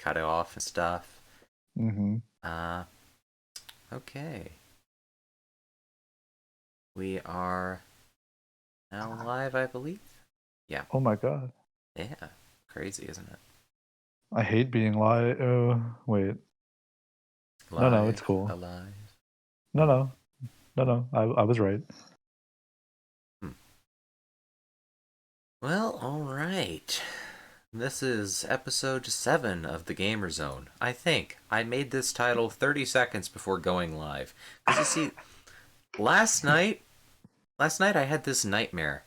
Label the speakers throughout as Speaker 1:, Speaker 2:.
Speaker 1: cut it off and stuff.
Speaker 2: Mm-hmm.
Speaker 1: Uh, okay. We are now live, I believe. Yeah.
Speaker 2: Oh my god.
Speaker 1: Yeah. Crazy, isn't it?
Speaker 2: I hate being live. Wait. No, it's
Speaker 1: Live,
Speaker 2: cool.
Speaker 1: alive.
Speaker 2: No, no, no. I was right.
Speaker 1: Hmm. Well, alright. This is episode 7 of the GamerZone. I think I made this title 30 seconds before going live. Because you see, last night, I had this nightmare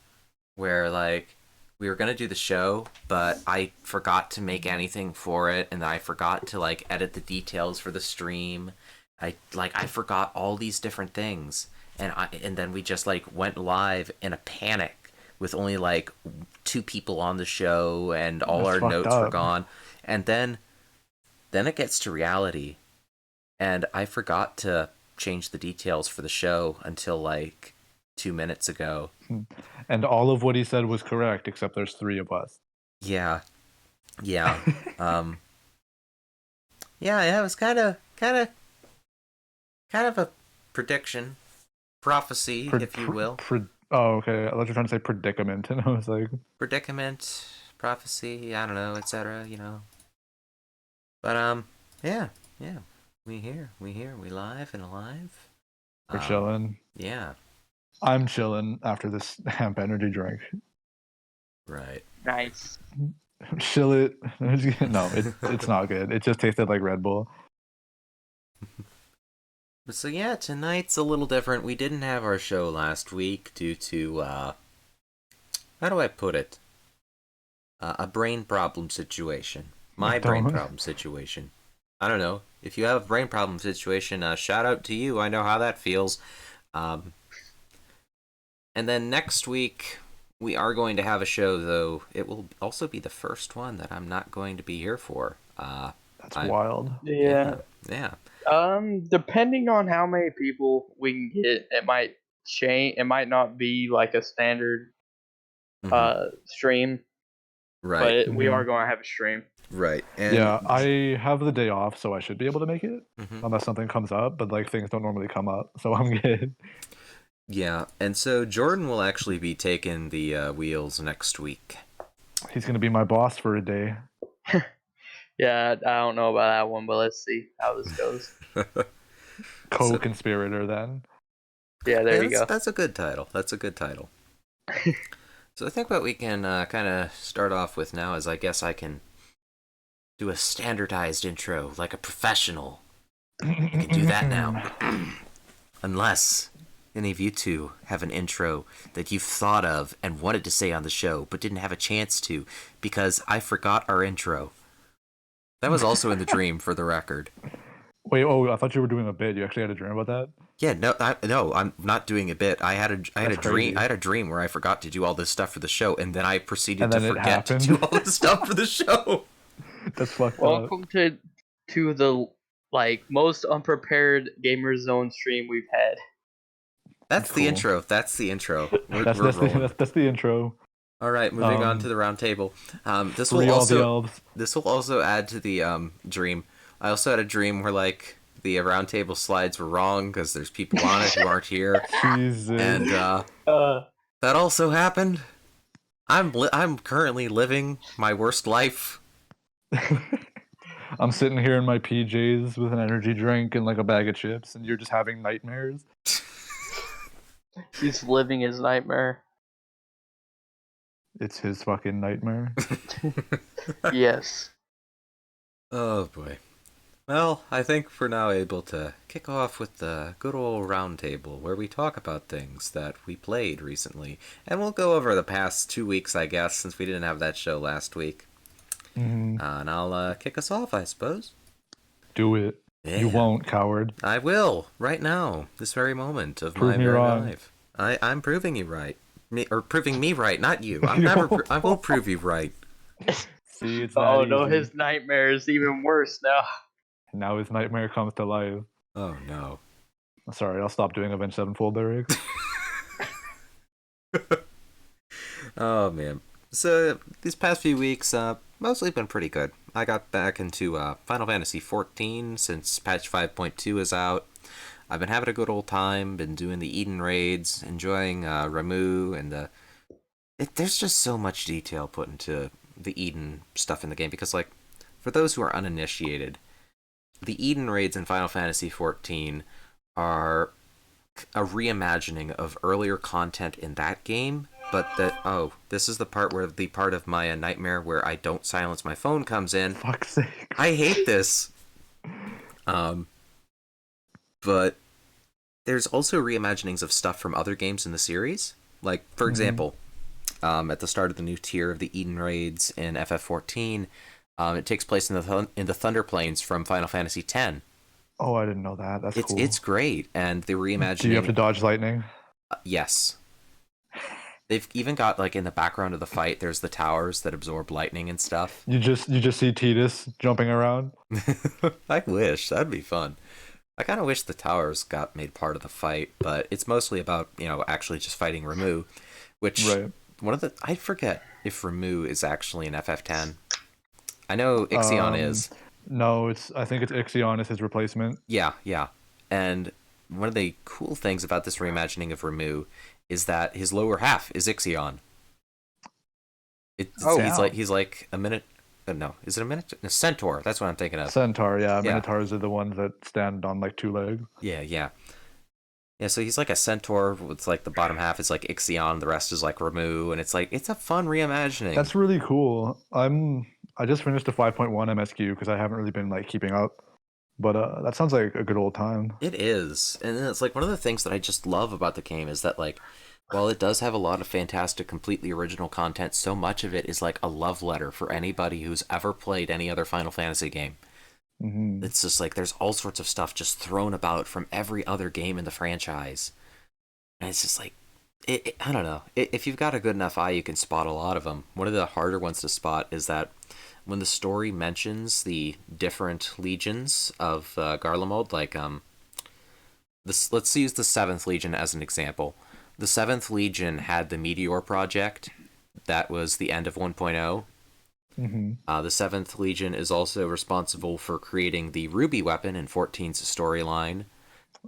Speaker 1: where, like, we were gonna do the show, but I forgot to make anything for it, and I forgot to, like, edit the details for the stream. I forgot all these different things, and then we just, like, went live in a panic with only, like, 2 people on the show, and all
Speaker 2: That's
Speaker 1: our
Speaker 2: fucked
Speaker 1: notes were
Speaker 2: up.
Speaker 1: gone. And then it gets to reality, and I forgot to change the details for the show until, like, 2 minutes ago.
Speaker 2: And all of what he said was correct, except there's 3 of us.
Speaker 1: Yeah, yeah. Um, yeah, it was kind of a prediction, prophecy, if you will.
Speaker 2: Oh, okay. I thought you were trying to say predicament, and I was like,
Speaker 1: Predicament, prophecy, I don't know, etc., you know. But, yeah, yeah. We live and alive.
Speaker 2: we're chilling.
Speaker 1: Yeah,
Speaker 2: I'm chilling after this hemp energy drink.
Speaker 1: right.
Speaker 3: Nice.
Speaker 2: Chill it. No, it's not good. It just tasted like Red Bull.
Speaker 1: So yeah, tonight's a little different. We didn't have our show last week due to, how do I put it? A brain problem situation. My brain
Speaker 2: Don't.
Speaker 1: problem situation. I don't know. If you have a brain problem situation, shout out to you. I know how that feels. Um, and then next week, we are going to have a show, though. It will also be the first one that I'm not going to be here for.
Speaker 2: That's wild.
Speaker 3: Yeah.
Speaker 1: Yeah.
Speaker 3: Depending on how many people we can get, it might change. It might not be like a standard stream,
Speaker 1: Right.
Speaker 3: but we are going to have a stream.
Speaker 1: Right. And
Speaker 2: Yeah, I have the day off, so I should be able to make it.
Speaker 1: Mhm.
Speaker 2: Unless something comes up, but like things don't normally come up, so I'm good.
Speaker 1: Yeah, and so Jordan will actually be taking the wheels next week.
Speaker 2: He's gonna be my boss for a day.
Speaker 3: Yeah, I don't know about that one, but let's see how this goes.
Speaker 2: Co-conspirator then.
Speaker 3: Yeah, there you go.
Speaker 1: That's a good title. That's a good title. So I think what we can kind of start off with now is I guess I can do a standardized intro like a professional. I can do that now. Unless any of you two have an intro that you've thought of and wanted to say on the show but didn't have a chance to because I forgot our intro. That was also in the dream, for the record.
Speaker 2: Wait, oh, I thought you were doing a bit. You actually had a dream about that?
Speaker 1: Yeah, no, I'm not doing a bit. I had a
Speaker 2: That's
Speaker 1: dream.
Speaker 2: crazy.
Speaker 1: I had a dream where I forgot to do all this stuff for the show, and then I proceeded
Speaker 2: And
Speaker 1: to
Speaker 2: then it
Speaker 1: forget to
Speaker 2: happened.
Speaker 1: do all this stuff for the show.
Speaker 2: That's fucked up.
Speaker 3: Welcome to the most unprepared Gamer Zone stream we've had.
Speaker 1: That's the
Speaker 2: cool.
Speaker 1: intro. That's the intro.
Speaker 2: That's the intro.
Speaker 1: All right, moving on to the round table. This
Speaker 2: Free
Speaker 1: will
Speaker 2: all the
Speaker 1: also
Speaker 2: elves.
Speaker 1: this will also add to the dream. I also had a dream where like the round table slides were wrong because there's people on it who aren't here,
Speaker 2: Jesus.
Speaker 1: and that also happened. I'm currently living my worst life.
Speaker 2: I'm sitting here in my PJs with an energy drink and like a bag of chips, and you're just having nightmares.
Speaker 3: He's living his nightmare.
Speaker 2: It's his fucking nightmare.
Speaker 3: Yes.
Speaker 1: Oh boy. Well, I think we're now able to kick off with the good old round table where we talk about things that we played recently. And we'll go over the past 2 weeks, I guess, since we didn't have that show last week.
Speaker 2: Mm-hmm.
Speaker 1: And I'll kick us off, I suppose.
Speaker 2: Do it.
Speaker 1: Yeah.
Speaker 2: You won't, coward.
Speaker 1: I will, right now, this very moment of
Speaker 2: Prove
Speaker 1: my
Speaker 2: me
Speaker 1: very
Speaker 2: wrong.
Speaker 1: life. I'm proving you right. Or proving me right, not you. I won't prove you right.
Speaker 2: See, it's not
Speaker 3: Oh no,
Speaker 2: easy.
Speaker 3: his nightmare is even worse now.
Speaker 2: Now his nightmare comes to life.
Speaker 1: Oh no.
Speaker 2: Sorry, I'll stop doing Avenged Sevenfold lyrics.
Speaker 1: Oh man. So these past few weeks, mostly been pretty good. I got back into Final Fantasy 14 since patch 5.2 is out. I've been having a good old time, been doing the Eden raids, enjoying Ramu, and there's just so much detail put into the Eden stuff in the game, because, like, for those who are uninitiated, the Eden raids in Final Fantasy 14 are a reimagining of earlier content in that game, but this is the part where the part of my nightmare where I don't silence my phone comes in.
Speaker 2: Fuck's sake.
Speaker 1: I hate this. But there's also reimaginings of stuff from other games in the series. Like, for example, at the start of the new tier of the Eden raids in FF14, it takes place in the Thunder Plains from Final Fantasy X.
Speaker 2: Oh, I didn't know that. That's cool.
Speaker 1: It's great, and the reimagining.
Speaker 2: Do you have to dodge lightning?
Speaker 1: Yes. They've even got, like, in the background of the fight, there's the towers that absorb lightning and stuff.
Speaker 2: You just see Tidus jumping around.
Speaker 1: I wish that'd be fun. I kind of wish the towers got made part of the fight, but it's mostly about, actually just fighting Ramu, which I forget if Ramu is actually an FF10. I know Ixion is.
Speaker 2: No, I think it's Ixion is his replacement.
Speaker 1: Yeah. And one of the cool things about this reimagining of Ramu is that his lower half is Ixion. He's like a minute. No, is it a minute? A centaur. That's what I'm thinking of.
Speaker 2: Centaur, yeah. Minotaurs are the ones that stand on like two legs.
Speaker 1: Yeah. So he's like a centaur with, like, the bottom half is like Ixion, the rest is like Ramu, and it's a fun reimagining.
Speaker 2: That's really cool. I just finished the 5.1 MSQ because I haven't really been like keeping up. But that sounds like a good old time.
Speaker 1: It is. And it's like one of the things that I just love about the game is that, like, while it does have a lot of fantastic, completely original content, so much of it is like a love letter for anybody who's ever played any other Final Fantasy game.
Speaker 2: Mm-hmm.
Speaker 1: It's just like there's all sorts of stuff just thrown about from every other game in the franchise. And it's just like, I don't know. If you've got a good enough eye, you can spot a lot of them. One of the harder ones to spot is that when the story mentions the different legions of Garlemald, like, let's use the 7th Legion as an example. The 7th Legion had the Meteor Project. That was the end of 1.0.
Speaker 2: Mm-hmm.
Speaker 1: The 7th Legion is also responsible for creating the Ruby weapon in 14's storyline.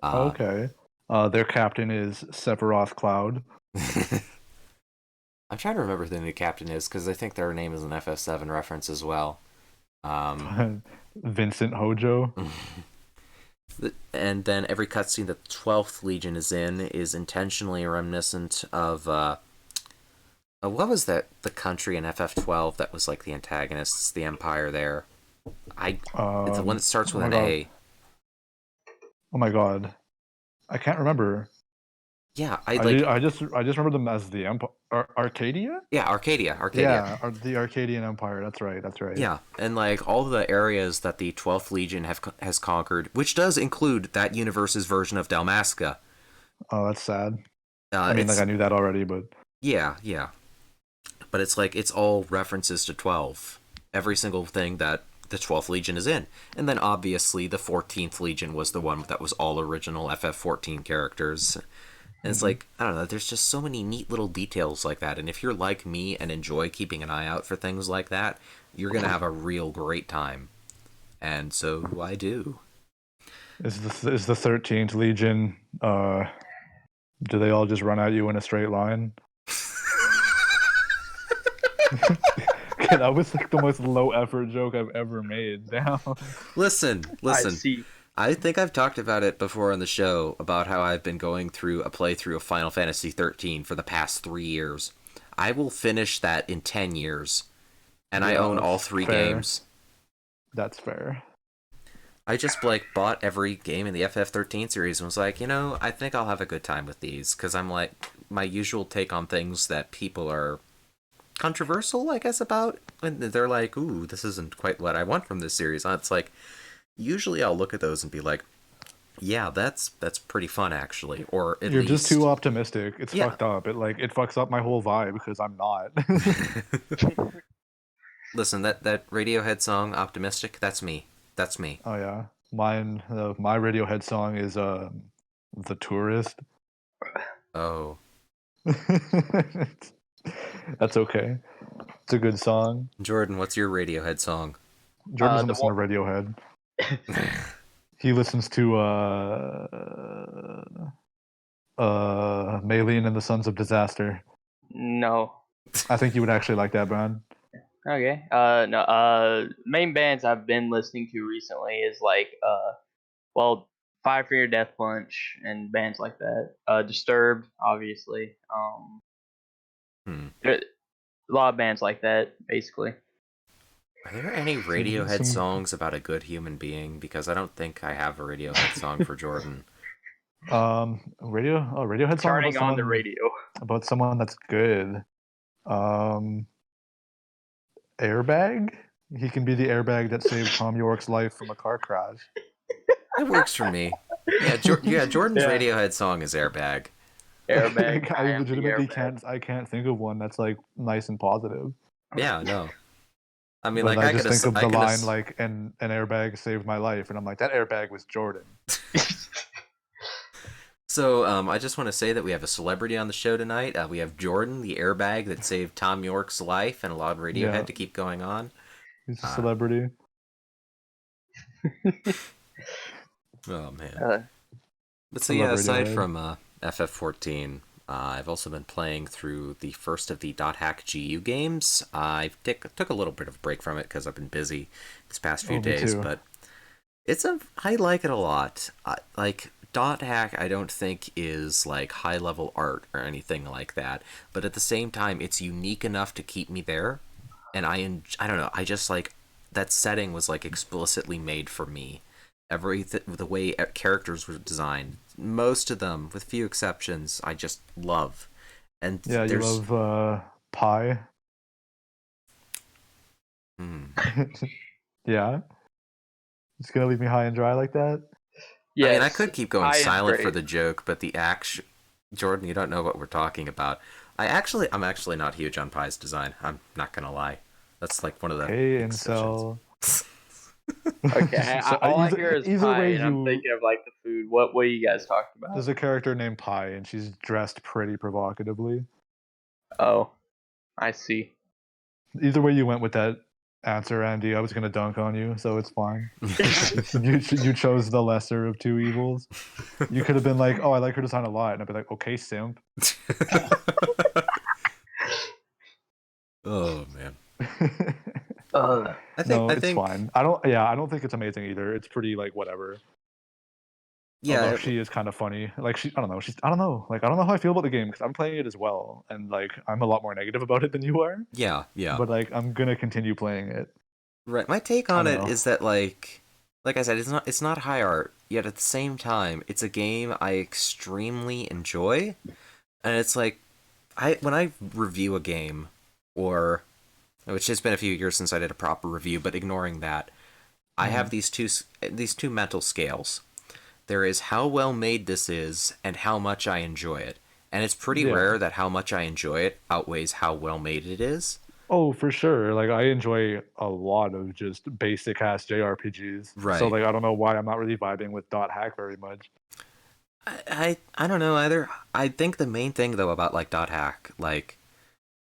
Speaker 2: Okay. Their captain is Sephiroth Cloud.
Speaker 1: I'm trying to remember who the new captain is, because I think their name is an FF7 reference as well.
Speaker 2: Vincent Hojo.
Speaker 1: And then every cutscene that the 12th Legion is in is intentionally reminiscent of what was that, the country in FF12 that was like the antagonists, the Empire there? It's the one that starts with an A.
Speaker 2: Oh my god, I can't remember.
Speaker 1: Yeah,
Speaker 2: I just remember them as the Empire. Arcadia?
Speaker 1: Yeah, Arcadia.
Speaker 2: Yeah, the Arcadian Empire. That's right.
Speaker 1: Yeah, and like all the areas that the 12th Legion has conquered, which does include that universe's version of Dalmasca.
Speaker 2: Oh, that's sad. I mean, like, I knew that already, but
Speaker 1: yeah. But it's like it's all references to 12. Every single thing that the 12th Legion is in. And then obviously the 14th Legion was the one that was all original FF14 characters. And it's like, I don't know, there's just so many neat little details like that. And if you're like me and enjoy keeping an eye out for things like that, you're going to have a real great time. And so I do.
Speaker 2: Is the 13th Legion, do they all just run at you in a straight line? That was like the most low effort joke I've ever made. Damn.
Speaker 1: Listen.
Speaker 3: I see.
Speaker 1: I think I've talked about it before on the show about how I've been going through a playthrough of Final Fantasy 13 for the past 3 years. I will finish that in 10 years. And I own all 3 games.
Speaker 2: That's fair.
Speaker 1: I just like bought every game in the FF13 series and was like, I think I'll have a good time with these, because I'm like, my usual take on things that people are controversial, I guess, about, and they're like, ooh, this isn't quite what I want from this series. And it's like, usually I'll look at those and be like, yeah, that's pretty fun, actually. Or at
Speaker 2: You're
Speaker 1: least
Speaker 2: just too optimistic. It's fucked up. It fucks up my whole vibe because I'm not.
Speaker 1: Listen, that Radiohead song, Optimistic, that's me.
Speaker 2: Oh yeah. Mine, my Radiohead song is The Tourist.
Speaker 1: Oh.
Speaker 2: That's okay. It's a good song.
Speaker 1: Jordan, what's your Radiohead song?
Speaker 2: Jordan doesn't
Speaker 3: The
Speaker 2: listen to
Speaker 3: one,
Speaker 2: Radiohead. He listens to Maylene and the Sons of Disaster.
Speaker 3: no.
Speaker 2: I think you would actually like that band.
Speaker 3: Okay. No. Main bands I've been listening to recently is like well, Five Finger Death Punch and bands like that. Disturbed, obviously.
Speaker 1: Hmm.
Speaker 3: A lot of bands like that, basically.
Speaker 1: Are there any
Speaker 2: Some,
Speaker 1: Radiohead
Speaker 2: some
Speaker 1: songs about a good human being? Because I don't think I have a Radiohead song for Jordan.
Speaker 2: Radiohead song
Speaker 3: Turning on the radio.
Speaker 2: about someone that's good. Um, Airbag. He can be the airbag that saved Tom York's life from a car crash.
Speaker 1: It works for me. Yeah, Jordan's
Speaker 3: Yeah.
Speaker 1: Radiohead song is Airbag.
Speaker 3: Airbag.
Speaker 2: I
Speaker 3: I am the
Speaker 2: legitimately
Speaker 3: airbag.
Speaker 2: can't think of one that's like nice and positive.
Speaker 1: Yeah, no. I mean,
Speaker 2: But
Speaker 1: like
Speaker 2: I just think of
Speaker 1: I
Speaker 2: the
Speaker 1: can
Speaker 2: line like an airbag saved my life, and I'm like, that airbag was Jordan.
Speaker 1: So, I just want to say that we have a celebrity on the show tonight. We have Jordan, the airbag that saved Tom York's life and allowed Radiohead
Speaker 2: Yeah,
Speaker 1: to keep going on.
Speaker 2: he's a
Speaker 1: Uh,
Speaker 2: celebrity.
Speaker 1: oh man.
Speaker 3: Uh,
Speaker 1: But so
Speaker 2: I
Speaker 1: yeah,
Speaker 2: love
Speaker 1: aside
Speaker 2: Radiohead.
Speaker 1: from FF14, I've also been playing through the first of the .hack GU games. Took a little bit of a break from it because I've been busy these past few
Speaker 2: Oh, me
Speaker 1: days,
Speaker 2: too.
Speaker 1: but I like it a lot. Like .hack, I don't think is like high level art or anything like that, but at the same time, it's unique enough to keep me there, and I don't know, I just like that setting was like explicitly made for me. The way characters were designed, most of them, with few exceptions, I just love. And
Speaker 2: Yeah, you
Speaker 1: there's,
Speaker 2: love pie.
Speaker 1: hmm.
Speaker 2: Yeah, it's gonna leave me high and dry like that.
Speaker 1: I mean, I
Speaker 3: yes.
Speaker 1: could keep going
Speaker 3: Pie is
Speaker 1: silent for
Speaker 3: great.
Speaker 1: the joke, but the action, Jordan, you don't know what we're talking about. I'm actually not huge on Pie's design. I'm not gonna lie. That's like one of the
Speaker 2: Okay,
Speaker 1: exceptions.
Speaker 2: incel.
Speaker 3: Okay.
Speaker 2: So
Speaker 3: All I hear is
Speaker 2: either
Speaker 3: pie,
Speaker 2: way,
Speaker 3: and I'm
Speaker 2: you
Speaker 3: thinking of like the food. What are you guys talking about?
Speaker 2: there's a character named Pie, and she's dressed pretty provocatively.
Speaker 3: Oh, I see.
Speaker 2: Either way, you went with that answer, Andy. I was gonna dunk on you, so it's fine. You chose the lesser of two evils. You could have been like, "Oh, I like her design a lot," and I'd be like, "Okay, simp."
Speaker 1: Oh man.
Speaker 2: No,
Speaker 1: I
Speaker 2: it's
Speaker 1: think
Speaker 2: fine. I don't. Yeah, I don't think it's amazing either. It's pretty like whatever. Although
Speaker 1: yeah,
Speaker 2: she is kind of funny. Like I don't know. I don't know. Like I don't know how I feel about the game because I'm playing it as well, and like I'm a lot more negative about it than you are.
Speaker 1: yeah.
Speaker 2: But like I'm gonna continue playing it.
Speaker 1: Right. My take
Speaker 2: I
Speaker 1: on
Speaker 2: don't
Speaker 1: it
Speaker 2: know.
Speaker 1: is that like I said, it's not high art, yet at the same time, it's a game I extremely enjoy. And it's like when I review a game, or which has been a few years since I did a proper review, but ignoring that, I have
Speaker 2: Mhm.
Speaker 1: these two mental scales. There is how well made this is and how much I enjoy it. And it's pretty
Speaker 2: Yeah.
Speaker 1: rare that how much I enjoy it outweighs how well made it is.
Speaker 2: Oh, for sure. Like I enjoy a lot of just basic ass JRPGs. So
Speaker 1: Right.
Speaker 2: like I don't know why I'm not really vibing with dot hack very much.
Speaker 1: I don't know either. I think the main thing though about like dot hack, like,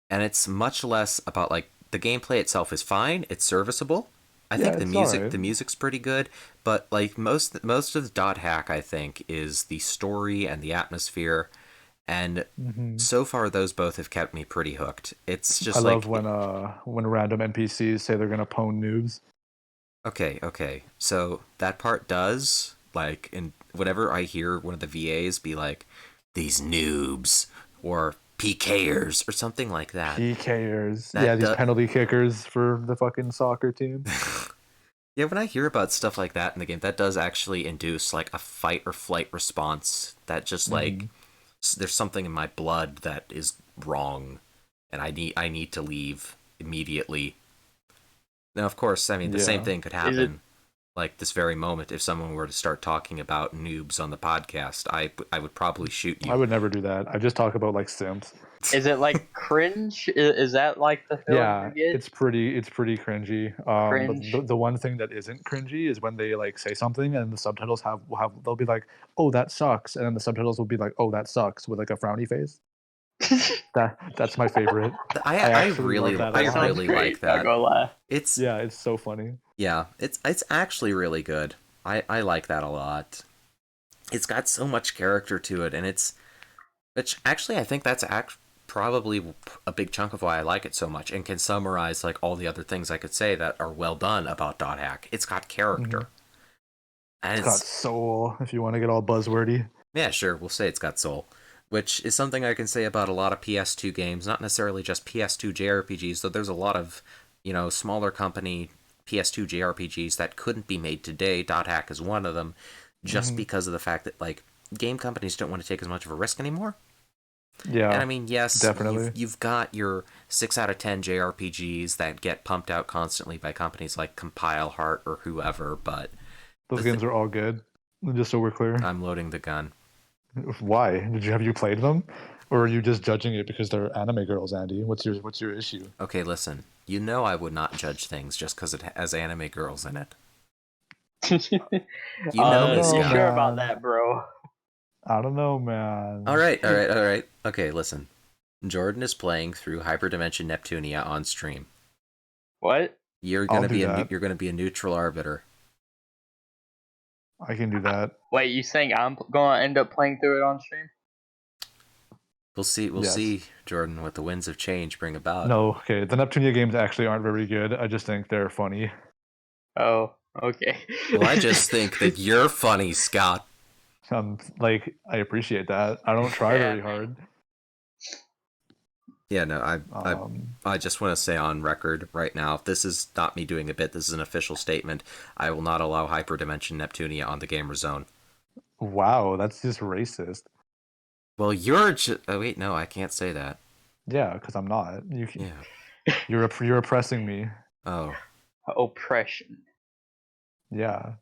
Speaker 1: and it's much less about like the gameplay itself is fine, it's serviceable. I
Speaker 2: Yeah,
Speaker 1: think
Speaker 2: it's alright.
Speaker 1: the music's pretty good, but like most of the dot hack I think is the story and the atmosphere, and
Speaker 2: Hmm.
Speaker 1: so far those both have kept me pretty hooked. It's
Speaker 2: I
Speaker 1: just
Speaker 2: love
Speaker 1: like
Speaker 2: when random NPCs say they're gonna pwn noobs.
Speaker 1: okay. So that part does like, and whenever I hear one of the VAs be like, "These noobs" or "PKers" or something like that,
Speaker 2: PKers. Yeah,
Speaker 1: that
Speaker 2: these
Speaker 1: does.
Speaker 2: penalty kickers for the fucking soccer team.
Speaker 1: Yeah, when I hear about stuff like that in the game, that does actually induce like a fight or flight response. That just like
Speaker 2: Hmm.
Speaker 1: there's something in my blood that is wrong, and I need to leave immediately. Now, of course, I mean the same
Speaker 2: Yeah.
Speaker 1: thing could
Speaker 3: Is it
Speaker 1: happen like this very moment if someone were to start talking about noobs on the podcast. I would probably shoot
Speaker 2: I
Speaker 1: you.
Speaker 2: would never do that. I just talk about like simps.
Speaker 3: is it like cringe? Is that like the feeling you
Speaker 2: Yeah,
Speaker 3: get?
Speaker 2: it's pretty cringy. But
Speaker 3: Cringe.
Speaker 2: the one thing that isn't cringy is when they like say something and the subtitles have they'll be like, "Oh, that sucks," and then the subtitles will be like, "Oh, that sucks," with like a frowny face. That's my favorite.
Speaker 1: I
Speaker 2: actually
Speaker 1: really
Speaker 2: love that
Speaker 3: That
Speaker 2: a lot.
Speaker 3: sounds
Speaker 1: really
Speaker 3: great.
Speaker 1: like that.
Speaker 3: Not gonna lie.
Speaker 1: It's
Speaker 2: Yeah, it's so funny.
Speaker 1: yeah, it's actually really good. I like that a lot. It's got so much character to it, and which actually I think that's probably a big chunk of why I like it so much, and can summarize like all the other things I could say that are well done about Dot Hack. It's got character, and
Speaker 2: It's got soul. If you want to get all buzzwordy.
Speaker 1: yeah, sure, we'll say it's got soul, which is something I can say about a lot of PS2 games, not necessarily just PS2 JRPGs, though there's a lot of, smaller company PS2 JRPGs that couldn't be made today. Dot Hack is one of them, just because of the fact that, like, game companies don't want to take as much of a risk anymore.
Speaker 2: Yeah.
Speaker 1: And I mean, yes,
Speaker 2: definitely.
Speaker 1: you've got your 6 out of 10 JRPGs that get pumped out constantly by companies like Compile Heart or whoever, but
Speaker 2: Those games are all good. Just so we're clear.
Speaker 1: I'm loading the gun.
Speaker 2: Why? Have you played them? Or are you just judging it because they're anime girls, Andy? What's your issue?
Speaker 1: Okay, listen. You know I would not judge things just because it has anime girls in it. You know me,
Speaker 3: You
Speaker 1: Scott.
Speaker 3: sure about that, bro?
Speaker 2: I don't know, man.
Speaker 1: All right. Okay, listen. Jordan is playing through Hyperdimension Neptunia on stream.
Speaker 3: What?
Speaker 1: You're
Speaker 2: I'll
Speaker 1: gonna
Speaker 2: do
Speaker 1: be
Speaker 2: that.
Speaker 1: you're gonna be a neutral arbiter.
Speaker 2: I can do that.
Speaker 3: Wait, you saying I'm gonna end up playing through it on stream?
Speaker 1: We'll see. We'll
Speaker 2: Yes.
Speaker 1: see, Jordan, what the winds of change bring about.
Speaker 2: No, okay. The Neptunia games actually aren't very good. I just think they're funny.
Speaker 3: Oh, okay.
Speaker 1: Well, I just think that you're funny, Scott.
Speaker 2: I appreciate that. I don't try very hard.
Speaker 1: Yeah, no,
Speaker 2: Um,
Speaker 1: I just want to say on record right now, this is not me doing a bit. This is an official statement. I will not allow Hyperdimension Neptunia on the GamerZone.
Speaker 2: wow, that's just racist.
Speaker 1: Well, you're oh wait, no, I can't say that.
Speaker 2: Yeah, because I'm not.
Speaker 1: Yeah.
Speaker 2: You're oppressing me.
Speaker 1: Oh.
Speaker 3: Oppression.
Speaker 2: Yeah.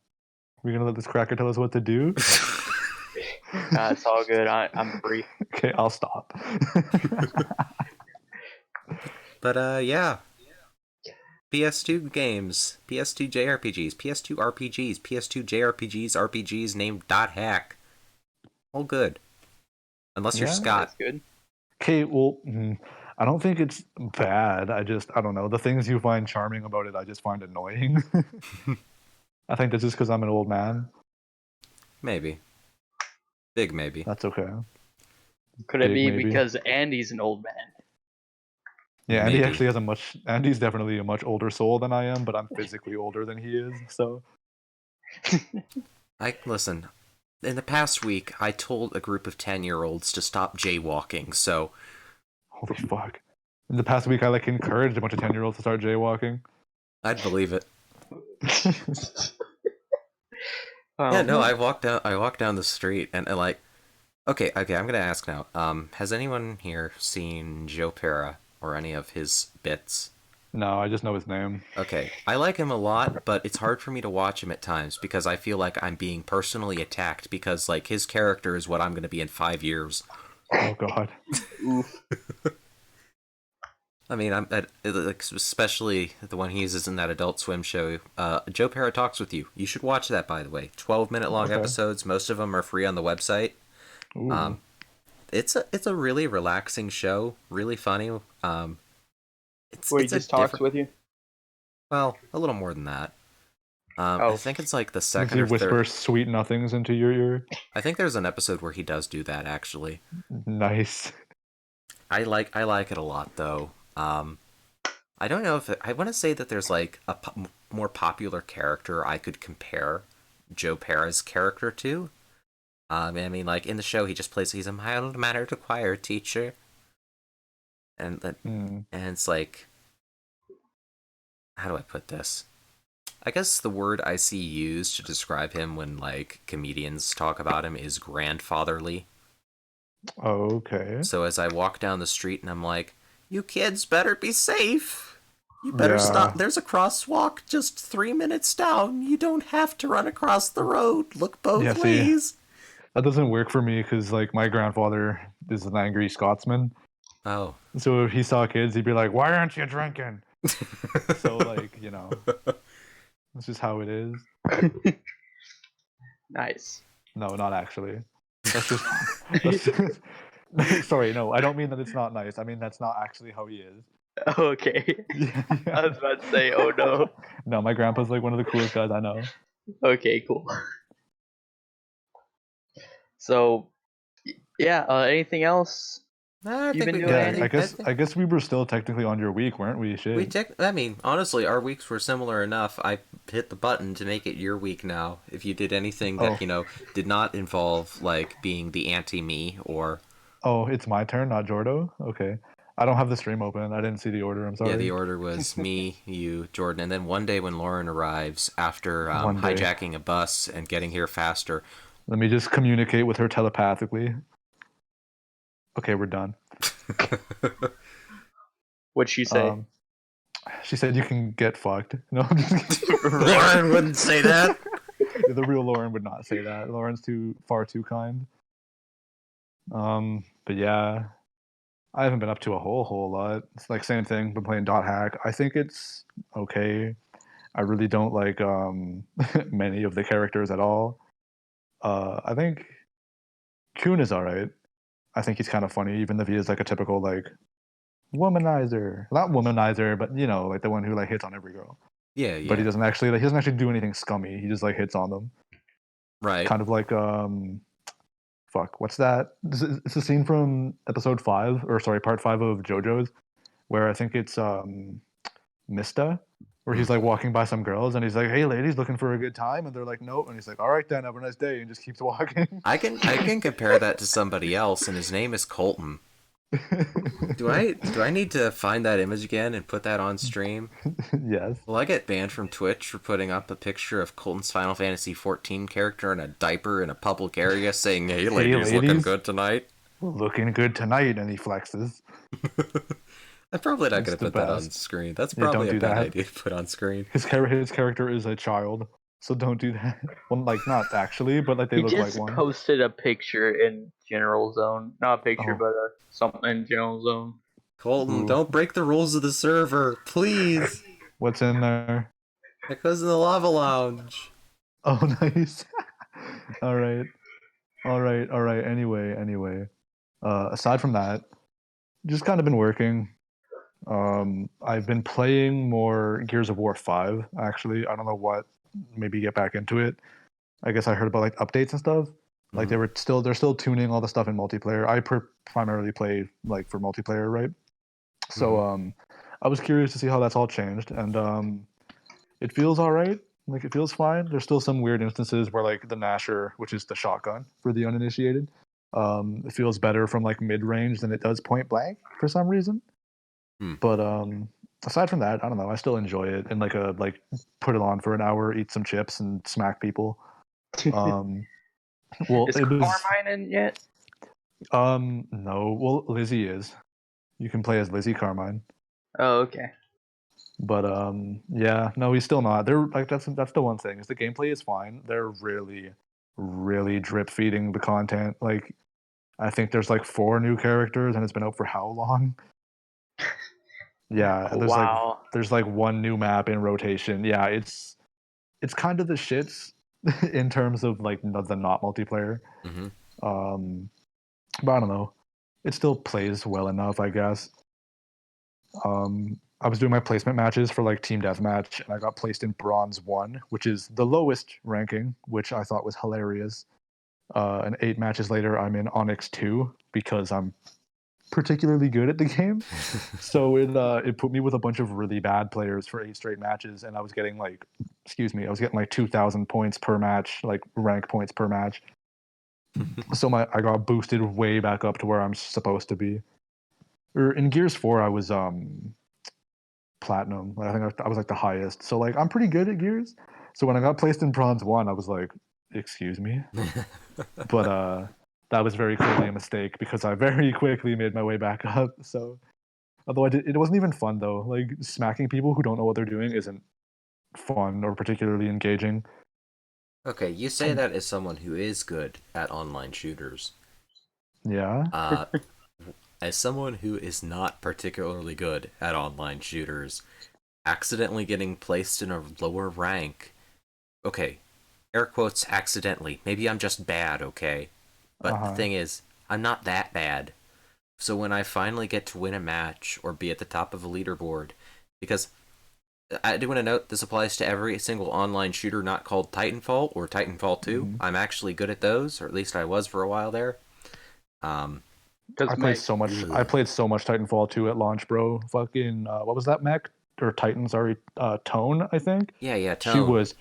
Speaker 2: We're gonna let this cracker tell us what to do?
Speaker 3: Nah, it's all good. I'm free.
Speaker 2: Okay, I'll stop.
Speaker 1: But yeah. PS2 games, PS2 JRPGs, PS2 RPGs, PS2 JRPGs, RPGs named Dot Hack. All good. Unless you're
Speaker 2: Yeah.
Speaker 1: Scott.
Speaker 3: That's good.
Speaker 2: Okay, well, I don't think it's bad. I don't know. The things you find charming about it, I just find annoying. I think that's just because I'm an old man.
Speaker 1: Maybe. Big maybe.
Speaker 2: That's okay.
Speaker 3: Could it
Speaker 2: Big
Speaker 3: be
Speaker 2: maybe.
Speaker 3: because Andy's an old man?
Speaker 2: Yeah,
Speaker 1: Maybe.
Speaker 2: Andy actually Andy's definitely a much older soul than I am, but I'm physically older than he is, so.
Speaker 1: Listen. In the past week, I told a group of 10-year-olds to stop jaywalking, so
Speaker 2: Holy fuck. In the past week, I encouraged a bunch of 10-year-olds to start jaywalking.
Speaker 1: I'd believe it.
Speaker 3: Oh,
Speaker 1: Yeah, no, I walked down the street and okay, I'm gonna ask now. Has anyone here seen Joe Pera or any of his bits?
Speaker 2: No, I just know his name.
Speaker 1: Okay, I like him a lot, but it's hard for me to watch him at times because I feel like I'm being personally attacked because his character is what I'm gonna be in 5 years.
Speaker 2: Oh god.
Speaker 3: Oof.
Speaker 1: I mean, especially the one he uses in that Adult Swim show. Joe Pera Talks with You. You should watch that, by the way. 12-minute long
Speaker 2: Okay.
Speaker 1: episodes. Most of them are free on the website.
Speaker 2: Ooh.
Speaker 1: It's a really relaxing show. Really funny.
Speaker 3: Where he
Speaker 1: it's a
Speaker 3: just talks
Speaker 1: different-
Speaker 3: with you?
Speaker 1: Well, a little more than that.
Speaker 3: Oh.
Speaker 1: I think it's the
Speaker 2: Does
Speaker 1: second
Speaker 2: he
Speaker 1: or
Speaker 2: whisper
Speaker 1: third.
Speaker 2: sweet nothings into your ear?
Speaker 1: I think there's an episode where he does do that. Actually,
Speaker 2: Nice.
Speaker 1: I like it a lot though. I don't know if I want to say that there's a more popular character I could compare Joe Pera's character to. I mean, in the show, he's a mild-mannered choir teacher, and it's how do I put this? I guess the word I see used to describe him when comedians talk about him is grandfatherly.
Speaker 2: Okay.
Speaker 1: So as I walk down the street and I'm like, you kids better be safe. You better
Speaker 2: Yeah.
Speaker 1: stop. There's a crosswalk just 3 minutes down. You don't have to run across the road. Look both
Speaker 2: Yeah, see.
Speaker 1: ways.
Speaker 2: That doesn't work for me because my grandfather is an angry Scotsman.
Speaker 1: Oh.
Speaker 2: So if he saw kids, he'd be like, "Why aren't you drinking?" So that's just how it is.
Speaker 3: Nice.
Speaker 2: No, not actually. That's just Sorry, no, I don't mean that it's not nice. I mean that's not actually how he is.
Speaker 3: Okay.
Speaker 2: Yeah,
Speaker 3: I was about to say, oh no.
Speaker 2: No, my grandpa's like one of the coolest guys I know.
Speaker 3: Okay, cool. So, yeah, anything else
Speaker 1: I
Speaker 3: you've
Speaker 1: think
Speaker 3: been
Speaker 1: we
Speaker 3: doing,
Speaker 1: got
Speaker 2: Yeah,
Speaker 3: Andy?
Speaker 2: I guess we were still technically on your week, weren't we? Shit.
Speaker 1: I mean, honestly, our weeks were similar enough. I hit the button to make it your week now. If you did anything that,
Speaker 2: Oh,
Speaker 1: did not involve, like, being the anti-me or...
Speaker 2: oh, it's my turn, not Jordo. Okay, I don't have the stream open. I didn't see the order. I'm
Speaker 1: Yeah, the
Speaker 2: sorry.
Speaker 1: order was me, you, Jordan, and then one day when Lauren arrives, after
Speaker 2: One day.
Speaker 1: hijacking a bus and getting here faster...
Speaker 2: Let me just communicate with her telepathically. Okay, we're done.
Speaker 3: What'd she say?
Speaker 2: She said you can get fucked. No, I'm just kidding.
Speaker 1: Lauren wouldn't say that!
Speaker 2: The real Lauren would not say that. Lauren's far too kind. But yeah, I haven't been up to a whole lot. It's like same thing. Been playing Dot Hack. I think it's okay. I really don't like many of the characters at all. I think Kuhn is alright. I think he's kind of funny, even if he is like a typical like womanizer. Not womanizer, but you know, like the one who like hits on every girl.
Speaker 1: Yeah,
Speaker 2: But
Speaker 1: yeah.
Speaker 2: he doesn't actually do anything scummy. He just like hits on them.
Speaker 1: Right.
Speaker 2: Kind of like fuck, what's that? It's a scene from episode 5, or sorry, part 5 of JoJo's, where I think it's Mista, where he's like walking by some girls and he's like, "Hey, ladies, looking for a good time?" And they're like, "Nope." And he's like, "All right, then, have a nice day," and just keeps walking.
Speaker 1: I can compare that to somebody else, and his name is Colton. Do I need to find that image again and put that on stream?
Speaker 2: Yes.
Speaker 1: Will I get banned from Twitch for putting up a picture of Colton's Final Fantasy XIV character in a diaper in a public area saying, "Hey, ladies, looking
Speaker 2: ladies."
Speaker 1: good tonight"?
Speaker 2: Looking good tonight, and he flexes.
Speaker 1: I'm probably not
Speaker 2: It's
Speaker 1: going to
Speaker 2: the
Speaker 1: put that on
Speaker 2: best.
Speaker 1: screen. That's
Speaker 2: Yeah,
Speaker 1: probably
Speaker 2: don't
Speaker 1: a
Speaker 2: do
Speaker 1: bad
Speaker 2: that.
Speaker 1: idea to put on screen.
Speaker 2: His character is a child, so don't do that. Well, like not actually, but like they
Speaker 3: He
Speaker 2: look like
Speaker 3: just
Speaker 2: one.
Speaker 3: posted a picture in General Zone. Not a picture,
Speaker 2: Oh,
Speaker 3: but something in General Zone.
Speaker 1: Colton,
Speaker 2: ooh.
Speaker 1: don't break the rules of the server, please.
Speaker 2: What's in there?
Speaker 1: That goes in the lava lounge.
Speaker 2: Oh, nice. All right, all right. Anyway. Aside from that, just kind of been working. I've been playing more Gears of War 5. Actually, I don't know what. Maybe get back into it. I guess I heard about like updates and stuff. Like
Speaker 1: Mhm.
Speaker 2: they're still tuning all the stuff in multiplayer. I primarily play like for multiplayer, right? So
Speaker 1: Mhm.
Speaker 2: I was curious to see how that's all changed, and it feels all right. Like it feels fine. There's still some weird instances where like the Nasher, which is the shotgun for the uninitiated, it feels better from like mid range than it does point blank for some reason.
Speaker 1: Hmm.
Speaker 2: But aside from that, I don't know. I still enjoy it and like put it on for an hour, eat some chips, and smack people. Um, well,
Speaker 3: Is
Speaker 2: it was
Speaker 3: Carmine in yet?
Speaker 2: no. Well, Lizzie is. You can play as Lizzie Carmine.
Speaker 3: Oh, okay.
Speaker 2: But yeah, no, he's still not. They're like that's the one thing is the gameplay is fine. They're really drip feeding the content. Like I think there's like 4 new characters and it's been out for how long? Yeah,
Speaker 3: Wow.
Speaker 2: there's like one new map in rotation. Yeah, it's kind of the shits in terms of like the not multiplayer.
Speaker 1: Mhm.
Speaker 2: Um, but I don't know. It still plays well enough, I guess. I was doing my placement matches for like team deathmatch, and I got placed in bronze 1, which is the lowest ranking, which I thought was hilarious. And 8 matches later, I'm in Onyx 2 because I'm particularly good at the game. So it put me with a bunch of really bad players for 8 straight matches, and I was getting like, excuse me, I was getting like 2,000 points per match, like rank points per match. So I got boosted way back up to where I'm supposed to be. Or in Gears 4, I was platinum. I think I was like the highest. So like I'm pretty good at Gears. So when I got placed in bronze 1, I was like, excuse me. But that was very clearly a mistake because I very quickly made my way back up. So although it wasn't even fun though. Like smacking people who don't know what they're doing isn't fun or particularly engaging.
Speaker 1: Okay, you say that as someone who is good at online shooters.
Speaker 2: Yeah.
Speaker 1: Uh, as someone who is not particularly good at online shooters, accidentally getting placed in a lower rank. Okay, air quotes accidentally. Maybe I'm just bad, okay? But the
Speaker 2: Uh-huh.
Speaker 1: thing is, I'm not that bad. So when I finally get to win a match or be at the top of a leaderboard, because I do want to note this applies to every single online shooter not called Titanfall or Titanfall 2.
Speaker 2: Mhm.
Speaker 1: I'm actually good at those, or at least I was for a while there. Um,
Speaker 3: Because
Speaker 2: I
Speaker 1: ugh.
Speaker 2: played so much Titanfall 2 at launch, bro. Fucking what was that mech or Titan? Sorry, Tone. I think
Speaker 1: Yeah,
Speaker 2: she
Speaker 1: Tone.
Speaker 2: was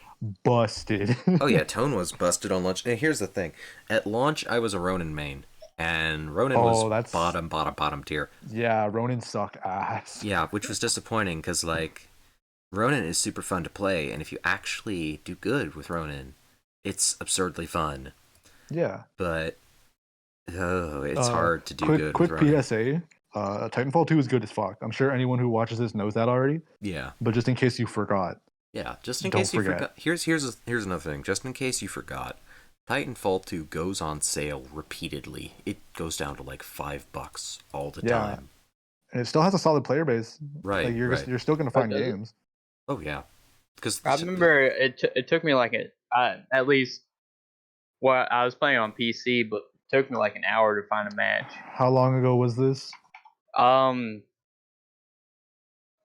Speaker 2: busted.
Speaker 1: Oh yeah, Tone was busted on launch. And here's the thing: at launch, I was a Ronin main, and Ronin was
Speaker 2: Oh, that's
Speaker 1: bottom tier.
Speaker 2: yeah. Ronin sucked ass.
Speaker 1: Yeah, which was disappointing because like Ronin is super fun to play, and if you actually do good with Ronin, it's absurdly fun.
Speaker 2: Yeah.
Speaker 1: But oh, it's
Speaker 2: Uh,
Speaker 1: hard to do
Speaker 2: quick
Speaker 1: good with
Speaker 2: quick
Speaker 1: Ronin.
Speaker 2: PSA. Titanfall 2 is good as fuck. I'm sure anyone who watches this knows that already.
Speaker 1: Yeah,
Speaker 2: But just in case you forgot,
Speaker 1: yeah. Just in
Speaker 2: don't
Speaker 1: case you
Speaker 2: forget.
Speaker 1: forgot, here's another thing. Just in case you forgot, Titanfall 2 goes on sale repeatedly. It goes down to like $5 all the
Speaker 2: Yeah,
Speaker 1: time.
Speaker 2: and it still has a solid player base. Like
Speaker 1: Right.
Speaker 2: you're still gonna
Speaker 3: oh,
Speaker 2: find
Speaker 3: does it?
Speaker 2: games.
Speaker 1: Oh yeah, because
Speaker 3: I remember it took me like at least well I was playing on PC, but it took me like an hour to find a match.
Speaker 2: How long ago was this?
Speaker 3: Um,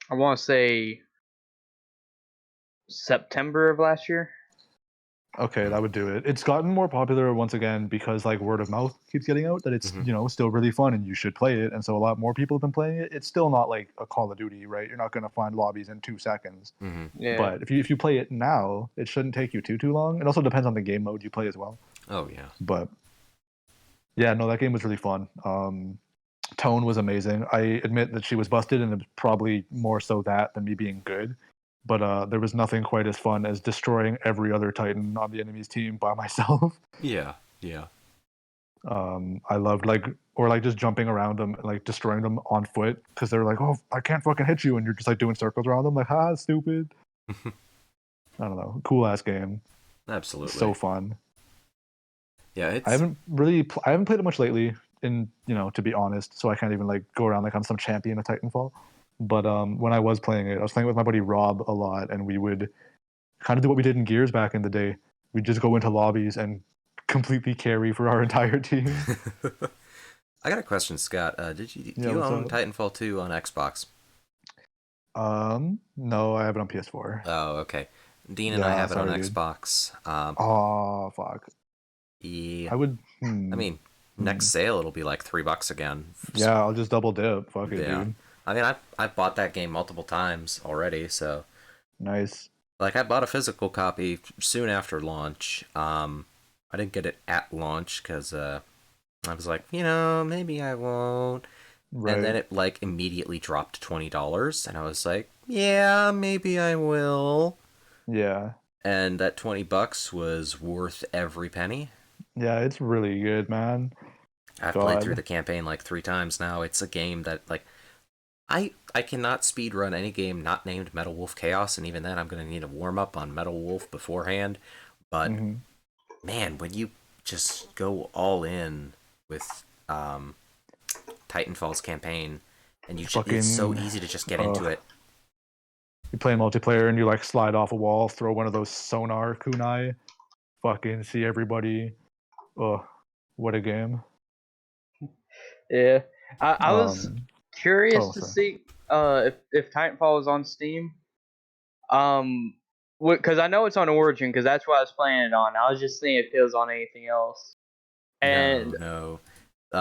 Speaker 3: I want to say September of last year.
Speaker 2: Okay, that would do it. It's gotten more popular once again because like word of mouth keeps getting out that it's
Speaker 1: Mhm.
Speaker 2: still really fun and you should play it, and so a lot more people have been playing it. It's still not like a Call of Duty, right? You're not gonna find lobbies in 2 seconds.
Speaker 3: Yeah.
Speaker 2: But if you play it now, it shouldn't take you too long. It also depends on the game mode you play as well.
Speaker 1: Oh yeah.
Speaker 2: But yeah, no, that game was really fun. Tone was amazing. I admit that she was busted, and it was probably more so that than me being good. But there was nothing quite as fun as destroying every other Titan on the enemy's team by myself.
Speaker 1: Yeah.
Speaker 2: I loved like just jumping around them and like destroying them on foot because they're like, "Oh, I can't fucking hit you," and you're just like doing circles around them, like, "Ha, stupid." I don't know, cool ass game, so
Speaker 1: Absolutely.
Speaker 2: fun.
Speaker 1: Yeah,
Speaker 2: I
Speaker 1: it's
Speaker 2: haven't I haven't played it much lately, in to be honest, so I can't even like go around like I'm some champion of Titanfall. But when I was playing it, I was playing with my buddy Rob a lot, and we would kind of do what we did in Gears back in the day. We'd just go into lobbies and completely carry for our entire team.
Speaker 1: I got a question, Scott. Do
Speaker 2: Yeah,
Speaker 1: you
Speaker 2: what's
Speaker 1: own
Speaker 2: up?
Speaker 1: Titanfall 2 on Xbox?
Speaker 2: No, I have it on PS4.
Speaker 1: Oh, okay. Dean and I
Speaker 2: Yeah,
Speaker 1: have it on
Speaker 2: sorry, dude.
Speaker 1: Xbox.
Speaker 2: Oh, fuck.
Speaker 1: Yeah.
Speaker 2: I would.
Speaker 1: I mean,
Speaker 2: Hmm.
Speaker 1: next sale it'll be like $3 again.
Speaker 2: Yeah, I'll just double dip. Fuck it,
Speaker 1: Yeah.
Speaker 2: dude.
Speaker 1: I mean, I bought that game multiple times already, so
Speaker 2: Nice.
Speaker 1: like I bought a physical copy soon after launch. I didn't get it at launch because I was like, maybe I won't. And then
Speaker 2: Right.
Speaker 1: it like immediately dropped to $20, and I was like, yeah, maybe I will.
Speaker 2: Yeah.
Speaker 1: And that $20 was worth every penny.
Speaker 2: Yeah, it's really good, man.
Speaker 1: I've played through
Speaker 2: God.
Speaker 1: the campaign like 3 times now. It's a game that like I cannot speed run any game not named Metal Wolf Chaos, and even then I'm gonna need a warm up on Metal Wolf beforehand. But
Speaker 2: Hmm.
Speaker 1: man, when you just go all in with Titanfall's campaign, and it's so
Speaker 2: Fucking.
Speaker 1: easy to just get into
Speaker 2: Uh,
Speaker 1: it.
Speaker 2: you play multiplayer and you like slide off a wall, throw one of those sonar kunai, fucking see everybody. Oh, what a game.
Speaker 3: Yeah. I was
Speaker 2: Um.
Speaker 3: curious
Speaker 2: Oh,
Speaker 3: to
Speaker 2: sorry.
Speaker 3: see if Titanfall is on Steam. Um, because I know it's on Origin, because that's what I was playing it on. I was just seeing if it was on anything else. And
Speaker 1: No.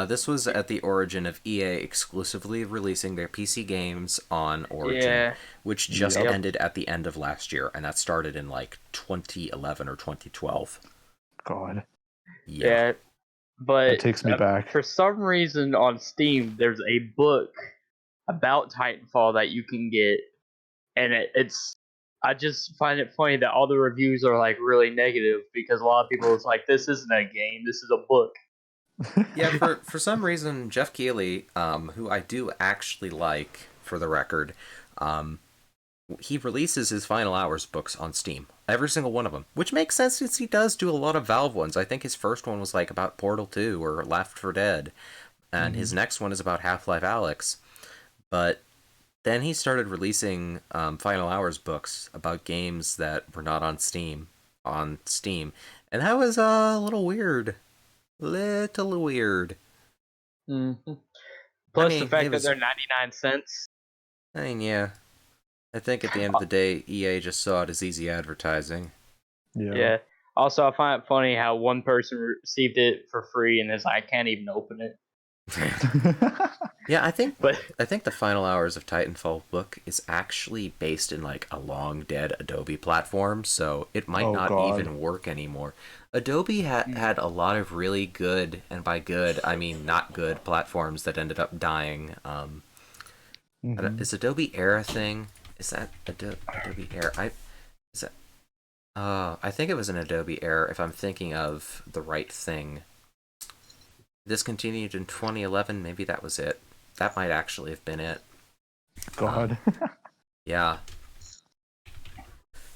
Speaker 1: This was at the origin of EA exclusively releasing their PC games on Origin,
Speaker 3: yeah,
Speaker 1: which just
Speaker 2: Yep.
Speaker 3: yep,
Speaker 1: ended at the end of last year, and that started in like 2011 or 2012.
Speaker 2: God,
Speaker 1: Yeah.
Speaker 3: yeah.
Speaker 2: that
Speaker 3: But
Speaker 2: takes me back.
Speaker 3: for some reason on Steam, there's a book about Titanfall that you can get, and it's. I just find it funny that all the reviews are like really negative because a lot of people is like, "This isn't a game. This is a book."
Speaker 1: Yeah, for some reason, Jeff Keighley, who I do actually like, for the record, um, he releases his Final Hours books on Steam. Every single one of them. Which makes sense since he does do a lot of Valve ones. I think his first one was like about Portal 2 or Left 4 Dead. And his
Speaker 2: Hmm.
Speaker 1: next one is about Half-Life Alyx. But then he started releasing Final Hours books about games that were not on Steam. And that was a little weird. Little weird.
Speaker 3: hmm Plus the
Speaker 1: mean,
Speaker 3: fact
Speaker 1: it
Speaker 3: that
Speaker 1: was.
Speaker 3: they're 99 cents.
Speaker 1: I mean, yeah. I think at the end of the day, EA just saw it as easy advertising.
Speaker 3: Yeah. Also, I find it funny how one person received it for free and is like, I can't even open it.
Speaker 1: Yeah, I think
Speaker 3: But
Speaker 1: the final hours of Titanfall book is actually based in like a long dead Adobe platform, so it might
Speaker 2: Oh
Speaker 1: not
Speaker 2: God.
Speaker 1: even work anymore. Adobe had a lot of really good, and by good I mean not good platforms that ended up dying.
Speaker 2: Mhm.
Speaker 1: Is Adobe Air a thing? Is that Adobe Air? Is that I think it was an Adobe Air if I'm thinking of the right thing. Discontinued in 2011, maybe that was it. That might actually have been it.
Speaker 2: God.
Speaker 1: Yeah.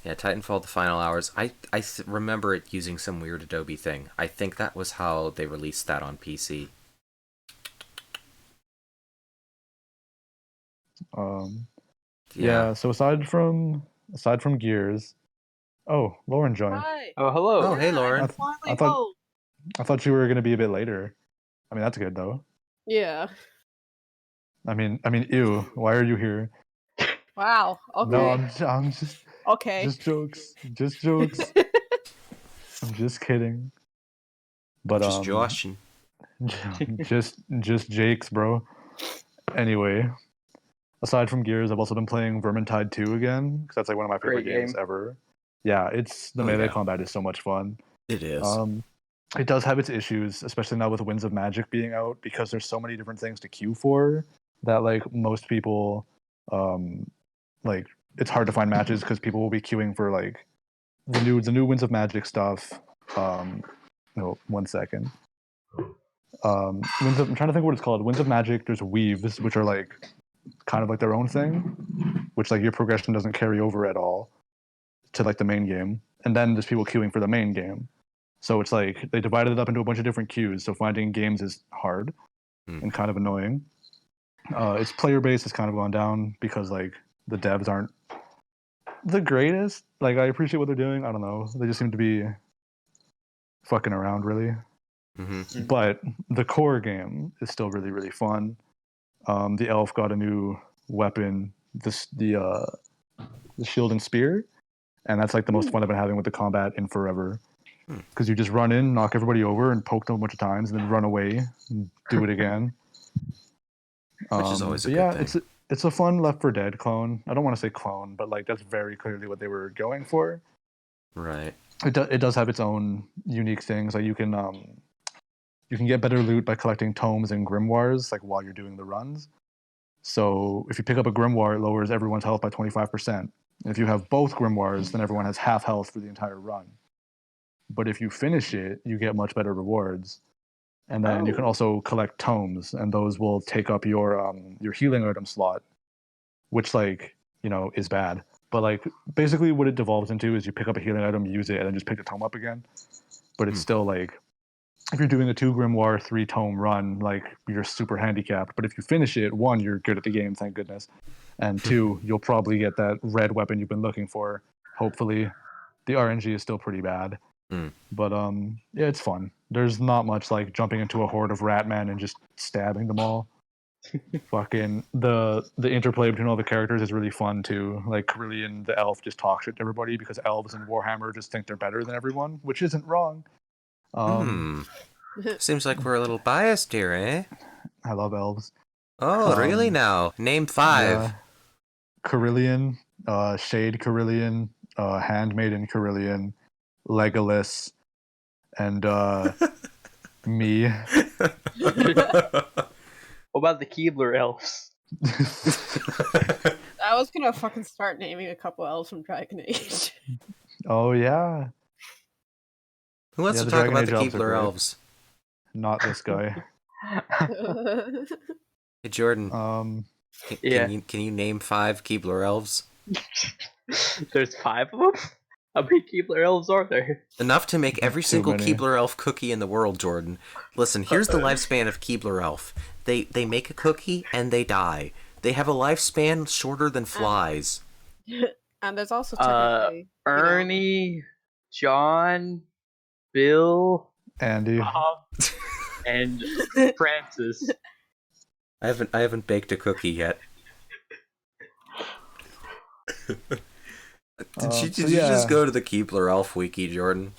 Speaker 1: Yeah, Titanfall the Final Hours. I remember it using some weird Adobe thing. I think that was how they released that on PC.
Speaker 2: um.
Speaker 1: Yeah.
Speaker 2: Yeah. So aside from Gears, oh, Lauren joined.
Speaker 4: Hi.
Speaker 3: oh, hello.
Speaker 1: Oh, hey, Lauren.
Speaker 2: I,
Speaker 4: I'm
Speaker 2: th- I
Speaker 4: finally
Speaker 2: thought
Speaker 4: home.
Speaker 2: I thought you were gonna be a bit later. I mean, that's good though.
Speaker 4: Yeah.
Speaker 2: I mean, ew. Why are you here?
Speaker 4: Wow.
Speaker 2: No,
Speaker 4: Okay.
Speaker 2: I'm
Speaker 4: Okay.
Speaker 2: just jokes, just jokes. I'm just kidding. But
Speaker 1: Just joshing.
Speaker 2: just Jake's, bro. Anyway, aside from Gears, I've also been playing Vermintide 2 again because that's like one of my favorite
Speaker 3: Great
Speaker 2: games
Speaker 3: game.
Speaker 2: ever. Yeah, the
Speaker 1: Oh,
Speaker 2: melee
Speaker 1: yeah.
Speaker 2: combat is so much fun.
Speaker 1: It is.
Speaker 2: It does have its issues, especially now with Winds of Magic being out, because there's so many different things to queue for that like most people, like it's hard to find matches because people will be queuing for like the new Winds of Magic stuff. No, 1 second. I'm trying to think what it's called. Winds of Magic. There's weaves, which are like kind of like their own thing, which like your progression doesn't carry over at all to like the main game. And then there's people queuing for the main game. So it's like they divided it up into a bunch of different queues. So finding games is hard and kind of annoying. Its player base has kind of gone down because like the devs aren't the greatest. Like I appreciate what they're doing. I don't know. They just seem to be fucking around really.
Speaker 1: Mm-hmm.
Speaker 2: But the core game is still really really fun. The elf got a new weapon, the shield and spear, and that's like the most fun I've been having with the combat in forever. Because you just run in, knock everybody over, and poke them a bunch of times, and then run away and do it again.
Speaker 1: Which is always a
Speaker 2: But
Speaker 1: good
Speaker 2: yeah,
Speaker 1: thing.
Speaker 2: it's a fun Left 4 Dead clone. I don't want to say clone, but like that's very clearly what they were going for.
Speaker 1: Right.
Speaker 2: It does have its own unique things. Like you can get better loot by collecting tomes and grimoires like while you're doing the runs. So if you pick up a grimoire, it lowers everyone's health by 25%. And if you have both grimoires, then everyone has half health for the entire run. But if you finish it, you get much better rewards. And then you can also collect tomes, and those will take up your healing item slot, which like is bad. But like basically, what it devolves into is you pick up a healing item, use it, and then just pick the tome up again. But it's still like if you're doing a 2 grimoire 3 tome run, like you're super handicapped. But if you finish it, one, you're good at the game, thank goodness, and two, you'll probably get that red weapon you've been looking for. Hopefully, the RNG is still pretty bad. But yeah, it's fun. There's not much like jumping into a horde of ratmen and just stabbing them all. Fucking the interplay between all the characters is really fun too. Like Carillion the elf just talks shit to everybody because elves in Warhammer just think they're better than everyone, which isn't wrong.
Speaker 1: Seems like we're a little biased here, eh?
Speaker 2: I love elves.
Speaker 1: Oh, really now? Name 5.
Speaker 2: Yeah, Carillion, Shade Carillion, Handmaiden Carillion, Legolas, and me.
Speaker 3: What about the Keebler elves?
Speaker 4: I was gonna fucking start naming a couple elves from Dragon Age.
Speaker 2: Oh yeah.
Speaker 1: Who wants
Speaker 2: Yeah,
Speaker 1: to
Speaker 2: the
Speaker 1: talk
Speaker 2: Dragon
Speaker 1: about the
Speaker 2: Age elves are
Speaker 1: Keebler
Speaker 2: great.
Speaker 1: elves?
Speaker 2: Not this guy.
Speaker 1: Hey, Jordan,
Speaker 3: Yeah.
Speaker 1: can you name 5 Keebler elves?
Speaker 3: There's 5 of them? How many Keebler elves are there?
Speaker 1: Enough to make every
Speaker 2: Too
Speaker 1: single
Speaker 2: many.
Speaker 1: Keebler elf cookie in the world, Jordan. Listen, here's the lifespan of Keebler elf. They make a cookie and they die. They have a lifespan shorter than flies.
Speaker 4: And there's also technically
Speaker 3: Ernie, John, Bill,
Speaker 2: Andy.
Speaker 3: Bob, and Francis.
Speaker 1: I haven't baked a cookie yet. Did you just go to the Keebler Elf wiki, Jordan?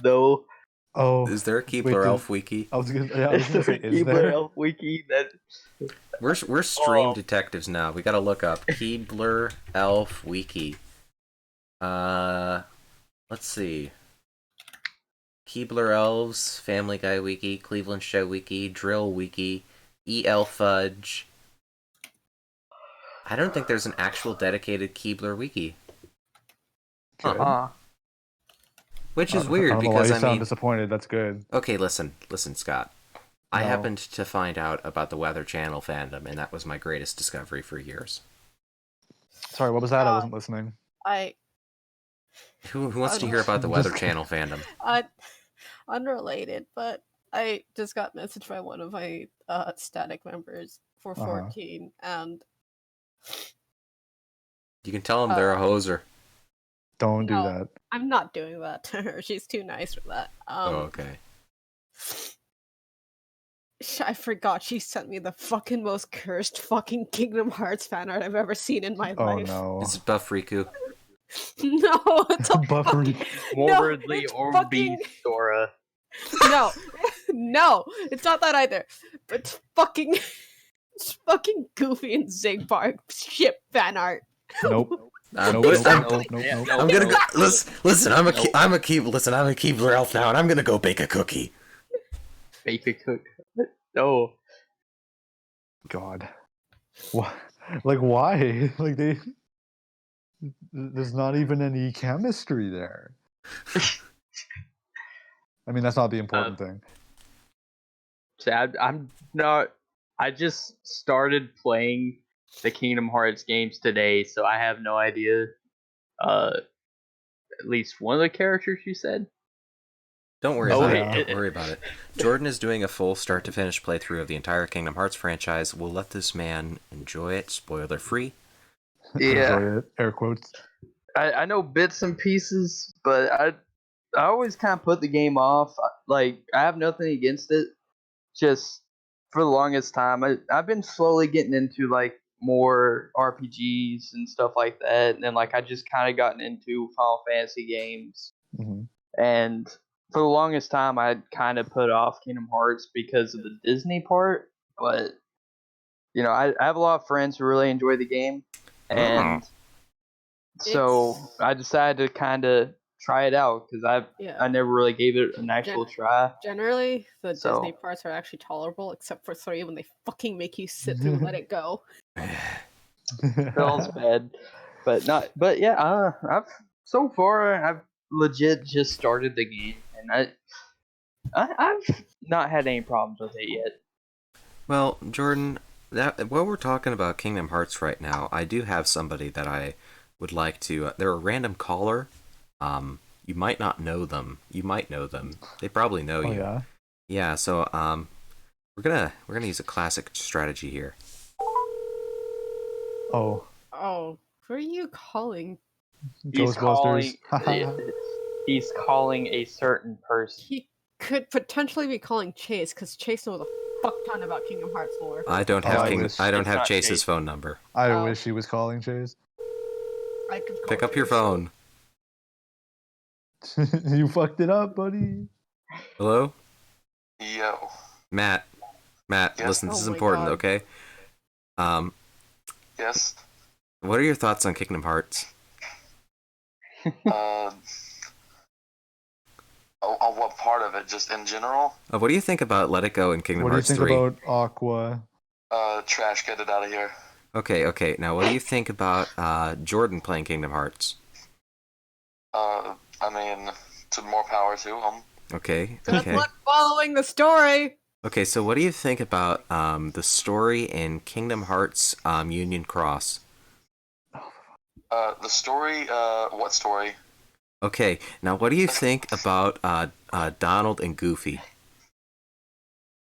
Speaker 3: No.
Speaker 2: Oh,
Speaker 1: Is there a
Speaker 2: wait,
Speaker 1: Keebler Elf wiki?
Speaker 2: I was gonna say, is
Speaker 3: Keebler
Speaker 2: there?
Speaker 3: Elf Wiki that.
Speaker 1: We're stream
Speaker 3: Oh.
Speaker 1: detectives now. We gotta look up Keebler Elf wiki. Let's see. Keebler Elves, Family Guy wiki, Cleveland Show wiki, Drill wiki, EL Fudge. I don't think there's an actual dedicated Keebler wiki.
Speaker 3: Uh-uh.
Speaker 1: Which is
Speaker 2: I
Speaker 1: weird
Speaker 2: don't know why
Speaker 1: because
Speaker 2: you
Speaker 1: I
Speaker 2: sound
Speaker 1: mean,
Speaker 2: disappointed. That's good.
Speaker 1: okay, listen, Scott. I
Speaker 2: No.
Speaker 1: happened to find out about the Weather Channel fandom, and that was my greatest discovery for years.
Speaker 2: Sorry, what was that? I
Speaker 4: God.
Speaker 2: wasn't listening.
Speaker 1: Who wants to hear about the Weather Channel fandom?
Speaker 4: Unrelated, but I just got messaged by one of my static members for 14, and
Speaker 1: You can tell them they're a hoser.
Speaker 2: Don't do
Speaker 4: no,
Speaker 2: that.
Speaker 4: I'm not doing that to her. She's too nice for that.
Speaker 1: Okay.
Speaker 4: I forgot she sent me the fucking most cursed fucking Kingdom Hearts fan art I've ever seen in my
Speaker 2: Oh
Speaker 4: life.
Speaker 2: no.
Speaker 1: Is it Buff Riku?
Speaker 4: No, it's a
Speaker 2: Buffery.
Speaker 3: Morbidly
Speaker 4: it's
Speaker 3: or
Speaker 4: fucking-
Speaker 3: Sora.
Speaker 4: No, no, it's not that either. But it's fucking Goofy and Zigbar ship fan art.
Speaker 2: Nope.
Speaker 1: I'm
Speaker 2: Nope,
Speaker 1: gonna,
Speaker 2: nope,
Speaker 1: I'm,
Speaker 2: nope,
Speaker 3: Yeah,
Speaker 2: nope,
Speaker 3: no.
Speaker 2: nope.
Speaker 1: I'm gonna go.
Speaker 3: Nope.
Speaker 1: Listen. I'm a
Speaker 3: Nope.
Speaker 1: Keebler Elf now, and I'm gonna go bake a cookie.
Speaker 3: Bake a cook. No.
Speaker 2: God. Why? Like why? Like there's not even any chemistry there. I mean, that's not the important thing.
Speaker 3: See, I'm not. I just started playing the Kingdom Hearts games today, so I have no idea. At least one of the characters you said.
Speaker 1: Don't worry
Speaker 2: Oh,
Speaker 1: about
Speaker 2: yeah.
Speaker 1: it. Don't worry about it. Jordan is doing a full start to finish playthrough of the entire Kingdom Hearts franchise. We'll let this man enjoy it, spoiler free.
Speaker 2: Enjoy it. Air quotes.
Speaker 3: I know bits and pieces, but I always kind of put the game off. Like I have nothing against it. Just for the longest time, I've been slowly getting into like more RPGs and stuff like that, and then like I just kind of gotten into Final Fantasy games,
Speaker 2: Hmm.
Speaker 3: and for the longest time I kind of put off Kingdom Hearts because of the Disney part. But you know, I have a lot of friends who really enjoy the game, and so I decided to kind of try it out because I never really gave it an actual try.
Speaker 4: Generally, the
Speaker 3: So-
Speaker 4: Disney parts are actually tolerable, except for 3 when they fucking make you sit through and let it go.
Speaker 3: Feels bad, but not. But yeah, so far I've legit just started the game, and I've not had any problems with it yet.
Speaker 1: Well, Jordan, while we're talking about Kingdom Hearts right now, I do have somebody that I would like to. They're a random caller. You might not know them. You might know them. They probably know
Speaker 2: Oh
Speaker 1: you.
Speaker 2: yeah.
Speaker 1: Yeah. So we're gonna use a classic strategy here.
Speaker 2: Oh.
Speaker 4: Oh, who are you calling?
Speaker 3: He's
Speaker 2: Ghostbusters.
Speaker 3: He's calling a certain person.
Speaker 4: He could potentially be calling Chase, because Chase knows a fuck ton about Kingdom Hearts lore.
Speaker 1: I don't
Speaker 2: Oh,
Speaker 1: have
Speaker 2: I
Speaker 1: King.
Speaker 2: wish.
Speaker 1: I don't
Speaker 3: It's
Speaker 1: have
Speaker 3: not
Speaker 1: Chase's
Speaker 3: Chase.
Speaker 1: phone number.
Speaker 2: I
Speaker 4: Oh.
Speaker 2: wish he was calling Chase.
Speaker 4: I could call
Speaker 1: Pick up your
Speaker 4: Chase.
Speaker 1: phone.
Speaker 2: You fucked it up, buddy.
Speaker 1: Hello,
Speaker 5: Yo.
Speaker 1: Matt. Matt,
Speaker 5: Yes?
Speaker 1: listen. This
Speaker 4: Oh
Speaker 1: is
Speaker 4: my
Speaker 1: important.
Speaker 4: God.
Speaker 1: Okay.
Speaker 5: Yes.
Speaker 1: What are your thoughts on Kingdom Hearts?
Speaker 5: On what part of it? Just in general?
Speaker 1: What do you think about Let It Go in Kingdom
Speaker 2: What do you
Speaker 1: Hearts
Speaker 2: think
Speaker 1: 3?
Speaker 2: about Aqua?
Speaker 5: Trash, get it out of here.
Speaker 1: Okay. Now, what do you think about Jordan playing Kingdom Hearts?
Speaker 5: I mean, to more power to him.
Speaker 1: Okay.
Speaker 4: Good luck following the story!
Speaker 1: Okay, so what do you think about the story in Kingdom Hearts Union Cross?
Speaker 5: The story, what story?
Speaker 1: Okay, now what do you think about Donald and Goofy?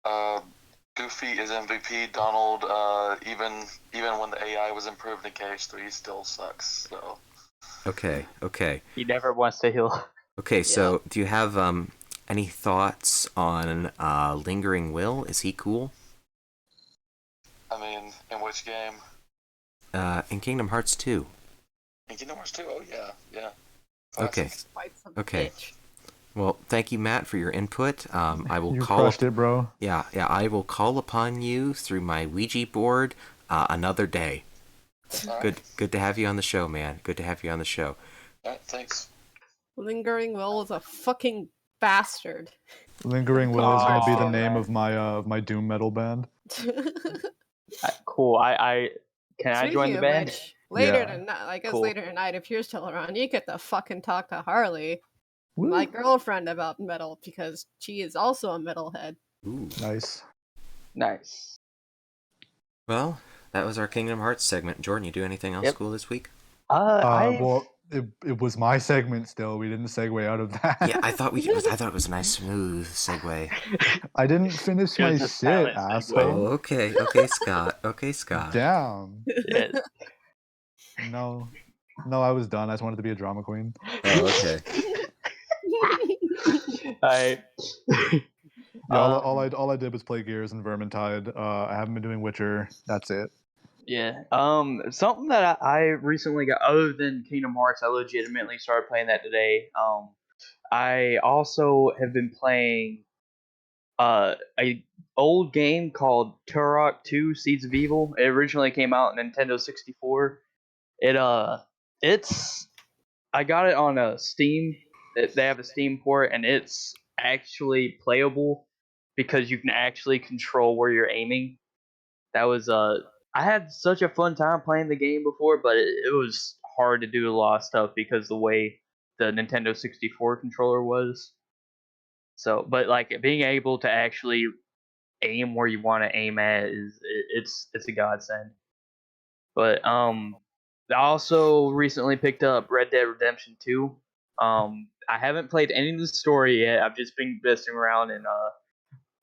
Speaker 5: Goofy is MVP. Donald, even when the AI was improved in KH3, he still sucks, so.
Speaker 1: Okay.
Speaker 3: He never wants to heal.
Speaker 1: Okay, so do you have any thoughts on Lingering Will? Is he cool?
Speaker 5: mean, in which game?
Speaker 1: In Kingdom Hearts 2.
Speaker 5: In Kingdom Hearts 2? Oh, yeah. Yeah.
Speaker 1: Okay.
Speaker 5: Classic.
Speaker 4: Fight some
Speaker 1: Okay.
Speaker 4: bitch.
Speaker 1: Well, thank you, Matt, for your input. I will
Speaker 2: You
Speaker 1: call.
Speaker 2: crushed it, bro.
Speaker 1: Yeah. I will call upon you through my Ouija board another day.
Speaker 5: All
Speaker 1: Good.
Speaker 5: right.
Speaker 1: Good to have you on the show, man. Good to have you on the show.
Speaker 5: All right, thanks.
Speaker 4: Lingering Will is a fucking bastard.
Speaker 2: Lingering Will is gonna be the
Speaker 3: Oh,
Speaker 2: name
Speaker 3: man.
Speaker 2: of my doom metal band.
Speaker 3: Cool. I can I join
Speaker 4: Speaking
Speaker 3: the
Speaker 4: of
Speaker 3: band?
Speaker 4: which, later
Speaker 2: Yeah.
Speaker 4: tonight, I guess
Speaker 3: Cool.
Speaker 4: later tonight, if you're still around, you get to fucking talk to Harley,
Speaker 2: Woo.
Speaker 4: my girlfriend, about metal because she is also a metalhead.
Speaker 1: Ooh.
Speaker 2: Nice.
Speaker 3: Nice.
Speaker 1: Well, that was our Kingdom Hearts segment. Jordan, you do anything else
Speaker 3: Yep.
Speaker 1: cool this week?
Speaker 2: Well, it was my segment still. We didn't segue out of that.
Speaker 1: Yeah, I thought it was a nice smooth segue.
Speaker 2: I didn't finish
Speaker 3: It was
Speaker 2: my
Speaker 3: a
Speaker 2: shit,
Speaker 3: silent segue.
Speaker 2: asshole.
Speaker 1: Oh, okay, Scott. Okay, Scott.
Speaker 2: Down.
Speaker 3: Yeah.
Speaker 2: No, I was done. I just wanted to be a drama queen.
Speaker 1: Oh, okay.
Speaker 3: I
Speaker 2: Yeah, all I did was play Gears and Vermintide. I haven't been doing Witcher. That's it.
Speaker 3: Yeah. Something that I recently got, other than Kingdom Hearts, I legitimately started playing that today. I also have been playing a old game called Turok 2: Seeds of Evil. It originally came out on Nintendo 64. It's I got it on a Steam. They have a Steam port, and it's actually playable because you can actually control where you're aiming. That was I had such a fun time playing the game before, but it was hard to do a lot of stuff because the way the Nintendo 64 controller was. So, but like being able to actually aim where you want to aim at it's a godsend. But I also recently picked up Red Dead Redemption 2. I haven't played any of the story yet. I've just been messing around in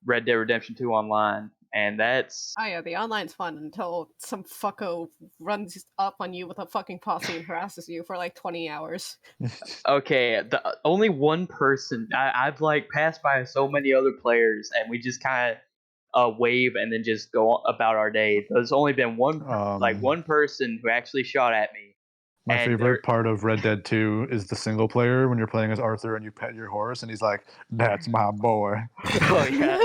Speaker 3: Red Dead Redemption 2 online, and that's
Speaker 4: Oh yeah, the online's fun until some fucko runs up on you with a fucking posse and harasses you for like 20 hours.
Speaker 3: okay. The only one person I've like passed by so many other players, and we just kind of wave and then just go about our day. There's only been one person who actually shot at me.
Speaker 2: My
Speaker 3: And
Speaker 2: favorite part of Red Dead 2 is the single player when you're playing as Arthur and you pet your horse and he's like, "That's my boy."
Speaker 3: Oh yeah,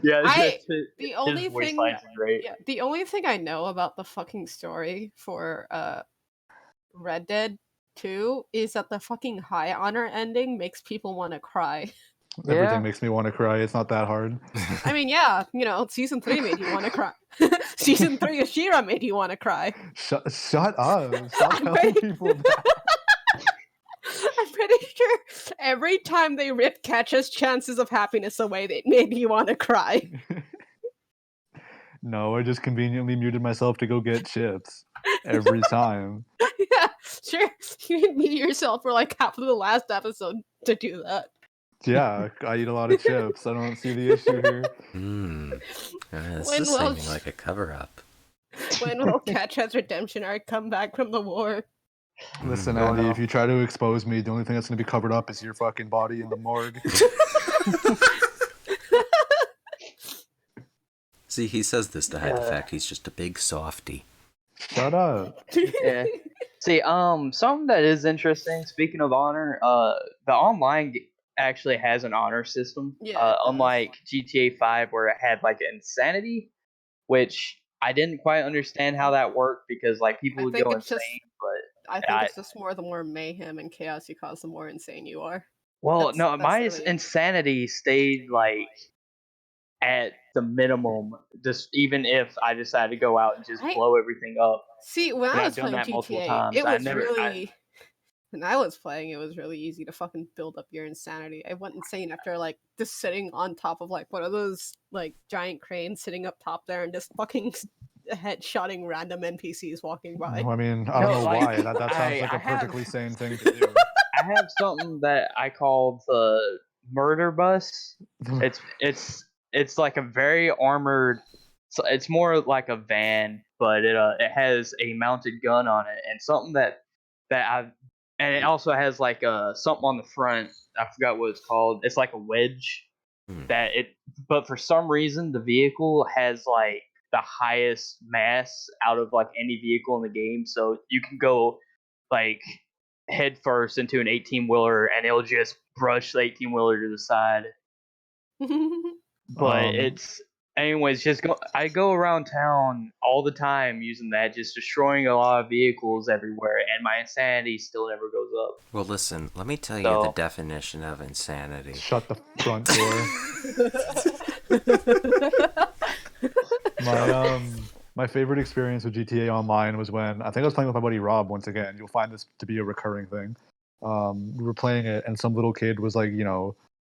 Speaker 3: yeah.
Speaker 4: The only
Speaker 3: His voice
Speaker 4: thing,
Speaker 3: lines are great.
Speaker 4: yeah, the only thing I know about the fucking story for Red Dead 2 is that the fucking high honor ending makes people want to cry.
Speaker 2: Everything makes me want to cry. It's not that hard.
Speaker 4: I mean, yeah, season 3 made you want to cry. Season 3 of She-Ra made you want to cry.
Speaker 2: Shut up. Stop
Speaker 4: I'm
Speaker 2: telling
Speaker 4: pretty-
Speaker 2: people that.
Speaker 4: I'm pretty sure every time they ripped Ketcha's chances of happiness away, they made you want to cry.
Speaker 2: No, I just conveniently muted myself to go get chips every time.
Speaker 4: Yeah, sure. You mute yourself for like half of the last episode to do that.
Speaker 2: Yeah, I eat a lot of chips. I don't see the issue here.
Speaker 1: This
Speaker 4: When
Speaker 1: is
Speaker 4: will
Speaker 1: seeming like a cover-up.
Speaker 4: When will Ketcha's redemption arc come back from the war?
Speaker 2: Listen,
Speaker 3: Oh,
Speaker 2: Andy,
Speaker 3: no.
Speaker 2: if you try to expose me, the only thing that's going to be covered up is your fucking body in the morgue.
Speaker 1: See, he says this to hide the fact he's just a big softy.
Speaker 2: Shut up.
Speaker 3: Yeah. See, something that is interesting. Speaking of honor, the online actually has an honor system.
Speaker 4: Yeah, it does.
Speaker 3: Unlike GTA 5, where it had like insanity, which I didn't quite understand how that worked because like people
Speaker 4: I
Speaker 3: would
Speaker 4: think
Speaker 3: go
Speaker 4: it's
Speaker 3: insane.
Speaker 4: just-
Speaker 3: But
Speaker 4: I think it's just the more mayhem and chaos you cause, the more insane you are.
Speaker 3: well, no,
Speaker 4: that's
Speaker 3: my
Speaker 4: really it.
Speaker 3: insanity stayed like at the minimum. Just even if I decided to go out and just blow everything up.
Speaker 4: See, when
Speaker 3: And
Speaker 4: I
Speaker 3: I've
Speaker 4: was
Speaker 3: done
Speaker 4: playing
Speaker 3: that multiple
Speaker 4: GTA,
Speaker 3: times.
Speaker 4: it
Speaker 3: I
Speaker 4: was
Speaker 3: never-
Speaker 4: really. When I was playing, it was really easy to fucking build up your insanity. I went insane after like just sitting on top of like one of those like giant cranes, sitting up top there and just fucking headshotting random NPCs walking by.
Speaker 2: I mean, I don't
Speaker 3: No,
Speaker 2: know
Speaker 3: like,
Speaker 2: why. That sounds like
Speaker 3: I
Speaker 2: a
Speaker 3: have-
Speaker 2: perfectly sane thing to do.
Speaker 3: I have something that I call the murder bus. It's like a very armored. So it's more like a van, but it has a mounted gun on it, and something that I've and it also has like something on the front. I forgot what it's called. It's like a wedge
Speaker 1: Hmm.
Speaker 3: but for some reason the vehicle has like the highest mass out of like any vehicle in the game. So you can go like head first into an 18-wheeler and it'll just brush the 18-wheeler to the side. But it's anyways, I go around town all the time using that, just destroying a lot of vehicles everywhere, and my insanity still never goes up.
Speaker 1: Well, listen, let me tell you
Speaker 3: So-
Speaker 1: the definition of insanity.
Speaker 2: Shut the front door. My favorite experience with GTA Online was when I think I was playing with my buddy Rob once again. You'll find this to be a recurring thing. We were playing it, and some little kid was like,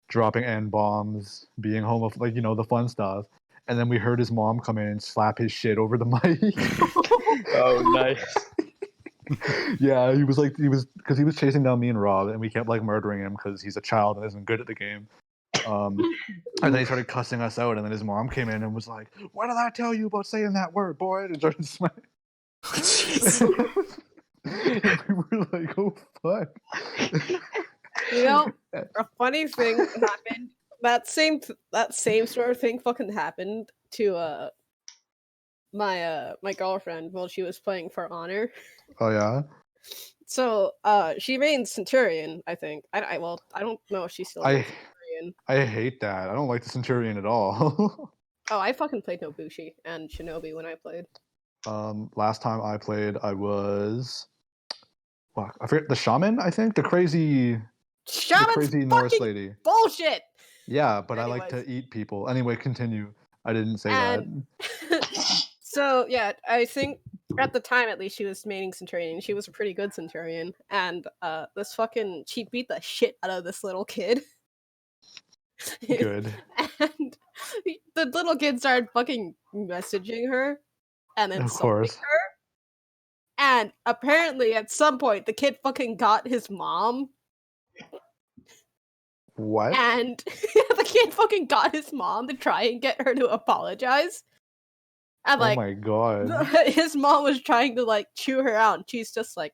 Speaker 2: dropping N bombs, being homophobic, like the fun stuff. And then we heard his mom come in and slap his shit over the mic.
Speaker 3: Oh, nice.
Speaker 2: Yeah, because he was chasing down me and Rob, and we kept like murdering him because he's a child and isn't good at the game. And then he started cussing us out, and then his mom came in and was like, "What did I tell you about saying that word, boy?" And started smacking. We were like, "Oh fuck."
Speaker 4: A funny thing happened. That same sort of thing fucking happened to my girlfriend while she was playing For Honor.
Speaker 2: Oh yeah.
Speaker 4: So she made Centurion, I think. I don't know if she's still doing Centurion.
Speaker 2: I hate that. I don't like the Centurion at all.
Speaker 4: Oh, I fucking played Nobushi and Shinobi when I played.
Speaker 2: Last time I played, I was. Fuck, I forget the shaman. I think the crazy Norse lady.
Speaker 4: Bullshit.
Speaker 2: Yeah, but I like
Speaker 4: Anyways.
Speaker 2: to eat people. Anyway, continue. I didn't say
Speaker 4: And- So yeah, I think at the time at least she was maining Centurion. She was a pretty good Centurion, and she beat the shit out of this little kid.
Speaker 2: that. Good.
Speaker 4: And the little kid started fucking messaging her and
Speaker 2: Of
Speaker 4: insulting
Speaker 2: course.
Speaker 4: her. And apparently at some point the kid fucking got his mom.
Speaker 2: What?
Speaker 4: And the kid fucking got his mom to try and get her to apologize. And
Speaker 2: Oh my god.
Speaker 4: his mom was trying to like chew her out, and she's just like,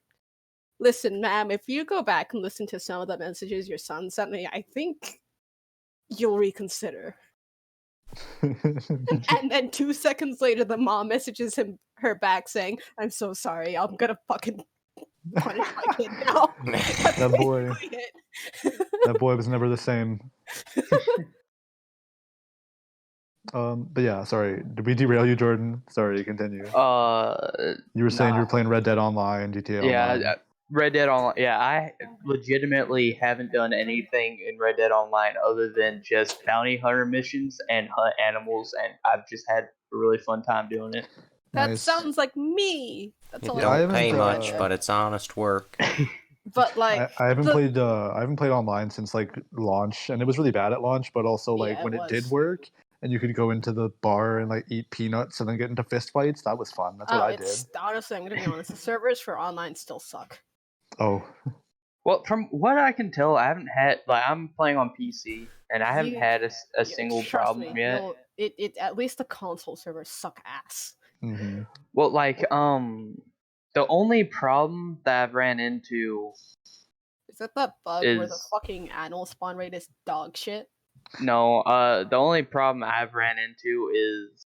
Speaker 4: "Listen, ma'am, if you go back and listen to some of the messages your son sent me, I think you'll reconsider." And then 2 seconds later, the mom messages her back saying, "I'm so sorry. I'm gonna fucking punish my kid now."
Speaker 2: That boy.
Speaker 4: Basically it.
Speaker 2: That boy was never the same. But yeah, sorry. Did we derail you, Jordan? Sorry, continue. You were saying you were playing Red Dead Online, GTA Online.
Speaker 3: Yeah, Red Dead Online. Yeah, I legitimately haven't done anything in Red Dead Online other than just bounty hunter missions and hunt animals, and I've just had a really fun time doing it.
Speaker 4: That
Speaker 2: Nice.
Speaker 4: sounds like me. That's
Speaker 1: You
Speaker 4: all
Speaker 2: I
Speaker 1: don't pay
Speaker 2: haven't,
Speaker 1: much, but it's honest work.
Speaker 4: But like,
Speaker 2: I haven't played online since like launch, and it was really bad at launch. But also like
Speaker 4: Yeah,
Speaker 2: when
Speaker 4: it
Speaker 2: it did
Speaker 4: was.
Speaker 2: work, and you could go into the bar and like eat peanuts and then get into fist fights. That was fun. That's what I did.
Speaker 4: Honestly, I'm gonna be honest. The servers for online still suck.
Speaker 2: Oh,
Speaker 3: Well, from what I can tell, I haven't had I'm playing on PC, and I haven't
Speaker 4: You-
Speaker 3: had a
Speaker 4: Yeah,
Speaker 3: single
Speaker 4: trust
Speaker 3: problem
Speaker 4: me,
Speaker 3: yet.
Speaker 4: It at least the console servers suck ass.
Speaker 2: hmm
Speaker 3: Well, the only problem that I've ran into
Speaker 4: Is that that bug where the
Speaker 3: Is-
Speaker 4: fucking animal spawn rate is dog shit?
Speaker 3: No, the only problem I've ran into is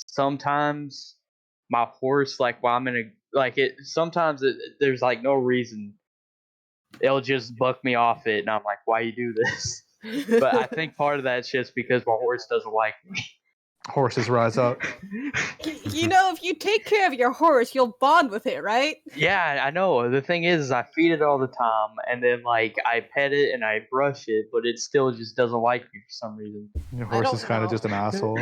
Speaker 3: sometimes my horse, like while I'm in a sometimes there's like no reason. It'll just buck me off it, and I'm like, why you do this? But I think part of that's just because my horse doesn't like me.
Speaker 2: horses rise up.
Speaker 4: You know, if you take care of your horse, you'll bond with it, right?
Speaker 3: Yeah, I know. The thing is I feed it all the time, and then like I pet it and I brush it, but it still just doesn't like me for some reason.
Speaker 2: Your
Speaker 4: I
Speaker 2: horse
Speaker 4: don't
Speaker 2: is kind of
Speaker 4: know.
Speaker 2: just an asshole.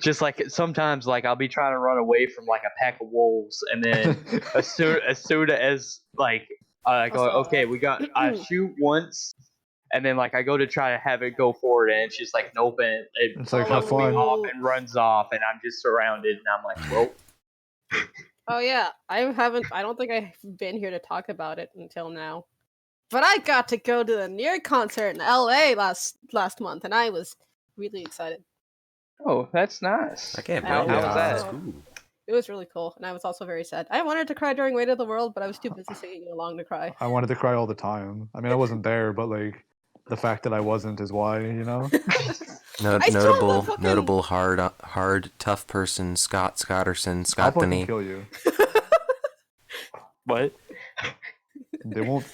Speaker 3: Just like sometimes, like I'll be trying to run away from like a pack of wolves, and then as soon as like I go,
Speaker 4: Also,
Speaker 3: okay, I shoot once, and then like I go to try to have it go forward, and it's just like nope, and it
Speaker 2: It's like,
Speaker 3: flips
Speaker 2: have
Speaker 3: me
Speaker 2: fun.
Speaker 3: off and runs off, and I'm just surrounded, and I'm like, well,
Speaker 4: Oh yeah, I don't think I've been here to talk about it until now. But I got to go to the Near concert in LA last month, and I was really excited.
Speaker 3: oh, that's nice.
Speaker 1: I can't
Speaker 4: How
Speaker 1: believe
Speaker 2: was
Speaker 1: that.
Speaker 4: that?
Speaker 1: Ooh.
Speaker 4: It was really cool, and I was also very sad. I wanted to cry during Weight of the World, but I was too busy singing along to cry.
Speaker 2: I wanted to cry all the time. I mean, I wasn't there, but like, the fact that I wasn't is why, you know.
Speaker 4: I still have the fucking-
Speaker 1: Notable hard tough person Scott Scotterson
Speaker 2: I'll fucking
Speaker 1: Scottany.
Speaker 2: kill you.
Speaker 3: What?
Speaker 2: They won't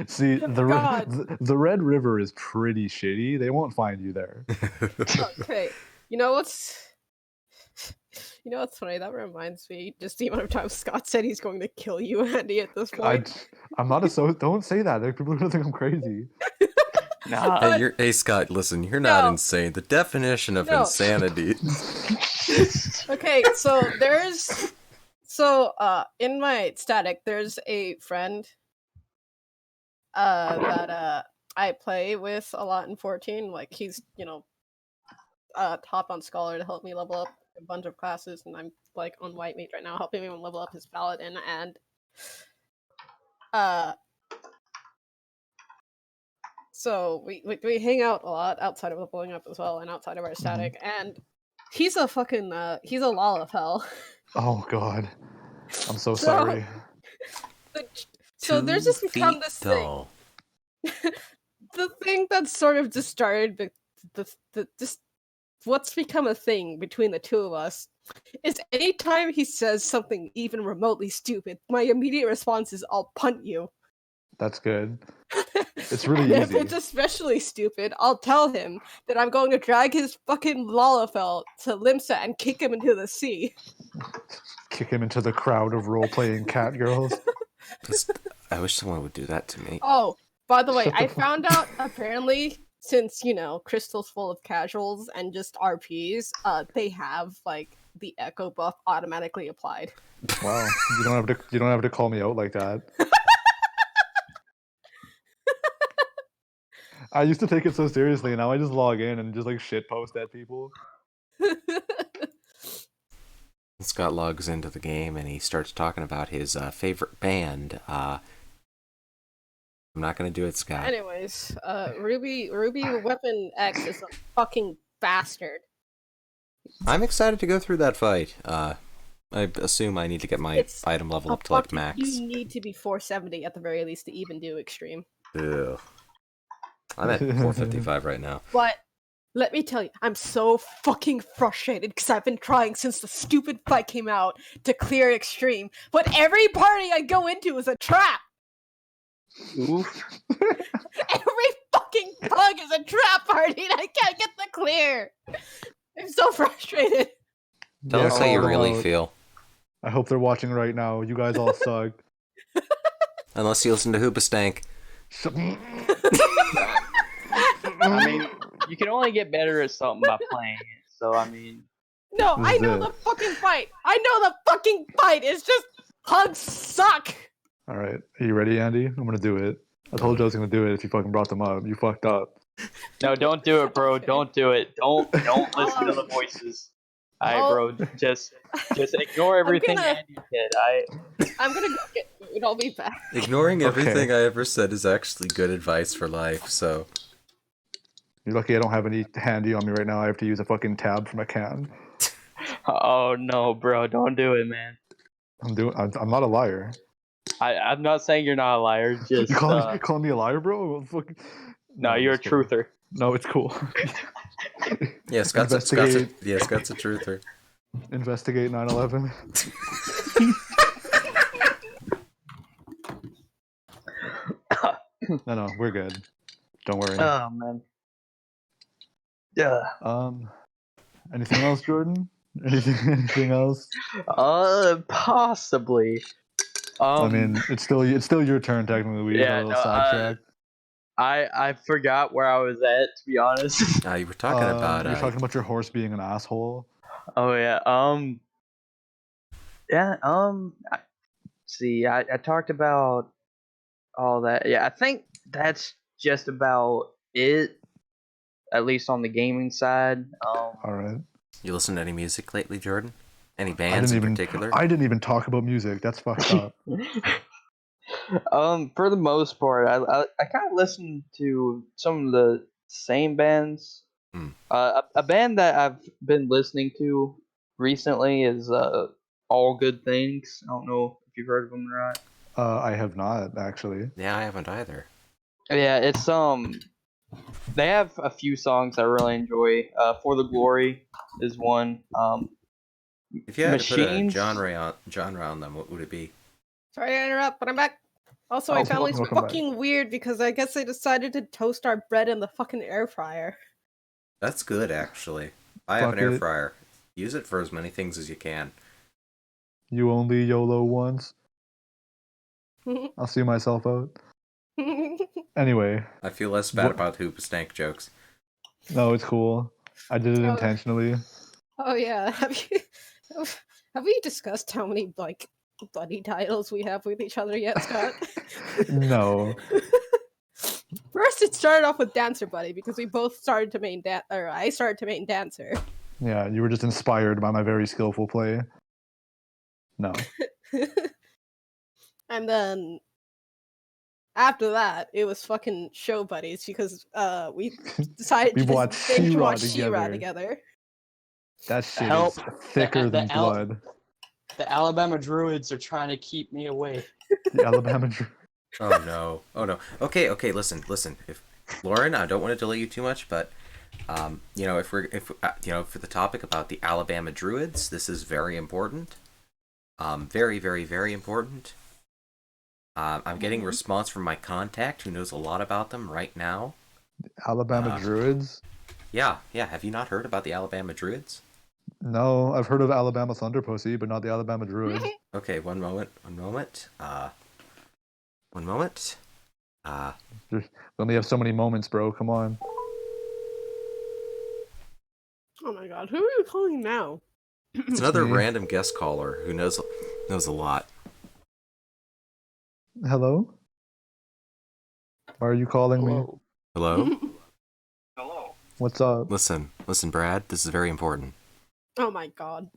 Speaker 2: see
Speaker 4: God.
Speaker 2: the Red River is pretty shitty. They won't find you there.
Speaker 4: Okay, you know what's funny? That reminds me, just the amount of times Scott said he's going to kill you, Andy. At this point,
Speaker 2: I'm not don't say that. Like, people are gonna think I'm crazy.
Speaker 3: Nah.
Speaker 1: Hey Scott, listen, you're not
Speaker 4: No.
Speaker 1: insane. The definition of
Speaker 4: No.
Speaker 1: insanity.
Speaker 4: Okay, so in my static, there's a friend that I play with a lot in 14. Like, he's, top on Scholar to help me level up a bunch of classes, and I'm like on White Mage right now, helping him level up his Paladin, and so we hang out a lot outside of leveling up as well, and outside of our static, and he's a fucking he's a lol of hell.
Speaker 2: Oh God, I'm so
Speaker 4: So-
Speaker 2: sorry.
Speaker 4: So there's just become this
Speaker 1: tall.
Speaker 4: thing. The thing that's sort of just started, but just what's become a thing between the two of us is anytime he says something even remotely stupid, my immediate response is, "I'll punt you."
Speaker 2: That's good. It's really
Speaker 4: And if
Speaker 2: easy.
Speaker 4: it's especially stupid, I'll tell him that I'm going to drag his fucking Lalafell to Limsa and kick him into the sea.
Speaker 2: Kick him into the crowd of role-playing cat girls.
Speaker 1: I wish someone would do that to me.
Speaker 4: Oh, by the way,
Speaker 2: Shut the
Speaker 4: I
Speaker 2: fuck-
Speaker 4: found out apparently, since Crystal's full of casuals and just RPs, they have like the echo buff automatically applied.
Speaker 2: Wow, you don't have to call me out like that. I used to take it so seriously, and now I just log in and just like shit post at people.
Speaker 1: Scott logs into the game and he starts talking about his favorite band. I'm not gonna do it, Scott.
Speaker 4: Anyways, Ruby Weapon X is a fucking bastard.
Speaker 1: I'm excited to go through that fight. I assume I need to get my
Speaker 4: It's
Speaker 1: item level up to like max.
Speaker 4: You need to be 470 at the very least to even do extreme.
Speaker 1: Ugh. I'm at 455 right now.
Speaker 4: But let me tell you, I'm so fucking frustrated because I've been trying since the stupid fight came out to clear extreme, but every party I go into is a trap.
Speaker 3: Oof.
Speaker 4: Every fucking pug is a trap party, and I can't get the clear. I'm so frustrated.
Speaker 1: Tell
Speaker 2: Yeah,
Speaker 1: us how you
Speaker 2: call them
Speaker 1: really
Speaker 2: out.
Speaker 1: feel.
Speaker 2: I hope they're watching right now. You guys all suck.
Speaker 1: Unless you listen to Hoopastank.
Speaker 3: I mean, you can only get better at something by playing it. So I mean,
Speaker 4: No,
Speaker 2: This
Speaker 4: I
Speaker 2: is
Speaker 4: know
Speaker 2: it.
Speaker 4: the fucking fight. I know the fucking fight. It's just pugs suck.
Speaker 2: All right, are you ready, Andy? I'm gonna do it. I told you I was gonna do it if you fucking brought them up. You fucked up.
Speaker 3: no, don't do it, bro. Don't do it. Don't listen to the voices. Alright,
Speaker 4: Oh.
Speaker 3: bro. Just ignore everything
Speaker 4: gonna-
Speaker 3: Andy said.
Speaker 4: I'm gonna go get food. I'll be back.
Speaker 1: Ignoring
Speaker 2: Okay.
Speaker 1: everything I ever said is actually good advice for life, so...
Speaker 2: You're lucky I don't have any handy on me right now. I have to use a fucking tab from a can.
Speaker 3: Oh no, bro. Don't do it, man.
Speaker 2: I'm not a liar.
Speaker 3: I'm not saying you're not a liar. Just
Speaker 2: You call me a liar, bro? Well,
Speaker 3: no,
Speaker 2: I'm
Speaker 3: you're a
Speaker 2: just kidding.
Speaker 3: truther.
Speaker 2: No, it's cool.
Speaker 1: Yeah, Scott's a truther.
Speaker 2: Investigate 9/11. No, we're good. Don't worry.
Speaker 3: Oh man. Yeah.
Speaker 2: Anything else, Jordan? Anything else?
Speaker 3: Possibly.
Speaker 2: I mean, it's still your turn technically. We got a little sidetracked.
Speaker 3: I forgot where I was at, to be honest.
Speaker 1: You were talking about...
Speaker 2: You're talking about your horse being an asshole.
Speaker 3: Oh yeah. Yeah. See, I talked about all that. Yeah, I think that's just about it. At least on the gaming side.
Speaker 2: All right.
Speaker 1: You listen to any music lately, Jordan? Any bands in particular?
Speaker 2: I didn't even talk about music. That's fucked up.
Speaker 3: For the most part, I kind of listen to some of the same bands.
Speaker 1: Hmm.
Speaker 3: A band that I've been listening to recently is All Good Things. I don't know if you've heard of them or not.
Speaker 2: I have not actually.
Speaker 1: Yeah, I haven't either.
Speaker 3: Yeah, it's They have a few songs I really enjoy. For the Glory is one.
Speaker 1: If you had to put a
Speaker 3: Machines.
Speaker 1: genre on them, what would it be?
Speaker 4: Sorry to interrupt, but I'm back. Also,
Speaker 3: Oh,
Speaker 4: my family's
Speaker 2: welcome back.
Speaker 4: fucking weird because I guess they decided to toast our bread in the fucking air fryer.
Speaker 1: That's good, actually. I have
Speaker 2: Fuck
Speaker 1: an air
Speaker 2: it.
Speaker 1: fryer. Use it for as many things as you can.
Speaker 2: You only YOLO once. I'll see myself out. Anyway,
Speaker 1: I feel less bad
Speaker 2: What-
Speaker 1: about hoop stank jokes.
Speaker 2: no, it's cool. I did it
Speaker 4: Oh.
Speaker 2: intentionally.
Speaker 4: Oh yeah, have we discussed how many like buddy titles we have with each other yet, Scott?
Speaker 2: No.
Speaker 4: First, it started off with Dancer Buddy because we both started to main or I started to main Dancer.
Speaker 2: Yeah, you were just inspired by my very skillful play. No.
Speaker 4: And then after that, it was fucking Show Buddies because we decided
Speaker 2: We
Speaker 4: to
Speaker 2: watched
Speaker 4: just binge
Speaker 2: She-Ra
Speaker 4: watch She-Ra
Speaker 2: together.
Speaker 4: together.
Speaker 2: That shit
Speaker 3: Help.
Speaker 2: is thicker than
Speaker 3: The Al-
Speaker 2: blood.
Speaker 3: The Alabama Druids are trying to keep me away.
Speaker 2: The Alabama Drew.
Speaker 1: Oh no. Oh no. Okay, listen. If Lauren, I don't want to delay you too much, but if for the topic about the Alabama Druids, this is very important. Very, very, very important. I'm getting response from my contact who knows a lot about them right now.
Speaker 2: Alabama Druids?
Speaker 1: Yeah. Have you not heard about the Alabama Druids?
Speaker 2: No, I've heard of Alabama Thunder Pussy, but not the Alabama Druids.
Speaker 1: Okay, one moment.
Speaker 2: We only have so many moments, bro. Come on.
Speaker 4: Oh my god, who are you calling now?
Speaker 1: It's another
Speaker 2: Me.
Speaker 1: random guest caller who knows a lot.
Speaker 2: Hello? Why are you calling me?
Speaker 3: Whoa.
Speaker 1: Hello?
Speaker 5: Hello.
Speaker 2: What's up?
Speaker 1: Listen, Brad, this is very important.
Speaker 4: Oh my god.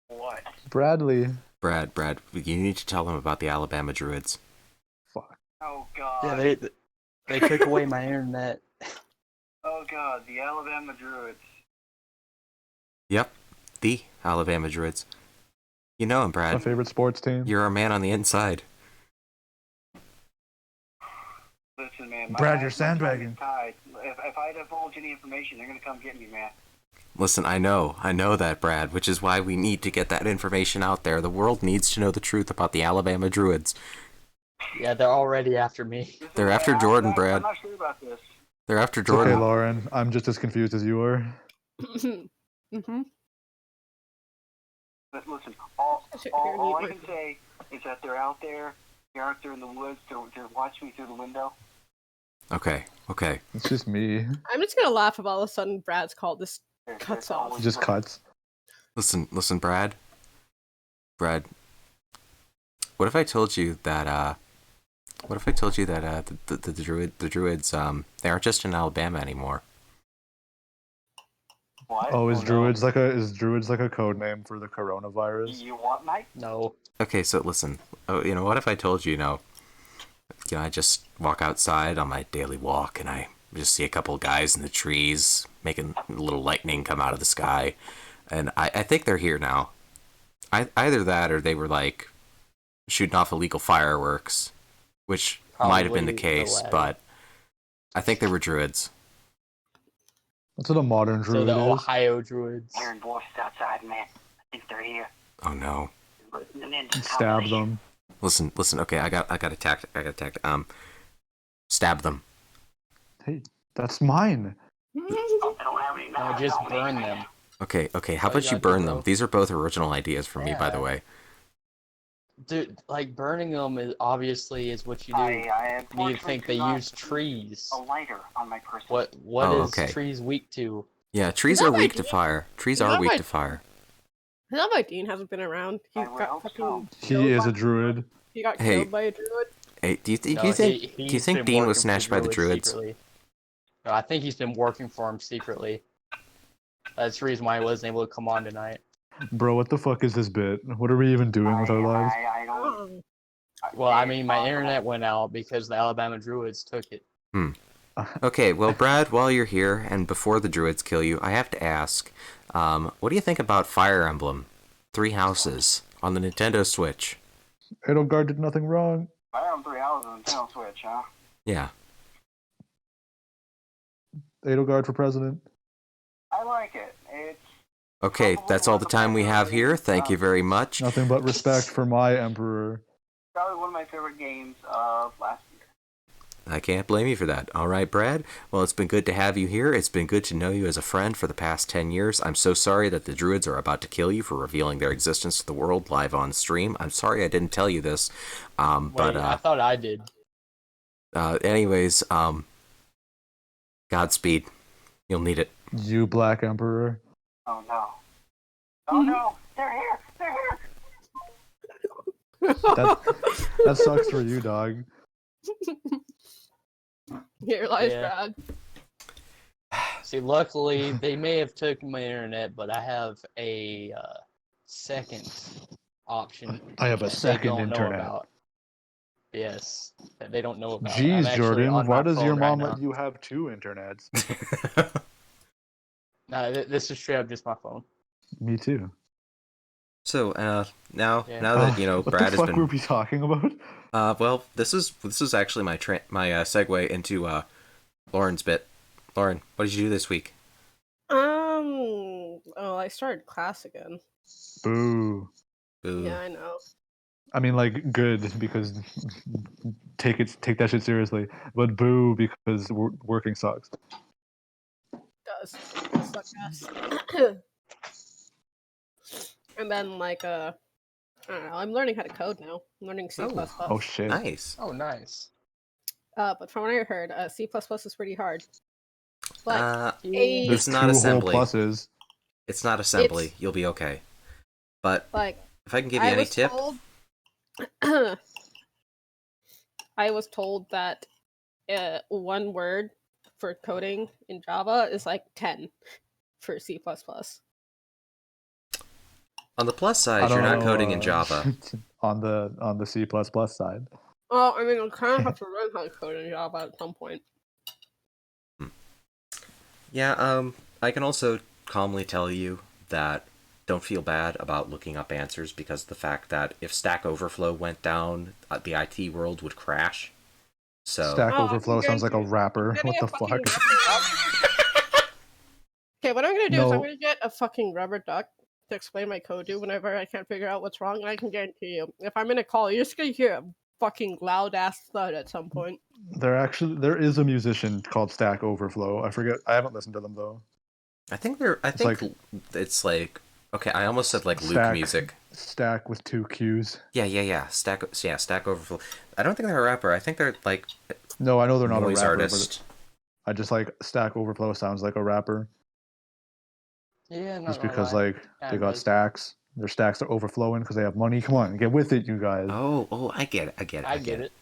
Speaker 5: What?
Speaker 2: Bradley.
Speaker 1: Brad, you need to tell them about the Alabama Druids.
Speaker 2: Fuck.
Speaker 5: Oh God.
Speaker 3: Yeah, they took away my internet.
Speaker 5: Oh God, the Alabama Druids.
Speaker 1: Yep, the Alabama Druids. You know him,
Speaker 2: My
Speaker 1: Brad.
Speaker 2: favorite sports team.
Speaker 1: You're our man on the inside.
Speaker 5: Listen, man.
Speaker 2: Brad, you're
Speaker 5: my
Speaker 2: sandbagging.
Speaker 5: tongue is tied. If I divulge any information, they're gonna come get me, man.
Speaker 1: Listen, I know that, Brad, which is why we need to get that information out there. The world needs to know the truth about the Alabama Druids.
Speaker 3: Yeah, they're already after me.
Speaker 1: They're after Jordan, Brad.
Speaker 5: I'm not sure about this.
Speaker 1: They're after
Speaker 2: It's okay,
Speaker 1: Jordan.
Speaker 2: Lauren. I'm just as confused as you are.
Speaker 4: Mm-hmm.
Speaker 5: But listen, all
Speaker 4: Here,
Speaker 5: I
Speaker 4: you-
Speaker 5: can say is that they're out there. They're out there in the woods. They're watching me through the window.
Speaker 1: Okay.
Speaker 2: It's just me.
Speaker 4: I'm just gonna laugh if all of a sudden Brad's called this
Speaker 5: They're
Speaker 4: cuts
Speaker 5: always
Speaker 4: off.
Speaker 2: It just
Speaker 5: looking.
Speaker 2: cuts.
Speaker 1: Listen, Brad. What if I told you that the Druids they aren't just in Alabama anymore?
Speaker 5: What?
Speaker 2: Oh, is
Speaker 3: no.
Speaker 2: Druids like a code name for the coronavirus?
Speaker 5: You want, Mike?
Speaker 3: No.
Speaker 1: Okay, so listen. Oh, what if I told you, I just walk outside on my daily walk and I just see a couple of guys in the trees making a little lightning come out of the sky, and I think they're here now. Either that or they were like shooting off illegal fireworks, which might have been the
Speaker 3: Probably the
Speaker 1: case,
Speaker 3: latter.
Speaker 1: but I think they were Druids.
Speaker 2: That's what a modern
Speaker 3: So
Speaker 2: druid
Speaker 3: the
Speaker 2: is.
Speaker 3: Ohio Druids.
Speaker 5: Hearing voices outside, man. I think they're here.
Speaker 1: Oh no!
Speaker 5: Listening in to
Speaker 2: Stab
Speaker 5: conversation.
Speaker 2: them.
Speaker 1: Listen. Okay, I got attacked. Stab them.
Speaker 2: Hey, that's mine.
Speaker 5: I don't have any
Speaker 3: No,
Speaker 5: knives
Speaker 3: just
Speaker 5: on me,
Speaker 3: burn
Speaker 5: man.
Speaker 3: them.
Speaker 1: Okay. How
Speaker 3: Oh, you
Speaker 1: about you
Speaker 3: gotta do
Speaker 1: burn them?
Speaker 3: both.
Speaker 1: These are both original ideas from me, by the
Speaker 3: Yeah.
Speaker 1: way.
Speaker 3: Dude, like burning them is obviously is what you do.
Speaker 5: I
Speaker 3: You
Speaker 5: unfortunately
Speaker 3: think
Speaker 5: do
Speaker 3: they
Speaker 5: not
Speaker 3: use trees.
Speaker 5: a lighter on my person.
Speaker 3: What
Speaker 1: Oh,
Speaker 3: is
Speaker 1: okay.
Speaker 3: trees weak to?
Speaker 1: Yeah, trees
Speaker 4: that
Speaker 1: are
Speaker 4: my
Speaker 1: weak to
Speaker 4: dean?
Speaker 1: fire. Trees
Speaker 4: Is
Speaker 1: are
Speaker 4: that
Speaker 1: weak
Speaker 4: my-
Speaker 1: to fire.
Speaker 4: I know my Dean hasn't been around. He
Speaker 5: I would
Speaker 4: got
Speaker 5: hope
Speaker 4: fucking
Speaker 5: so.
Speaker 4: killed
Speaker 2: He is
Speaker 4: by-
Speaker 2: a druid.
Speaker 4: He got
Speaker 1: Hey.
Speaker 4: killed by a druid.
Speaker 1: Hey, do you think
Speaker 3: No,
Speaker 1: do you
Speaker 3: he's
Speaker 1: think
Speaker 3: been
Speaker 1: Dean was
Speaker 3: working for
Speaker 1: snatched by the Druids?
Speaker 3: secretly. No, I think he's been working for him secretly. That's the reason why he wasn't able to come on tonight.
Speaker 2: Bro, what the fuck is this bit? What are we even doing with our lives?
Speaker 5: I don't.
Speaker 4: Oh.
Speaker 3: Well, I mean, my internet went out because the Alabama Druids took it.
Speaker 1: Okay, well, Brad, while you're here and before the Druids kill you, I have to ask, what do you think about Fire Emblem 3 Houses on the Nintendo Switch?
Speaker 2: Edelgard did nothing wrong.
Speaker 5: I own 3 houses on Nintendo Switch, huh?
Speaker 1: Yeah.
Speaker 2: Edelgard for president.
Speaker 6: I like it. It's
Speaker 1: Okay, that's all the time we have here. Thank you very much.
Speaker 2: Nothing but respect for my emperor.
Speaker 6: probably one of my favorite games of last year.
Speaker 1: I can't blame you for that. All right, Brad. Well, it's been good to have you here. It's been good to know you as a friend for the past 10 years. I'm so sorry that the druids are about to kill you for revealing their existence to the world live on stream. I'm sorry I didn't tell you this. But
Speaker 7: I thought I did.
Speaker 1: anyways, Godspeed. You'll need it.
Speaker 2: You black emperor.
Speaker 6: Oh no. Oh no. They're here. They're here.
Speaker 2: That sucks for you, dog.
Speaker 4: Here lies
Speaker 7: Yeah.
Speaker 4: Brad.
Speaker 7: See, luckily they may have taken my internet, but I have a second option.
Speaker 2: I have a
Speaker 7: that they
Speaker 2: second
Speaker 7: don't know
Speaker 2: internet.
Speaker 7: about. Yes, that they don't know about. I'm
Speaker 2: Jeez,
Speaker 7: actually
Speaker 2: Jordan,
Speaker 7: on
Speaker 2: why
Speaker 7: my
Speaker 2: does your
Speaker 7: phone right
Speaker 2: mom
Speaker 7: now.
Speaker 2: let you have 2 internets?
Speaker 7: No, this is straight up just my phone.
Speaker 2: Me too.
Speaker 1: So now
Speaker 7: Yeah.
Speaker 1: that you know
Speaker 2: What
Speaker 1: Brad
Speaker 2: the
Speaker 1: has
Speaker 2: fuck
Speaker 1: been
Speaker 2: were we talking about?
Speaker 1: well, this is actually my segue into Lauren's bit. Lauren, what did you do this week?
Speaker 4: Oh, I started class again.
Speaker 2: Boo.
Speaker 1: Boo.
Speaker 4: Yeah, I know.
Speaker 2: I mean, like, good because take that shit seriously. But boo because working sucks.
Speaker 4: Does suck ass. And then like I don't know. I'm learning how to code now. I'm learning C++.
Speaker 2: Oh shit.
Speaker 1: Nice.
Speaker 7: Oh, nice.
Speaker 4: But from what I heard, C++ is pretty hard. But
Speaker 7: Yeah.
Speaker 2: There's
Speaker 1: It's not
Speaker 2: 2
Speaker 1: assembly.
Speaker 2: whole pluses.
Speaker 1: It's not assembly. You'll be okay. But
Speaker 4: like
Speaker 1: if I can give you
Speaker 4: I
Speaker 1: any
Speaker 4: was
Speaker 1: tip,
Speaker 4: told, I was told that one word for coding in Java is like 10 for C++.
Speaker 1: on the plus
Speaker 2: I
Speaker 1: side, you're
Speaker 2: don't
Speaker 1: not
Speaker 2: know,
Speaker 1: coding in Java.
Speaker 2: on the C++ side.
Speaker 4: Well, I mean, I kind of have to learn how to code in Java at some point.
Speaker 1: Yeah, I can also calmly tell you that don't feel bad about looking up answers because of the fact that if Stack Overflow went down, the IT world would crash. So
Speaker 2: Stack
Speaker 4: Oh,
Speaker 2: Overflow
Speaker 4: I'm
Speaker 2: sounds like a
Speaker 4: getting-
Speaker 2: rapper.
Speaker 4: Getting
Speaker 2: What
Speaker 4: a
Speaker 2: the
Speaker 4: fucking
Speaker 2: fuck?
Speaker 4: rubber duck. Okay, what I'm gonna do is I'm
Speaker 2: No.
Speaker 4: gonna get a fucking rubber duck to explain my code to whenever I can't figure out what's wrong, and I can guarantee you, if I'm in a call, you're just gonna hear a fucking loud ass thud at some point.
Speaker 2: There is a musician called Stack Overflow. I forget. I haven't listened to them though.
Speaker 1: I think it's like okay. I almost said like Luke
Speaker 2: Stack.
Speaker 1: music.
Speaker 2: Stack with 2 Q's.
Speaker 1: Yeah. Stack Overflow. I don't think they're a rapper. I think they're like
Speaker 2: No, I know they're not a
Speaker 1: noise
Speaker 2: rapper,
Speaker 1: artist.
Speaker 2: but I just like Stack Overflow sounds like a rapper.
Speaker 7: Yeah, not
Speaker 2: Just
Speaker 7: gonna
Speaker 2: because
Speaker 7: lie.
Speaker 2: like they
Speaker 7: Kinda
Speaker 2: got
Speaker 7: does.
Speaker 2: stacks. Their stacks are overflowing because they have money. Come on, get with it, you guys.
Speaker 1: Oh, I get it.
Speaker 7: I get it.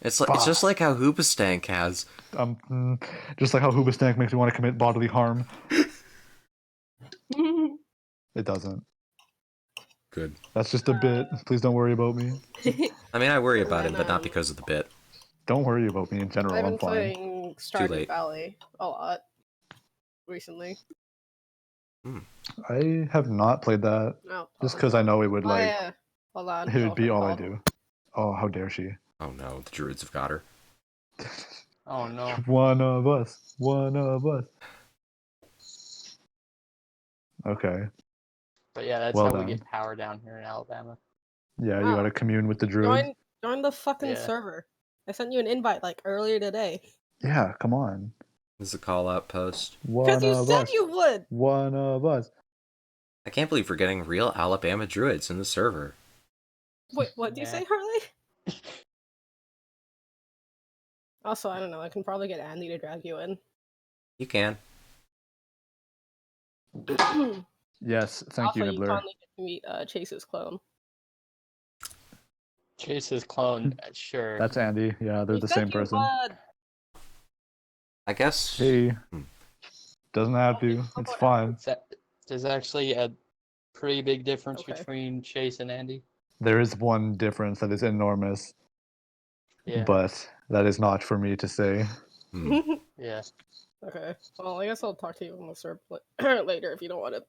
Speaker 1: It's just like how Hoobastank has.
Speaker 2: Just like how Hoobastank makes me want to commit bodily harm. It doesn't.
Speaker 1: Good.
Speaker 2: That's just a bit. Please don't worry about me.
Speaker 1: I mean, I worry
Speaker 4: And
Speaker 1: about him,
Speaker 4: then,
Speaker 1: but not because of the bit.
Speaker 2: Don't worry about me in general.
Speaker 4: I've
Speaker 2: I'm
Speaker 4: been
Speaker 2: fine.
Speaker 4: playing Stardew
Speaker 1: late.
Speaker 4: Valley a lot recently.
Speaker 2: I have not played that
Speaker 4: No,
Speaker 2: just because I know it would like
Speaker 4: hold on.
Speaker 2: it would be all I
Speaker 4: called.
Speaker 2: do. Oh, how dare she?
Speaker 1: Oh no, the druids have got her.
Speaker 7: Oh no.
Speaker 2: One of us. One of us. Okay.
Speaker 7: But yeah, that's
Speaker 2: Well
Speaker 7: how
Speaker 2: done.
Speaker 7: we get power down here in Alabama.
Speaker 2: Yeah, you
Speaker 4: Wow.
Speaker 2: gotta commune with the druids.
Speaker 4: Join the fucking
Speaker 7: Yeah.
Speaker 4: server. I sent you an invite like earlier today.
Speaker 2: Yeah, come on.
Speaker 1: This is a call out post.
Speaker 2: One
Speaker 4: Because you
Speaker 2: of
Speaker 4: said
Speaker 2: us.
Speaker 4: you would.
Speaker 2: One of us.
Speaker 1: I can't believe we're getting real Alabama druids in the server.
Speaker 4: Wait, what did you
Speaker 7: Yeah.
Speaker 4: say, Harley? Also, I don't know. I can probably get Andy to drag you in.
Speaker 1: You can.
Speaker 2: Yes, thank
Speaker 4: also,
Speaker 2: you,
Speaker 4: you
Speaker 2: Nibbler.
Speaker 4: finally get to meet Chase's clone.
Speaker 7: Chase's clone, sure.
Speaker 2: That's Andy. Yeah, they're
Speaker 4: You
Speaker 2: the
Speaker 4: said
Speaker 2: same
Speaker 4: you
Speaker 2: person.
Speaker 4: would.
Speaker 1: I guess.
Speaker 2: Hey.
Speaker 1: Hmm.
Speaker 2: Doesn't have to. It's fine.
Speaker 7: There's actually a pretty big difference
Speaker 4: Okay.
Speaker 7: between Chase and Andy.
Speaker 2: There is one difference that is enormous,
Speaker 7: Yeah.
Speaker 2: but that is not for me to say.
Speaker 1: Hmm.
Speaker 7: Yeah.
Speaker 4: Okay. Well, I guess I'll talk to you on the server later if you don't want to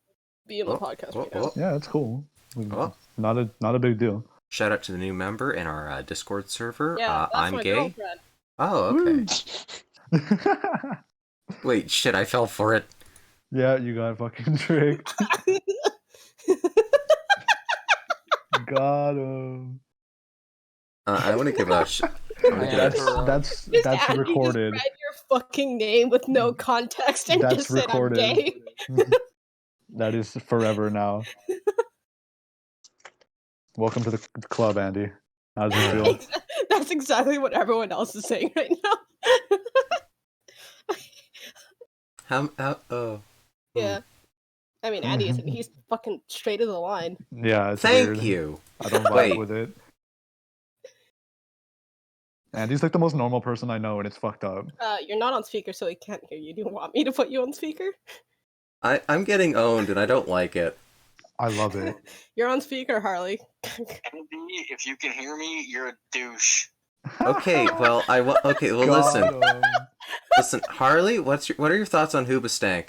Speaker 4: be in the
Speaker 1: Oh,
Speaker 4: podcast
Speaker 1: oh,
Speaker 4: right now.
Speaker 1: oh.
Speaker 2: Yeah, it's cool.
Speaker 1: Oh.
Speaker 2: Not a big deal.
Speaker 1: Shout out to the new member in our Discord server.
Speaker 4: Yeah, that's
Speaker 1: I'm
Speaker 4: my
Speaker 1: gay.
Speaker 4: girlfriend.
Speaker 1: Oh, okay. Wait, shit, I fell for it.
Speaker 2: Yeah, you got fucking tricked. Got him.
Speaker 1: I want to give a.
Speaker 7: I am
Speaker 2: That's
Speaker 7: for,
Speaker 2: that's
Speaker 4: Just
Speaker 2: that's
Speaker 4: Andy just
Speaker 2: recorded.
Speaker 4: read your fucking name with no context and
Speaker 2: That's
Speaker 4: just said I'm
Speaker 2: recorded.
Speaker 4: gay.
Speaker 2: That is forever now. Welcome to the club, Andy. How does it feel?
Speaker 4: That's exactly what everyone else is saying right now.
Speaker 1: Oh.
Speaker 4: Yeah. I mean, Andy isn't. He's fucking straight of the line.
Speaker 2: Yeah, it's
Speaker 1: Thank
Speaker 2: weird.
Speaker 1: you.
Speaker 2: I don't vibe
Speaker 1: Wait.
Speaker 2: with it. Andy's like the most normal person I know, and it's fucked up.
Speaker 4: You're not on speaker, so he can't hear you. Do you want me to put you on speaker?
Speaker 1: I'm getting owned, and I don't like it.
Speaker 2: I love it.
Speaker 4: You're on speaker, Harley.
Speaker 5: Andy, if you can hear me, you're a douche.
Speaker 1: Okay, well, okay, well,
Speaker 2: Got
Speaker 1: listen, Harley, what are your thoughts on Hoobastank?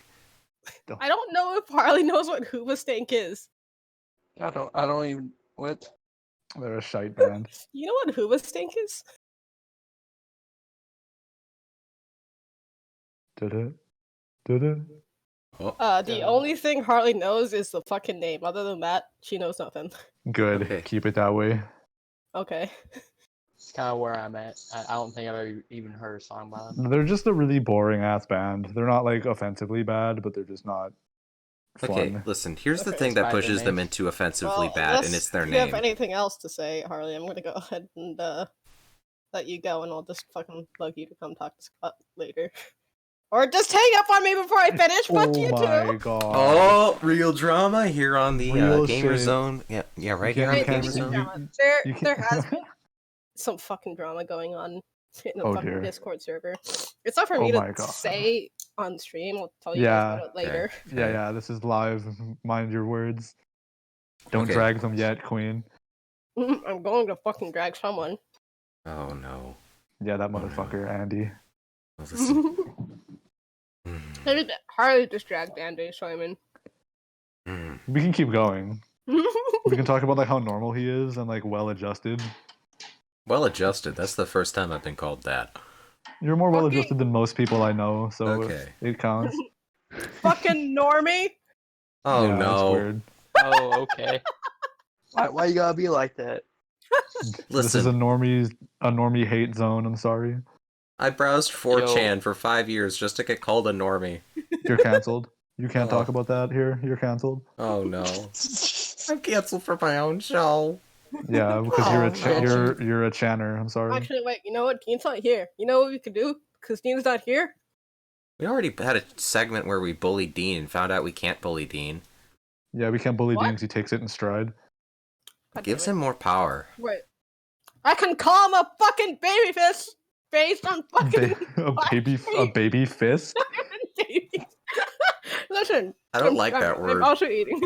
Speaker 4: I don't know if Harley knows what Hoobastank is.
Speaker 7: I don't even, what?
Speaker 2: They're a shite band.
Speaker 4: You know what Hoobastank is?
Speaker 2: Did it? Did it?
Speaker 4: The only thing Harley knows is the fucking name. Other than that, she knows nothing.
Speaker 2: Good.
Speaker 1: Okay.
Speaker 2: Keep it that way.
Speaker 4: Okay.
Speaker 7: It's kind of where I'm at. I don't think I've ever even heard a song by them.
Speaker 2: They're just a really boring ass band. They're not like offensively bad, but they're just not fun.
Speaker 1: Okay, listen, here's the
Speaker 4: Okay.
Speaker 1: thing that
Speaker 7: Despite their
Speaker 1: pushes them
Speaker 7: name.
Speaker 1: into offensively
Speaker 4: Well,
Speaker 1: bad, and
Speaker 4: unless
Speaker 1: it's their
Speaker 4: you
Speaker 1: name.
Speaker 4: have anything else to say, Harley, I'm gonna go ahead and let you go, and I'll just fucking bug you to come talk to Scott later. Or just hang up on me before I finish. Fuck
Speaker 2: Oh
Speaker 4: you
Speaker 2: my
Speaker 4: too.
Speaker 2: god.
Speaker 1: Oh, real drama here on the
Speaker 2: Real
Speaker 1: Gamer
Speaker 2: shit.
Speaker 1: Zone. Yeah, right
Speaker 2: You
Speaker 1: here on the
Speaker 2: can't-
Speaker 1: Gamer
Speaker 2: you-
Speaker 1: Zone.
Speaker 2: you-
Speaker 4: There
Speaker 2: you can't-
Speaker 4: there has been some fucking drama going on in the
Speaker 2: Oh,
Speaker 4: fucking
Speaker 2: dear.
Speaker 4: Discord server. It's not for
Speaker 2: Oh
Speaker 4: me
Speaker 2: my
Speaker 4: to
Speaker 2: God.
Speaker 4: say on stream. I'll tell you
Speaker 2: Yeah.
Speaker 4: guys about it later.
Speaker 2: Yeah, this is live. Mind your words. Don't
Speaker 1: Okay.
Speaker 2: drag them yet, Queen.
Speaker 4: I'm going to fucking drag someone.
Speaker 1: Oh no.
Speaker 2: Yeah, that
Speaker 1: Oh, no.
Speaker 2: motherfucker, Andy.
Speaker 1: Well, listen. Mm,
Speaker 4: Harley just dragged Andy, so I mean.
Speaker 1: mm.
Speaker 2: We can keep going. We can talk about like how normal he is and like well adjusted.
Speaker 1: Well adjusted. That's the first time I've been called that.
Speaker 2: You're more well
Speaker 4: Fucking-
Speaker 2: adjusted than most people I know, so
Speaker 1: Okay.
Speaker 2: it counts.
Speaker 4: Fucking normie.
Speaker 1: Oh
Speaker 2: Yeah, that's
Speaker 1: no.
Speaker 2: weird.
Speaker 7: Oh, okay. Why you gotta be like that?
Speaker 2: This is a normie hate zone. I'm sorry.
Speaker 1: I browsed 4chan for 5 years just to get called a normie.
Speaker 2: You're canceled. You can't
Speaker 1: Oh.
Speaker 2: talk about that here. You're canceled.
Speaker 1: Oh no. I'm canceled for my own show.
Speaker 2: Yeah, because you're
Speaker 1: Oh, no.
Speaker 2: you're a channer. I'm sorry.
Speaker 4: Actually, wait. You know what? Dean's not here. You know what we could do? Because Dean's not here.
Speaker 1: We already had a segment where we bullied Dean and found out we can't bully Dean.
Speaker 2: Yeah, we can't bully
Speaker 4: What?
Speaker 2: Dean 'cause he takes it in stride.
Speaker 4: God
Speaker 1: Gives
Speaker 4: damn
Speaker 1: him more power.
Speaker 4: it. Wait. I can call him a fucking baby fist based on fucking
Speaker 2: A baby fist.
Speaker 4: baby. Listen.
Speaker 1: I don't like that word.
Speaker 4: I'm also eating.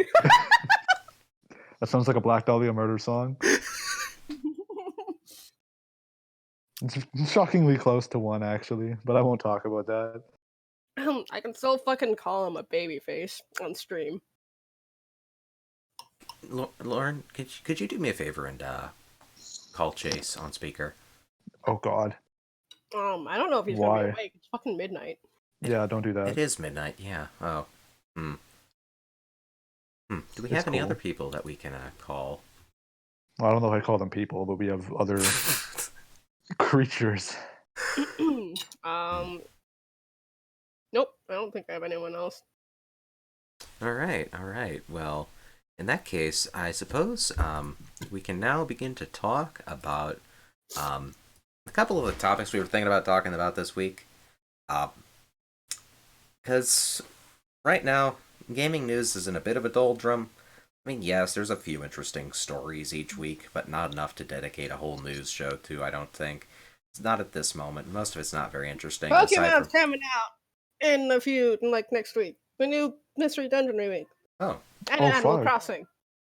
Speaker 2: That sounds like a Black Dahlia murder song. It's shockingly close to one, actually, but I won't talk about that.
Speaker 4: I can still fucking call him a baby face on stream.
Speaker 1: Lauren, could you do me a favor and call Chase on speaker?
Speaker 2: Oh God.
Speaker 4: I don't know if he's
Speaker 2: Why?
Speaker 4: gonna be awake. It's fucking midnight.
Speaker 2: Yeah, don't do
Speaker 1: It
Speaker 2: that.
Speaker 1: is midnight, yeah. Oh. Do we
Speaker 2: It's
Speaker 1: have any
Speaker 2: cool.
Speaker 1: other people that we can call?
Speaker 2: Well, I don't know if I call them people, but we have other creatures.
Speaker 4: Nope. I don't think I have anyone else.
Speaker 1: All right. Well, in that case, I suppose we can now begin to talk about a couple of the topics we were thinking about talking about this week. Because right now, gaming news is in a bit of a doldrum. I mean, yes, there's a few interesting stories each week, but not enough to dedicate a whole news show to, I don't think. It's not at this moment. Most of it's not very interesting. aside
Speaker 4: Pokemon's
Speaker 1: from-
Speaker 4: coming out in next week. The new Mystery Dungeon remake.
Speaker 1: Oh,
Speaker 4: And
Speaker 2: Oh,
Speaker 4: Animal
Speaker 2: fuck.
Speaker 4: Crossing.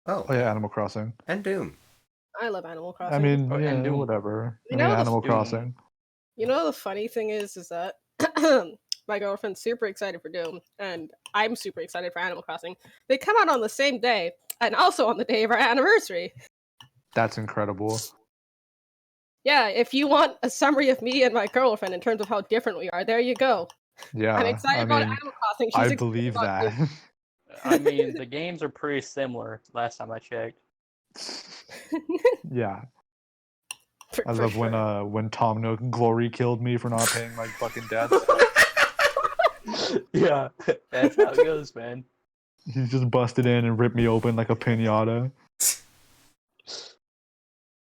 Speaker 2: Oh yeah, Animal Crossing.
Speaker 1: and Doom.
Speaker 4: I love Animal Crossing.
Speaker 2: I mean,
Speaker 7: Oh,
Speaker 2: yeah,
Speaker 7: and Doom.
Speaker 2: whatever.
Speaker 4: You
Speaker 2: I mean,
Speaker 4: know,
Speaker 2: Animal
Speaker 7: Doom.
Speaker 2: Crossing.
Speaker 4: You know the funny thing is that my girlfriend's super excited for Doom, and I'm super excited for Animal Crossing. They come out on the same day, and also on the day of our anniversary.
Speaker 2: That's incredible.
Speaker 4: Yeah, if you want a summary of me and my girlfriend in terms of how different we are, there you go.
Speaker 2: Yeah,
Speaker 4: I'm excited
Speaker 2: I
Speaker 4: about
Speaker 2: mean,
Speaker 4: Animal Crossing. She's
Speaker 2: I
Speaker 4: excited
Speaker 2: believe
Speaker 4: about
Speaker 2: that.
Speaker 7: I mean, the games are pretty similar. Last time I checked.
Speaker 2: Yeah,
Speaker 4: For
Speaker 2: I love
Speaker 4: sure.
Speaker 2: when Tom Nook glory killed me for not paying my fucking debts.
Speaker 7: Yeah, that's how it goes, man.
Speaker 2: He just busted in and ripped me open like a pinata,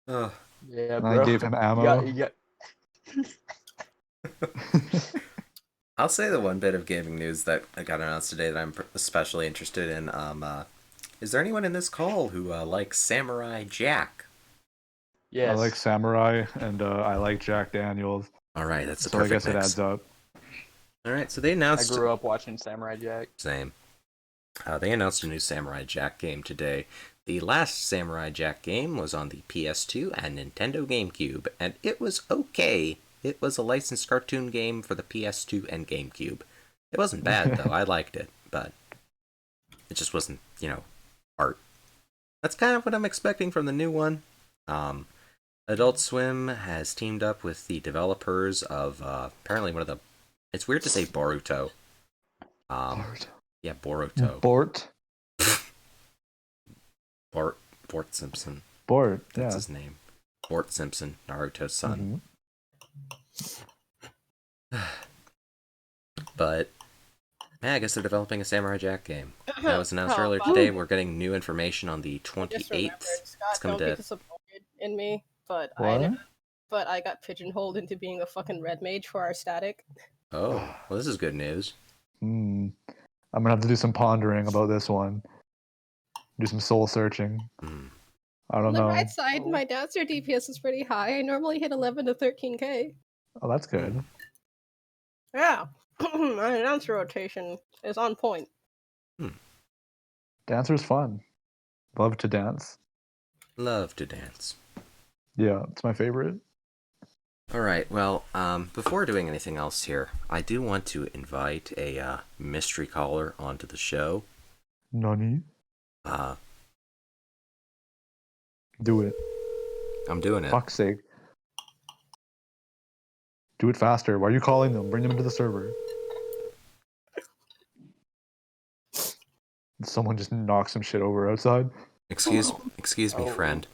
Speaker 1: Ugh.
Speaker 7: Yeah,
Speaker 2: and I
Speaker 7: bro.
Speaker 2: gave him
Speaker 7: You
Speaker 2: ammo.
Speaker 7: got, you got,
Speaker 1: I'll say the one bit of gaming news that got announced today that I'm especially interested in. Is there anyone in this call who likes Samurai Jack?
Speaker 2: I like
Speaker 7: yes.
Speaker 2: Samurai and I like Jack Daniels,
Speaker 1: All right, that's the
Speaker 2: so I
Speaker 1: perfect
Speaker 2: guess it
Speaker 1: mix.
Speaker 2: adds up.
Speaker 1: All right, so they
Speaker 7: I
Speaker 1: announced.
Speaker 7: grew up watching Samurai Jack.
Speaker 1: Same. They announced a new Samurai Jack game today. The last Samurai Jack game was on the PS2 and Nintendo GameCube, and it was okay. It was a licensed cartoon game for the PS2 and GameCube. It wasn't bad, though. I liked it, but it just wasn't, art. That's kind of what I'm expecting from the new one. Adult Swim has teamed up with the developers of apparently one of the. It's weird to say Boruto. Yeah, Boruto.
Speaker 2: Bort.
Speaker 1: Bort Simpson.
Speaker 2: Bort.
Speaker 1: That's
Speaker 2: Yeah.
Speaker 1: his name. Bort Simpson, Naruto's son.
Speaker 2: Mhm.
Speaker 1: But yeah, I guess they're developing a Samurai Jack game. That was announced
Speaker 4: Oh,
Speaker 1: earlier
Speaker 4: wow.
Speaker 1: today. We're getting new information on the
Speaker 4: I just
Speaker 1: 28th.
Speaker 4: remembered,
Speaker 1: It's
Speaker 4: Scott,
Speaker 1: coming
Speaker 4: don't be
Speaker 1: to.
Speaker 4: disappointed in me, but
Speaker 2: What?
Speaker 4: I got pigeonholed into being a fucking red mage for our static.
Speaker 1: Oh, well, this is good news.
Speaker 2: I'm gonna have to do some pondering about this one. Do some soul searching.
Speaker 1: Hmm.
Speaker 2: I
Speaker 4: On
Speaker 2: don't
Speaker 4: the
Speaker 2: know.
Speaker 4: right side, my dancer DPS is pretty high. I normally hit 11 to 13k.
Speaker 2: Oh, that's good.
Speaker 4: Yeah, my dancer rotation is on point.
Speaker 2: Dancer's fun. Love to dance.
Speaker 1: Love to dance.
Speaker 2: Yeah, it's my favorite.
Speaker 1: All right. Well, before doing anything else here, I do want to invite a mystery caller onto the show.
Speaker 2: Nani?
Speaker 1: Uh,
Speaker 2: Do it.
Speaker 1: I'm doing it.
Speaker 2: Fuck's sake. Do it faster. Why are you calling them? Bring them into the server. Someone just knocked some shit over outside.
Speaker 1: Excuse me,
Speaker 7: Oh.
Speaker 1: friend.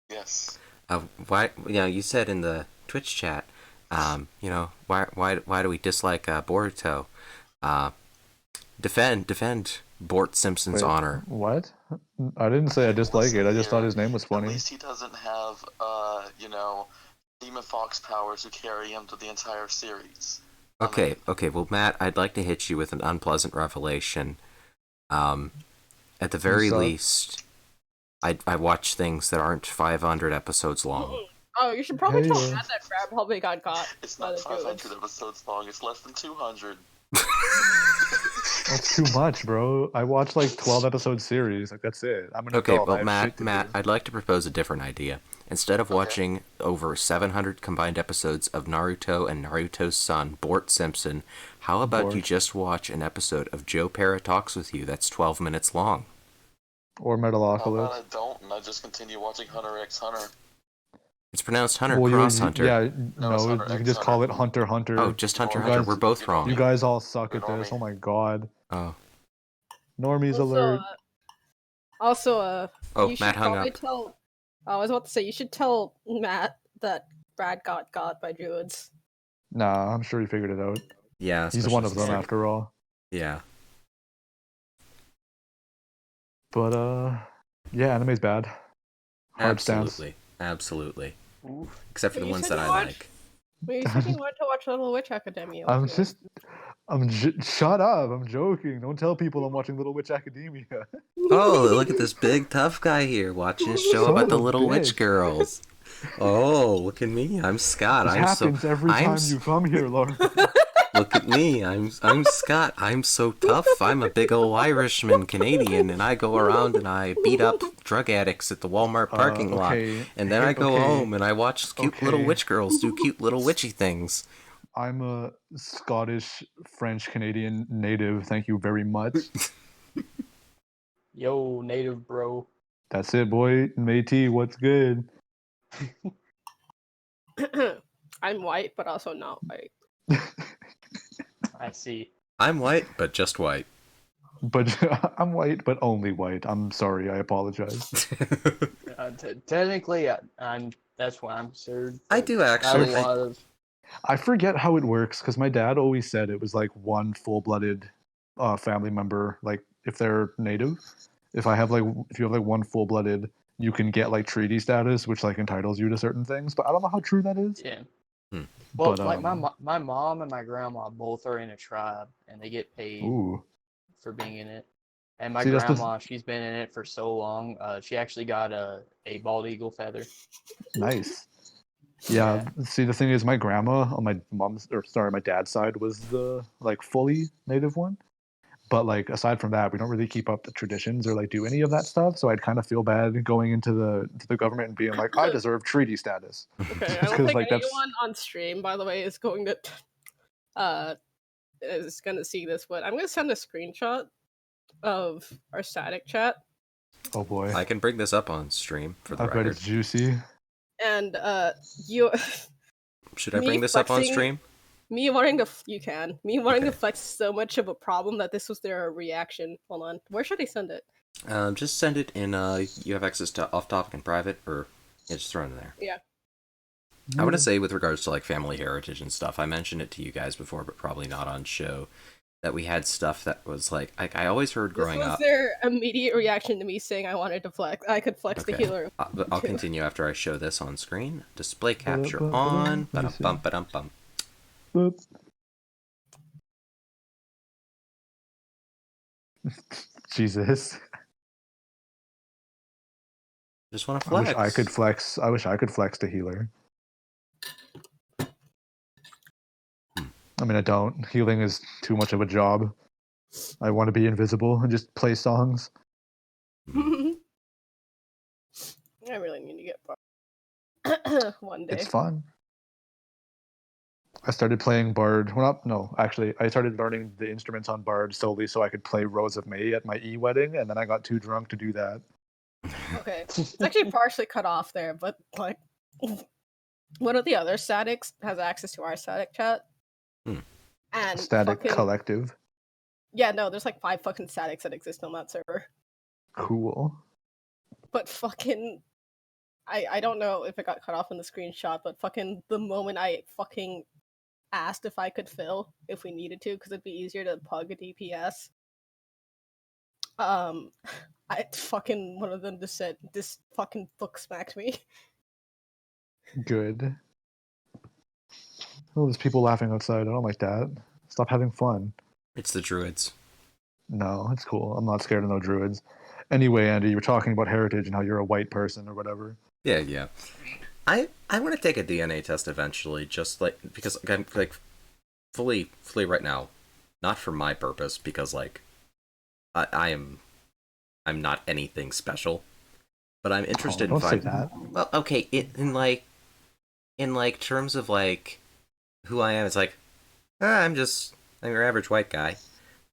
Speaker 5: Yes.
Speaker 1: Why? You said in the Twitch chat, why do we dislike Boruto? Defend Bort Simpson's
Speaker 2: Wait,
Speaker 1: honor.
Speaker 2: What? I didn't say I dislike it. I just thought
Speaker 5: Listen
Speaker 2: his name was
Speaker 5: At
Speaker 2: funny.
Speaker 5: least he doesn't have, Demon Fox powers who carry him to the entire series.
Speaker 1: Okay. Well, Matt, I'd like to hit you with an unpleasant revelation. At the very
Speaker 2: suck.
Speaker 1: least, I watch things that aren't 500 episodes long.
Speaker 4: Oh, you should probably tell
Speaker 2: Hey,
Speaker 4: Matt that Brad probably got
Speaker 5: It's
Speaker 4: by
Speaker 5: not
Speaker 4: the
Speaker 5: 500
Speaker 4: druids.
Speaker 5: episodes long, it's less than 200.
Speaker 2: That's too much, bro. I watched like 12 episode series. Like that's it. I'm an
Speaker 1: Okay,
Speaker 2: adult. I
Speaker 1: well,
Speaker 2: have
Speaker 1: Matt,
Speaker 2: shit to
Speaker 1: Matt,
Speaker 2: do.
Speaker 1: I'd like to propose a different idea. Instead of
Speaker 5: Okay.
Speaker 1: watching over 700 combined episodes of Naruto and Naruto's son, Bort Simpson, how about you
Speaker 2: Bort.
Speaker 1: just watch an episode of Joe Para Talks with You that's 12 minutes long?
Speaker 2: Or
Speaker 5: How about
Speaker 2: Metalocalypse.
Speaker 5: I don't, and I just continue watching Hunter x Hunter?
Speaker 1: It's pronounced Hunter
Speaker 2: Well,
Speaker 1: Cross Hunter.
Speaker 2: yeah,
Speaker 5: No, it's
Speaker 2: no,
Speaker 5: Hunter
Speaker 2: you can
Speaker 5: x
Speaker 2: just call
Speaker 5: Hunter.
Speaker 2: it Hunter Hunter.
Speaker 1: Oh, just Hunter
Speaker 5: You
Speaker 1: Hunter.
Speaker 2: guys-
Speaker 1: We're both
Speaker 5: you
Speaker 1: wrong.
Speaker 2: You guys all suck at
Speaker 5: Ignore
Speaker 2: this.
Speaker 5: me.
Speaker 2: Oh my god.
Speaker 1: Oh,
Speaker 2: Normies
Speaker 4: Also,
Speaker 2: alert.
Speaker 1: Oh,
Speaker 4: you should
Speaker 1: Matt hung
Speaker 4: probably
Speaker 1: up.
Speaker 4: tell. I was about to say you should tell Matt that Brad got by druids.
Speaker 2: Nah, I'm sure he figured it out.
Speaker 1: Yeah,
Speaker 2: He's
Speaker 1: especially
Speaker 2: one of
Speaker 1: since
Speaker 2: them
Speaker 1: they're-
Speaker 2: after all.
Speaker 1: Yeah.
Speaker 2: But yeah, anime's bad. Hard stance.
Speaker 1: Absolutely.
Speaker 7: Oof.
Speaker 1: Except for
Speaker 4: But
Speaker 1: the
Speaker 4: you
Speaker 1: ones
Speaker 4: said
Speaker 1: that
Speaker 4: you
Speaker 1: I
Speaker 4: watched-
Speaker 1: like.
Speaker 4: Well, you said you wanted to watch Little Witch Academia.
Speaker 2: Shut up. I'm joking. Don't tell people I'm watching Little Witch Academia.
Speaker 1: Oh, look at this big tough guy here watching a show
Speaker 2: Son
Speaker 1: about the
Speaker 2: of a
Speaker 1: little witch
Speaker 2: bitch.
Speaker 1: girls. Oh, look at me. I'm Scott.
Speaker 2: This happens every time you come here, Lauren.
Speaker 1: Look at me. I'm Scott. I'm so tough. I'm a big old Irishman Canadian, and I go around and I beat up drug addicts at the Walmart parking lot.
Speaker 2: Okay,
Speaker 1: And then I go
Speaker 2: okay,
Speaker 1: home and I watch cute little
Speaker 2: okay.
Speaker 1: witch girls do cute little witchy things.
Speaker 2: I'm a Scottish, French, Canadian native. Thank you very much.
Speaker 7: Yo, native bro.
Speaker 2: That's it, boy. Métis, what's good?
Speaker 4: I'm white, but also not white.
Speaker 7: see.
Speaker 1: I'm white, but just white.
Speaker 2: But I'm white, but only white. I'm sorry. I apologize.
Speaker 7: Technically, I'm. That's why I'm considered.
Speaker 1: I
Speaker 7: but
Speaker 1: do
Speaker 7: not
Speaker 1: actually.
Speaker 7: a lot of.
Speaker 2: I forget how it works because my dad always said it was like one full-blooded family member. Like if they're native, if you have like one full-blooded, you can get like treaty status, which like entitles you to certain things. But I don't know how true that is.
Speaker 7: Yeah.
Speaker 1: Hmm.
Speaker 7: Well,
Speaker 2: But,
Speaker 7: like my mom and my grandma both are in a tribe, and they get paid
Speaker 2: Ooh,
Speaker 7: for being in it. And my
Speaker 2: See, that's the
Speaker 7: grandma, she's been in it for so long. She actually got a bald eagle feather.
Speaker 2: nice. Yeah. See, the thing is, my grandma on my dad's side was the like fully native one. But like aside from that, we don't really keep up the traditions or like do any of that stuff. So I'd kind of feel bad going into the government and being like, I deserve treaty status.
Speaker 4: Okay, I
Speaker 2: Just
Speaker 4: don't
Speaker 2: because
Speaker 4: think
Speaker 2: like that's
Speaker 4: anyone on stream, by the way, is going to see this, but I'm gonna send a screenshot of our static chat,
Speaker 2: oh boy,
Speaker 1: I can bring this up on stream for the
Speaker 2: I bet
Speaker 1: record.
Speaker 2: it's juicy.
Speaker 4: and you
Speaker 1: Should I
Speaker 4: me
Speaker 1: bring this up on
Speaker 4: flexing-
Speaker 1: stream?
Speaker 4: me wanting to
Speaker 1: Okay.
Speaker 4: flex so much of a problem that this was their reaction. Hold on, where should I send it?
Speaker 1: Just send it in. You have access to off topic and private, or yeah, just throw it in there.
Speaker 4: Yeah.
Speaker 1: I want to say with regards to like family heritage and stuff, I mentioned it to you guys before, but probably not on show. That we had stuff that was like I always heard growing
Speaker 4: This was
Speaker 1: up.
Speaker 4: their immediate reaction to me saying I wanted to flex. I could flex the
Speaker 1: Okay.
Speaker 4: healer.
Speaker 1: But I'll continue after I show this on screen. Display capture
Speaker 2: Ba-da-ba-ba-da.
Speaker 1: on.
Speaker 2: Let me see.
Speaker 1: Ba-dum-bum.
Speaker 2: Boop. Jesus,
Speaker 1: Just want to
Speaker 2: I
Speaker 1: flex.
Speaker 2: wish I could flex. I wish I could flex the healer. I mean, I don't. Healing is too much of a job. I want to be invisible and just play songs.
Speaker 4: I really need to get one day.
Speaker 2: It's fun. I started playing Bard. Well, no, actually, I started learning the instruments on Bard solely so I could play Rose of May at my wedding, and then I got too drunk to do that.
Speaker 4: Okay, it's actually partially cut off there, but like, one of the other statics has access to our static chat, and
Speaker 2: Static
Speaker 4: fucking,
Speaker 2: Collective.
Speaker 4: yeah, no, there's like 5 fucking statics that exist on that server,
Speaker 2: Cool.
Speaker 4: but fucking, I don't know if it got cut off in the screenshot, but fucking the moment I fucking asked if I could fill if we needed to, because it'd be easier to pug a DPS. I fucking one of them just said this fucking book smacked me.
Speaker 2: Good. Oh, there's people laughing outside. I don't like that. Stop having fun.
Speaker 1: It's the druids.
Speaker 2: No, it's cool. I'm not scared of no druids. Anyway, Andy, you were talking about heritage and how you're a white person or whatever.
Speaker 1: Yeah. I want to take a DNA test eventually, just like because I'm like fully right now, not for my purpose because like I'm not anything special, but I'm interested
Speaker 2: don't
Speaker 1: in
Speaker 2: say
Speaker 1: finding.
Speaker 2: that.
Speaker 1: Well, okay, in like terms of like who I am, it's like I'm your average white guy.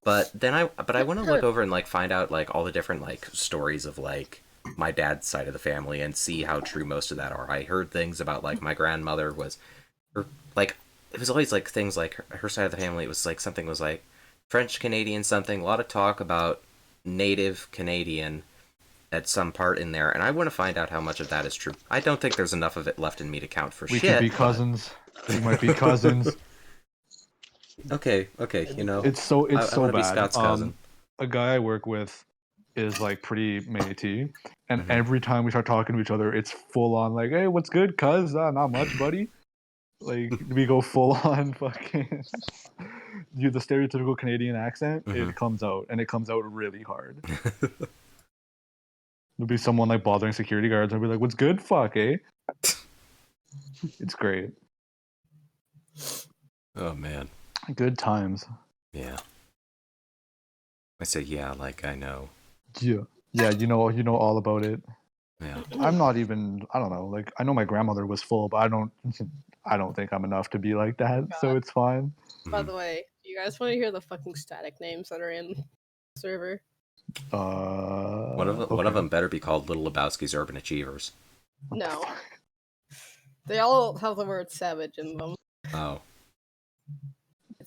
Speaker 1: But then I want to look over and like find out like all the different like stories of like my dad's side of the family and see how true most of that are. I heard things about like my grandmother was, or like it was always like things like her side of the family. It was like something was like French Canadian something. A lot of talk about Native Canadian at some part in there, and I want to find out how much of that is true. I don't think there's enough of it left in me to count for
Speaker 2: We
Speaker 1: shit.
Speaker 2: could be
Speaker 1: but-
Speaker 2: cousins. We might be cousins.
Speaker 1: Okay, you know,
Speaker 2: It's so
Speaker 1: I
Speaker 2: so
Speaker 1: wanna be
Speaker 2: bad.
Speaker 1: Scott's cousin.
Speaker 2: A guy I work with is like pretty Métis, and
Speaker 1: Mhm.
Speaker 2: every time we start talking to each other, it's full on like, "Hey, what's good, cuz? Not much, buddy." Like we go full on fucking. The stereotypical Canadian accent.
Speaker 1: Mhm.
Speaker 2: It comes out, and it comes out really hard. There'll be someone like bothering security guards. I'll be like, "What's good, fuck, eh?" It's great.
Speaker 1: Oh man,
Speaker 2: Good times.
Speaker 1: yeah. I say yeah, like I know.
Speaker 2: Yeah. You know all about it.
Speaker 1: Yeah.
Speaker 2: I'm not even. I don't know. Like I know my grandmother was full, but I don't. I don't think I'm enough to be like that. So
Speaker 4: God.
Speaker 2: it's fine.
Speaker 4: By the way, do you guys want to hear the fucking static names that are in the server?
Speaker 1: One of
Speaker 2: Okay.
Speaker 1: them better be called Little Lebowski's Urban Achievers.
Speaker 4: No. They all have the word savage in them.
Speaker 1: Oh,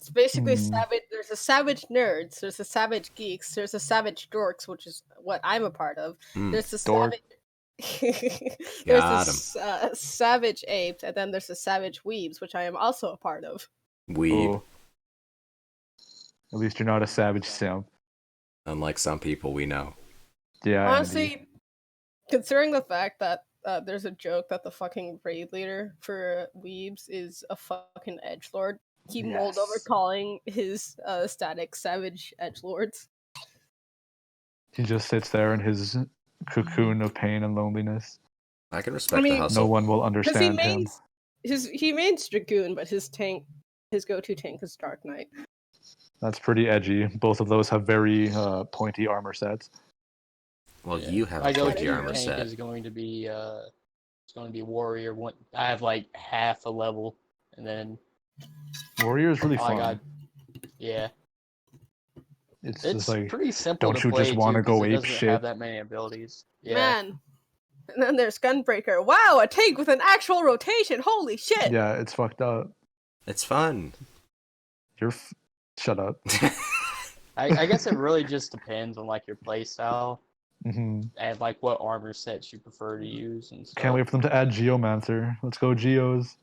Speaker 4: It's basically
Speaker 2: Hmm.
Speaker 4: savage. There's a savage nerds. There's a savage geeks. There's a savage dorks, which is what I'm a part of. There's a
Speaker 2: dork.
Speaker 4: savage. there's
Speaker 1: Got
Speaker 4: a savage apes, and then there's a savage weebs, which I am also a part of.
Speaker 1: Weeb.
Speaker 2: Oh. At least you're not a savage simp.
Speaker 1: Unlike some people we know.
Speaker 2: Yeah,
Speaker 4: Honestly,
Speaker 2: Andy.
Speaker 4: considering the fact that there's a joke that the fucking raid leader for weebs is a fucking edgelord. He mulled over
Speaker 2: Yes.
Speaker 4: calling his static savage edgelords.
Speaker 2: He just sits there in his cocoon of pain and loneliness.
Speaker 1: I can respect
Speaker 4: mean,
Speaker 1: the hustle.
Speaker 2: No one will
Speaker 4: Because he
Speaker 2: understand him.
Speaker 4: mains Dragoon, but his go-to tank is Dark Knight.
Speaker 2: That's pretty edgy. Both of those have very pointy armor sets.
Speaker 1: Well,
Speaker 7: Yeah.
Speaker 1: you have
Speaker 7: My
Speaker 1: a
Speaker 7: go-to
Speaker 1: pointy armor
Speaker 7: tank
Speaker 1: set.
Speaker 7: is going to be warrior. I have like half a level, and then
Speaker 2: Warrior is really
Speaker 7: oh,
Speaker 2: fun.
Speaker 7: I got yeah.
Speaker 2: It's
Speaker 7: It's
Speaker 2: just like,
Speaker 7: pretty simple
Speaker 2: don't
Speaker 7: to
Speaker 2: you
Speaker 7: play
Speaker 2: just wanna
Speaker 7: too, 'cause
Speaker 2: go
Speaker 7: it
Speaker 2: ape
Speaker 7: doesn't
Speaker 2: shit?
Speaker 7: have that many abilities. Yeah.
Speaker 4: Man. And then there's Gunbreaker. Wow, a tank with an actual rotation. Holy shit.
Speaker 2: yeah, it's fucked up.
Speaker 1: It's fun.
Speaker 2: Shut up.
Speaker 7: I guess it really just depends on like your play style
Speaker 2: Hmm.
Speaker 7: and like what armor sets you prefer to use and stuff.
Speaker 2: Can't wait for them to add Geomancer. Let's go, Geos.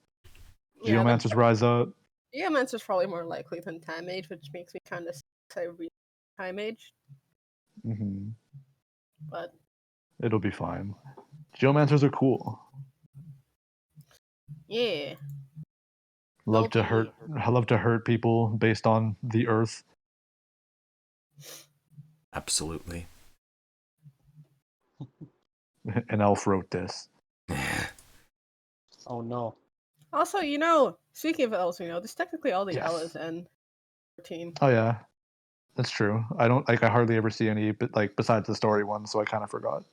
Speaker 4: Yeah,
Speaker 2: Geomancers rise up.
Speaker 4: Geomancer's probably more likely than Time Mage, which makes me kind of say Time Mage,
Speaker 2: Hmm.
Speaker 4: but
Speaker 2: It'll be fine. Geomancers are cool.
Speaker 4: yeah.
Speaker 2: Love to
Speaker 4: Okay.
Speaker 2: hurt. I love to hurt people based on the earth.
Speaker 1: Absolutely.
Speaker 2: An elf wrote this.
Speaker 7: Oh no.
Speaker 4: Also, speaking of elves, there's technically all the
Speaker 2: Yes.
Speaker 4: Ellas in 14.
Speaker 2: Oh yeah, that's true. I don't like. I hardly ever see any, but like besides the story ones, so I kind of forgot.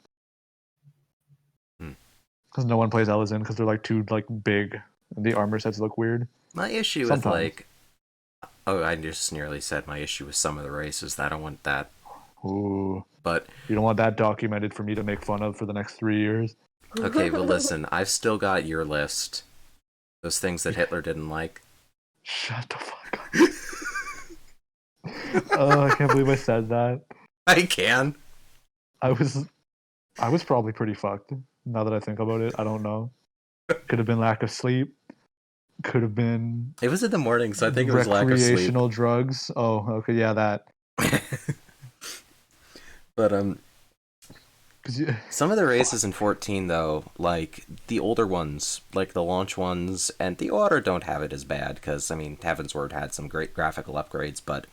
Speaker 1: Hmm.
Speaker 2: Because no one plays Elezen because they're like too like big, and the armor sets look weird.
Speaker 1: My issue with
Speaker 2: Sometimes.
Speaker 1: like, oh, I just nearly said my issue with some of the races. That I don't want that.
Speaker 2: Ooh,
Speaker 1: But
Speaker 2: you don't want that documented for me to make fun of for the next 3 years.
Speaker 1: okay, but listen, I've still got your list. Those things that Hitler didn't like.
Speaker 2: Shut the fuck up. Oh, I can't believe I said that.
Speaker 1: I can.
Speaker 2: I was probably pretty fucked. Now that I think about it, I don't know. Could have been lack of sleep. Could have been
Speaker 1: It was in the morning, so I think it was lack of sleep.
Speaker 2: recreational drugs. Oh, okay, yeah, that.
Speaker 1: But
Speaker 2: 'Cause you,
Speaker 1: some of the races in 14 though, like the older ones, like the launch ones, and the order don't have it as bad because I mean Heaven's Word had some great graphical upgrades, but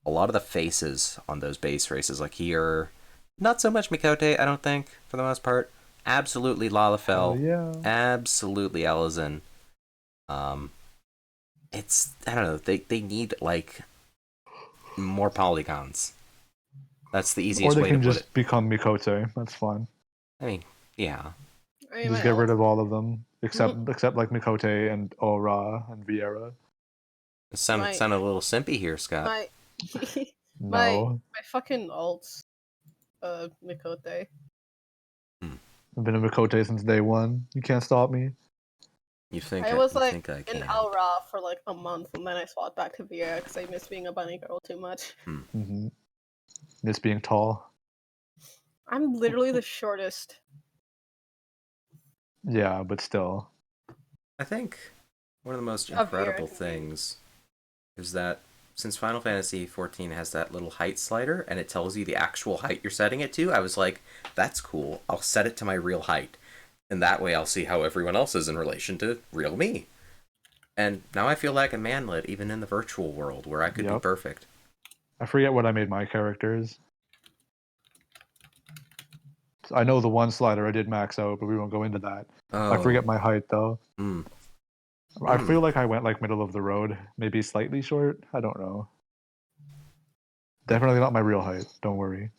Speaker 1: a lot of the faces on those base races, like here, not so much Mikote, I don't think for the most part. Absolutely Lalafell,
Speaker 2: oh, yeah.
Speaker 1: absolutely Elezen. It's I don't know. They need like more polygons. That's the
Speaker 2: Or
Speaker 1: easiest
Speaker 2: they
Speaker 1: way to
Speaker 2: can
Speaker 1: put
Speaker 2: just
Speaker 1: it.
Speaker 2: become Mikote. That's fine.
Speaker 1: I mean, yeah.
Speaker 2: Just get rid of all of them except like Mikote and Ora and Vieira.
Speaker 1: It sounded a little simpy here, Scott.
Speaker 4: My
Speaker 2: No,
Speaker 4: my fucking alts, Mikote.
Speaker 2: I've been a Mikote since day one. You can't stop me.
Speaker 1: You think
Speaker 4: I was
Speaker 1: you
Speaker 4: like
Speaker 1: think I
Speaker 4: in
Speaker 1: can?
Speaker 4: Al Ra for like a month, and then I swapped back to Vieira because I miss being a bunny girl too much.
Speaker 2: Mm-hmm. Miss being tall.
Speaker 4: I'm literally the shortest.
Speaker 2: Yeah, but still.
Speaker 1: I think one of the most
Speaker 4: Of your
Speaker 1: incredible
Speaker 4: convenience.
Speaker 1: things is that since Final Fantasy XIV has that little height slider and it tells you the actual height you're setting it to, I was like, that's cool. I'll set it to my real height. And that way I'll see how everyone else is in relation to real me. And now I feel like a manlet even in the virtual world where I could be
Speaker 2: Yep.
Speaker 1: perfect.
Speaker 2: I forget what I made my characters. I know the one slider I did max out, but we won't go into that.
Speaker 1: Oh.
Speaker 2: I forget my height though.
Speaker 1: Mm.
Speaker 2: I feel like I went like middle of the road, maybe slightly short. I don't know. Definitely not my real height. Don't worry.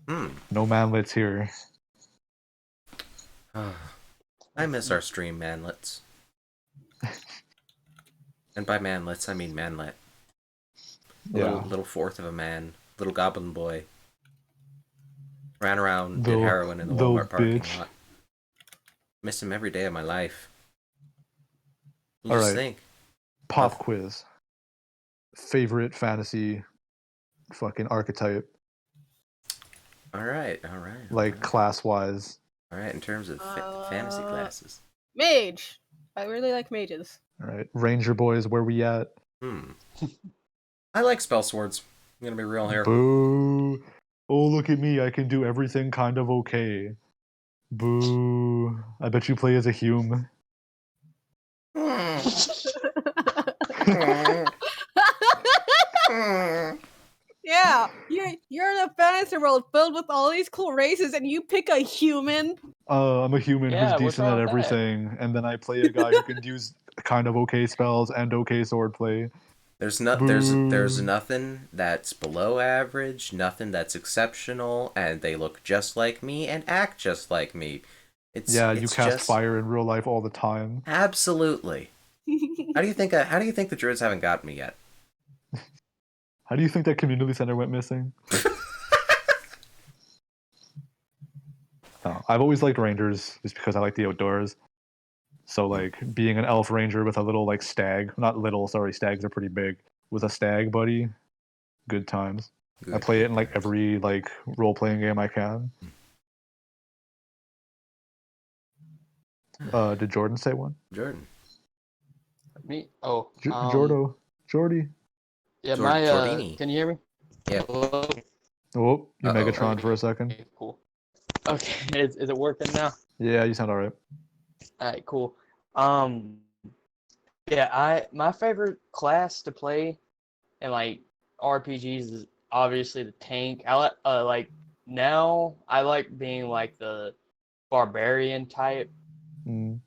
Speaker 1: Mm.
Speaker 2: No manlets here.
Speaker 1: I miss our stream manlets. And by manlets, I mean manlet.
Speaker 2: Yeah.
Speaker 1: Little fourth of a man. Little goblin boy. Ran around, did
Speaker 2: Little-
Speaker 1: heroin in the
Speaker 2: little
Speaker 1: Walmart parking
Speaker 2: bitch.
Speaker 1: lot. Miss him every day of my life. You
Speaker 2: All
Speaker 1: just
Speaker 2: right.
Speaker 1: think.
Speaker 2: Pop quiz. favorite fantasy fucking archetype,
Speaker 1: All right.
Speaker 2: like class wise.
Speaker 1: All right. In terms of fantasy classes.
Speaker 4: Mage. I really like mages.
Speaker 2: All right, Ranger boys, where we at?
Speaker 1: I like spell swords. I'm gonna be real here.
Speaker 2: Boo! Oh, look at me! I can do everything kind of okay. Boo! I bet you play as a Hume.
Speaker 4: Yeah, you're in a fantasy world filled with all these cool races, and you pick a human.
Speaker 2: I'm a human
Speaker 7: Yeah,
Speaker 2: who's
Speaker 7: what's
Speaker 2: decent
Speaker 7: wrong
Speaker 2: at
Speaker 7: with that?
Speaker 2: everything, and then I play a guy who can use kind of okay spells and okay swordplay.
Speaker 1: There's
Speaker 2: Boo.
Speaker 1: nothing that's below average, nothing that's exceptional, and they look just like me and act just like me.
Speaker 2: You
Speaker 1: It's
Speaker 2: cast
Speaker 1: just
Speaker 2: fire in real life all the time.
Speaker 1: absolutely. How do you think the druids haven't gotten me yet?
Speaker 2: How do you think that community center went missing? No, I've always liked rangers just because I like the outdoors. So like being an elf ranger with a little like stag, not little, sorry, stags are pretty big. With a stag buddy, good times. I play it in like every like role playing game I can. Did Jordan say one?
Speaker 1: Jordan.
Speaker 7: Me? Oh,
Speaker 2: Jordy.
Speaker 7: yeah.
Speaker 1: Jordini.
Speaker 7: Can you hear me?
Speaker 1: Yeah.
Speaker 7: Hello?
Speaker 2: Oh, you
Speaker 1: Uh-oh.
Speaker 2: Megatron for a second.
Speaker 7: Okay, cool. Okay, is it working now?
Speaker 2: Yeah, you sound alright.
Speaker 7: All right, cool. Yeah, my favorite class to play in like RPGs is obviously the tank. I like now I like being like the barbarian type.
Speaker 2: Mm.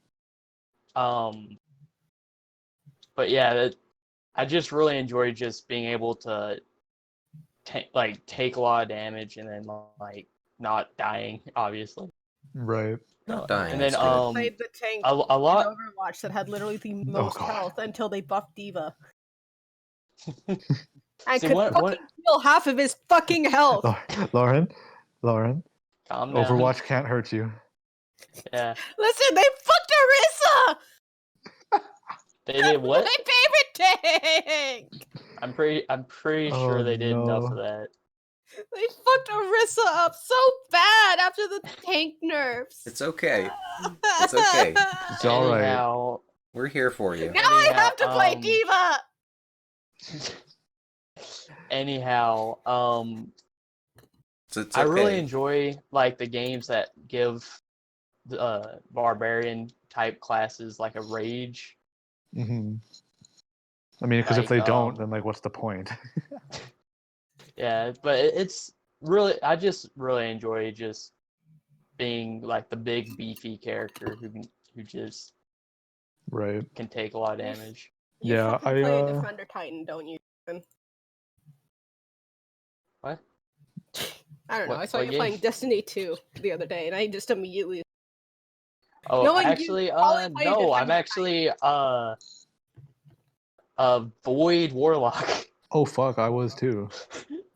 Speaker 7: But yeah, I just really enjoy just being able to take a lot of damage and then like not dying, obviously.
Speaker 2: Right.
Speaker 1: Not dying.
Speaker 7: And then
Speaker 1: that's good.
Speaker 4: Played the tank
Speaker 7: a lot.
Speaker 4: in Overwatch that had literally the most
Speaker 2: God.
Speaker 4: health until they buffed Diva.
Speaker 7: See,
Speaker 4: could fucking heal half of his fucking health.
Speaker 2: Lauren,
Speaker 7: Calm down.
Speaker 2: Overwatch can't hurt you.
Speaker 7: Yeah.
Speaker 4: Listen, they fucked Orisa!
Speaker 7: They did what?
Speaker 4: My favorite tank!
Speaker 7: I'm pretty sure they did enough of that.
Speaker 4: They fucked Orisa up so bad after the tank nerfs.
Speaker 1: It's okay. It's okay.
Speaker 2: It's alright.
Speaker 7: Anyhow,
Speaker 1: We're here for you.
Speaker 4: Now I have to play Diva!
Speaker 7: Anyhow,
Speaker 1: It's
Speaker 7: I really
Speaker 1: okay.
Speaker 7: enjoy like the games that give the barbarian type classes like a rage.
Speaker 2: Mm-hmm. I mean, because if
Speaker 7: Like,
Speaker 2: they don't, then like, what's the point?
Speaker 7: Yeah, but it's really I just really enjoy just being like the big beefy character who just
Speaker 2: Right.
Speaker 7: can take a lot of damage.
Speaker 4: You
Speaker 2: Yeah,
Speaker 4: fucking play Defender Titan, don't you?
Speaker 7: What?
Speaker 4: I don't know.
Speaker 7: What-
Speaker 4: I saw
Speaker 7: what
Speaker 4: you
Speaker 7: game?
Speaker 4: playing Destiny 2 the other day, and I just immediately.
Speaker 7: Oh,
Speaker 4: Knowing you
Speaker 7: actually,
Speaker 4: probably play
Speaker 7: no, I'm
Speaker 4: Defender
Speaker 7: actually a Void Warlock.
Speaker 2: Oh fuck, I was too.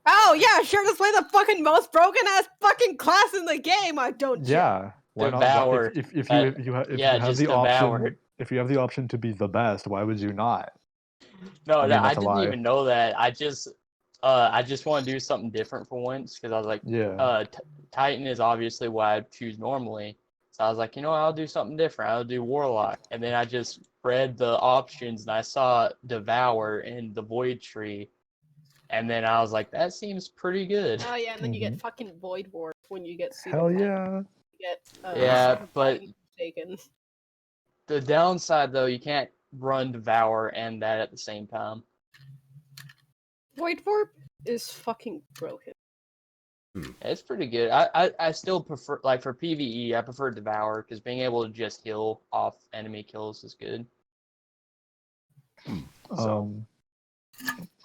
Speaker 4: Oh yeah, sure. Just play the fucking most broken ass fucking class in the game. I don't.
Speaker 2: Yeah. Why
Speaker 7: Devour.
Speaker 2: not? If you have
Speaker 7: Just
Speaker 2: the
Speaker 7: devour
Speaker 2: option,
Speaker 7: it.
Speaker 2: if you have the option to be the best, why would you not?
Speaker 7: No,
Speaker 2: I mean,
Speaker 7: I
Speaker 2: that's a
Speaker 7: didn't
Speaker 2: lie.
Speaker 7: even know that. I just want to do something different for once because I was like,
Speaker 2: Yeah.
Speaker 7: Titan is obviously what I choose normally. So I was like, I'll do something different. I'll do Warlock. And then I just read the options and I saw Devour in the Void Tree. And then I was like, that seems pretty good.
Speaker 4: Oh yeah, and then you get fucking Void Warp when you get
Speaker 2: Hell
Speaker 4: Pseudo-Magic.
Speaker 2: yeah.
Speaker 4: You get
Speaker 7: Yeah,
Speaker 4: Second
Speaker 7: but
Speaker 4: Titan taken.
Speaker 7: the downside though, you can't run Devour and that at the same time.
Speaker 4: Void Warp is fucking broken.
Speaker 7: It's pretty good. I still prefer, like for PvE, I prefer Devour because being able to just heal off enemy kills is good.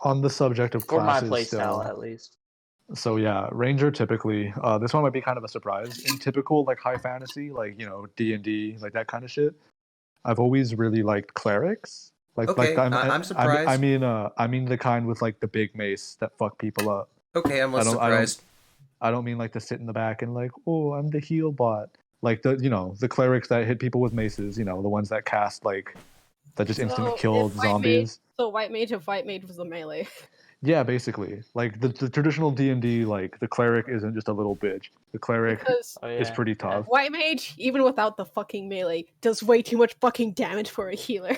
Speaker 2: On the subject of
Speaker 7: For my
Speaker 2: classes
Speaker 7: playstyle,
Speaker 2: still.
Speaker 7: at least.
Speaker 2: So yeah, Ranger typically. This one might be kind of a surprise. In typical like high fantasy, like D&D, like that kind of shit. I've always really liked clerics.
Speaker 1: Okay, I'm surprised.
Speaker 2: I mean the kind with like the big mace that fuck people up.
Speaker 1: Okay, I'm less surprised.
Speaker 2: I don't mean like to sit in the back and like, oh, I'm the heal bot. Like the clerics that hit people with maces. The ones that cast like that just instantly kill
Speaker 4: if my
Speaker 2: zombies.
Speaker 4: So white mage if white mage was a melee.
Speaker 2: Yeah, basically. Like the traditional D&D, like the cleric isn't just a little bitch. The cleric
Speaker 4: Because
Speaker 7: Oh
Speaker 2: is
Speaker 7: yeah.
Speaker 2: pretty tough.
Speaker 4: white mage, even without the fucking melee, does way too much fucking damage for a healer.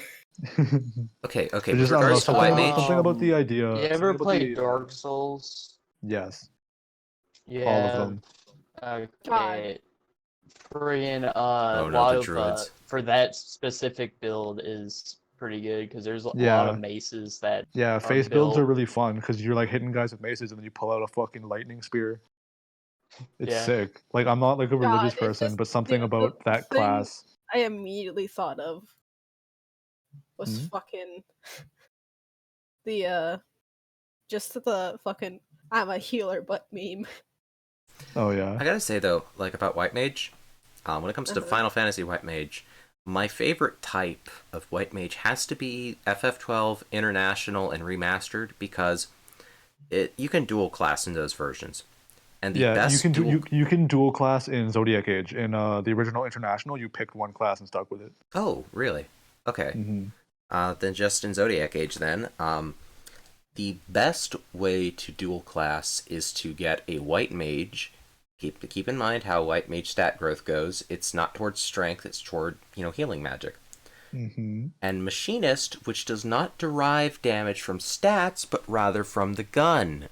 Speaker 1: Okay,
Speaker 2: But
Speaker 1: with
Speaker 2: just, I don't know,
Speaker 1: regards to white mage,
Speaker 2: something about the idea.
Speaker 7: You
Speaker 2: something
Speaker 7: ever
Speaker 2: about
Speaker 7: played
Speaker 2: the-
Speaker 7: Dark Souls?
Speaker 2: Yes,
Speaker 7: You
Speaker 2: all of
Speaker 7: have
Speaker 2: them.
Speaker 7: okay. Friggin'
Speaker 1: Oh
Speaker 7: a
Speaker 1: no,
Speaker 7: lot
Speaker 1: the
Speaker 7: of
Speaker 1: druids.
Speaker 7: for that specific build is pretty good because there's a lot
Speaker 2: Yeah.
Speaker 7: of maces that
Speaker 2: Yeah,
Speaker 7: are
Speaker 2: face builds are
Speaker 7: built.
Speaker 2: really fun because you're like hitting guys with maces and then you pull out a fucking lightning spear. It's
Speaker 7: Yeah.
Speaker 2: sick. Like I'm not like a religious
Speaker 4: it's
Speaker 2: person,
Speaker 4: just
Speaker 2: but something
Speaker 4: the
Speaker 2: about that
Speaker 4: thing
Speaker 2: class.
Speaker 4: I immediately thought of was
Speaker 2: Hmm?
Speaker 4: fucking the just the fucking I'm a healer but meme.
Speaker 2: Oh yeah.
Speaker 1: I gotta say though, like about white mage, when it comes to Final Fantasy white mage, my favorite type of white mage has to be FF12 International and Remastered because you can dual class in those versions, and the
Speaker 2: Yeah, you
Speaker 1: best
Speaker 2: can do
Speaker 1: dual.
Speaker 2: you can dual class in Zodiac Age. In the original International, you picked one class and stuck with it.
Speaker 1: Oh, really? Okay.
Speaker 2: Hmm.
Speaker 1: Then just in Zodiac Age, then, the best way to dual class is to get a white mage. Keep in mind how white mage stat growth goes. It's not towards strength; it's toward healing magic.
Speaker 2: Hmm.
Speaker 1: And machinist, which does not derive damage from stats, but rather from the gun.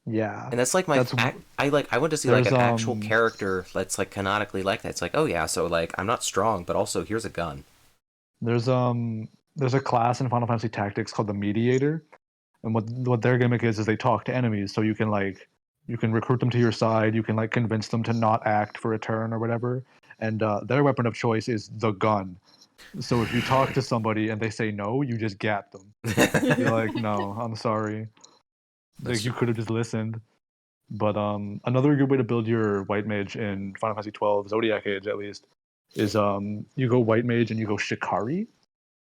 Speaker 2: Yeah.
Speaker 1: And that's like my
Speaker 2: That's
Speaker 1: I want to see like
Speaker 2: there's
Speaker 1: an actual character that's like canonically like that. It's like, oh yeah, so like I'm not strong, but also here's a gun.
Speaker 2: there's a class in Final Fantasy Tactics called the Mediator, and what their gimmick is they talk to enemies, so you can recruit them to your side, you can like convince them to not act for a turn or whatever, and their weapon of choice is the gun. So if you talk to somebody and they say no, you just gap them. You're like, no, I'm sorry. Like you could have just listened. But another good way to build your white mage in Final Fantasy 12 Zodiac Age at least is you go white mage and you go Shikari,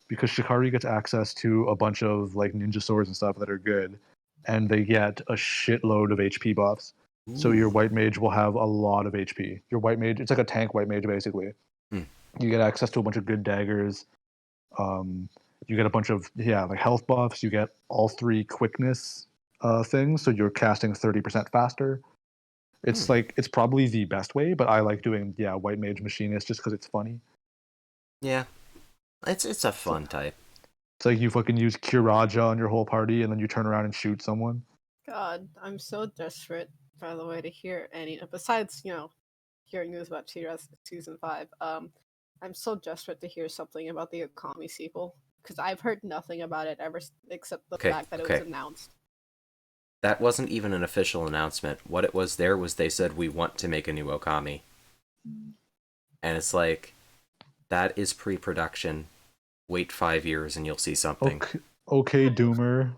Speaker 2: because Shikari gets access to a bunch of like ninja swords and stuff that are good, and they get a shitload of HP buffs. So your white mage will have a lot of HP. Your white mage, it's like a tank white mage basically.
Speaker 1: Hmm.
Speaker 2: You get access to a bunch of good daggers. You get a bunch of like health buffs. You get all 3 quickness things, so you're casting 30% faster. It's like it's probably the best way, but I like doing white mage machinist just because it's funny.
Speaker 1: Yeah, it's a fun type.
Speaker 2: It's like you fucking use Kiraja on your whole party, and then you turn around and shoot someone.
Speaker 4: God, I'm so desperate, by the way, to hear any besides, hearing news about TRS season 5. I'm so desperate to hear something about the Okami sequel. Because I've heard nothing about it except the fact that it was announced.
Speaker 1: That wasn't even an official announcement. What it was they said we want to make a new Okami. And it's like, that is pre-production. Wait 5 years and you'll see something.
Speaker 2: Okay, Doomer.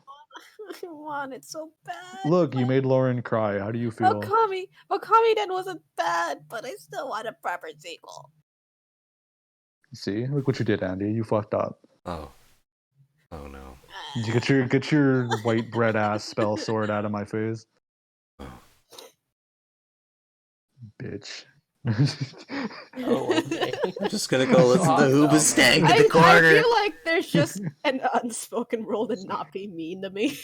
Speaker 4: I want it so bad.
Speaker 2: Look, you made Lauren cry. How do you feel?
Speaker 4: Okami then wasn't bad, but I still want a proper sequel.
Speaker 2: See, look what you did, Andy. You fucked up.
Speaker 1: Oh no.
Speaker 2: You get your white bread ass spell sword out of my face, bitch.
Speaker 7: Oh, okay.
Speaker 1: I'm just gonna go listen to
Speaker 7: Awesome.
Speaker 1: Hoobastank in
Speaker 4: I
Speaker 1: the corner.
Speaker 4: feel like there's just an unspoken rule to not be mean to me.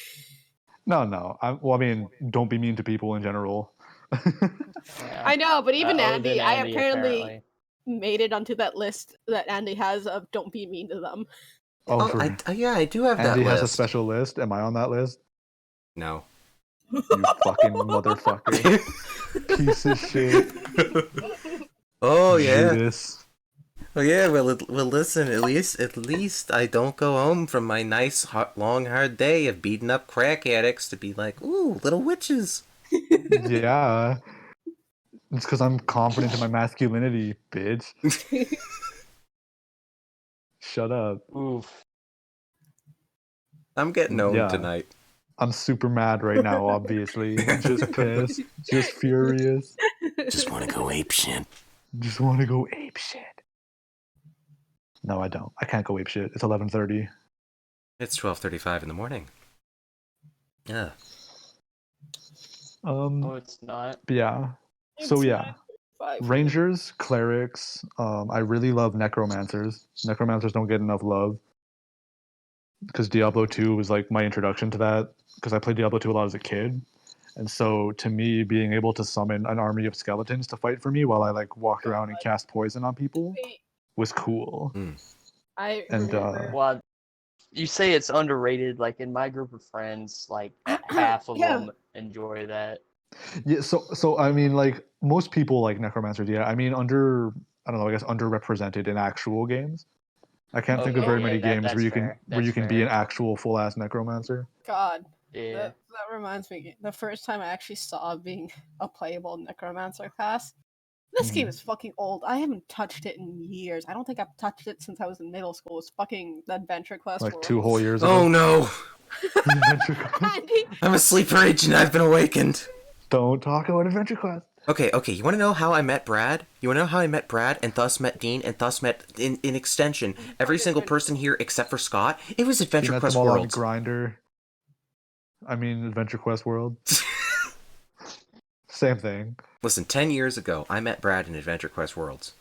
Speaker 2: No. I mean, don't be mean to people in general.
Speaker 7: Yeah.
Speaker 4: I know, but even
Speaker 7: Other than
Speaker 4: Andy, I
Speaker 7: Andy,
Speaker 4: apparently made it onto that list that Andy has of don't be mean to them.
Speaker 2: Oh,
Speaker 1: Yeah, I do have
Speaker 2: Andy
Speaker 1: that list.
Speaker 2: has a special list. Am I on that list?
Speaker 1: No.
Speaker 2: You fucking motherfucker. Piece of shit.
Speaker 1: Oh yeah.
Speaker 2: Judas.
Speaker 1: Oh yeah. Well, listen. At least I don't go home from my nice, long, hard day of beating up crack addicts to be like, ooh, little witches.
Speaker 2: Yeah. It's because I'm confident in my masculinity, bitch. Shut up.
Speaker 7: Oof.
Speaker 1: I'm getting home tonight.
Speaker 2: I'm super mad right now, obviously. Just pissed. Just furious.
Speaker 1: Just want to go ape shit.
Speaker 2: Just want to go ape shit. No, I don't. I can't go ape shit. It's 11:30.
Speaker 1: It's 12:35 in the morning. Yeah.
Speaker 7: Oh, it's not.
Speaker 2: Yeah. So yeah. Rangers, clerics. I really love necromancers. Necromancers don't get enough love. because Diablo 2 was like my introduction to that. Because I played Diablo 2 a lot as a kid, and so to me, being able to summon an army of skeletons to fight for me while I like walked around and cast poison on people was cool.
Speaker 4: I
Speaker 2: And
Speaker 4: remember.
Speaker 7: Well, you say it's underrated. Like in my group of friends, like half of
Speaker 4: Yeah.
Speaker 7: them enjoy that.
Speaker 2: yeah, so I mean, like most people like necromancers. Yeah, I mean, I don't know, I guess underrepresented in actual games. I can't think of very many games where you can be an actual full ass necromancer.
Speaker 4: God,
Speaker 7: Yeah.
Speaker 4: that reminds me. The first time I actually saw being a playable necromancer class. This game is fucking old. I haven't touched it in years. I don't think I've touched it since I was in middle school. It's fucking the Adventure Quest
Speaker 2: Like
Speaker 4: Worlds.
Speaker 2: 2 whole years ago.
Speaker 1: Oh no!
Speaker 2: Adventure Quest.
Speaker 4: Andy,
Speaker 1: I'm a sleeper agent. I've been awakened.
Speaker 2: Don't talk about Adventure Quest.
Speaker 1: Okay. You want to know how I met Brad? You want to know how I met Brad, and thus met Dean, and thus met, in extension, every single person here except for Scott? It was
Speaker 2: You
Speaker 1: Adventure
Speaker 2: met
Speaker 1: Quest
Speaker 2: them all on
Speaker 1: Worlds.
Speaker 2: Grinder. I mean, Adventure Quest World. Same thing.
Speaker 1: Listen, 10 years ago, I met Brad in Adventure Quest Worlds.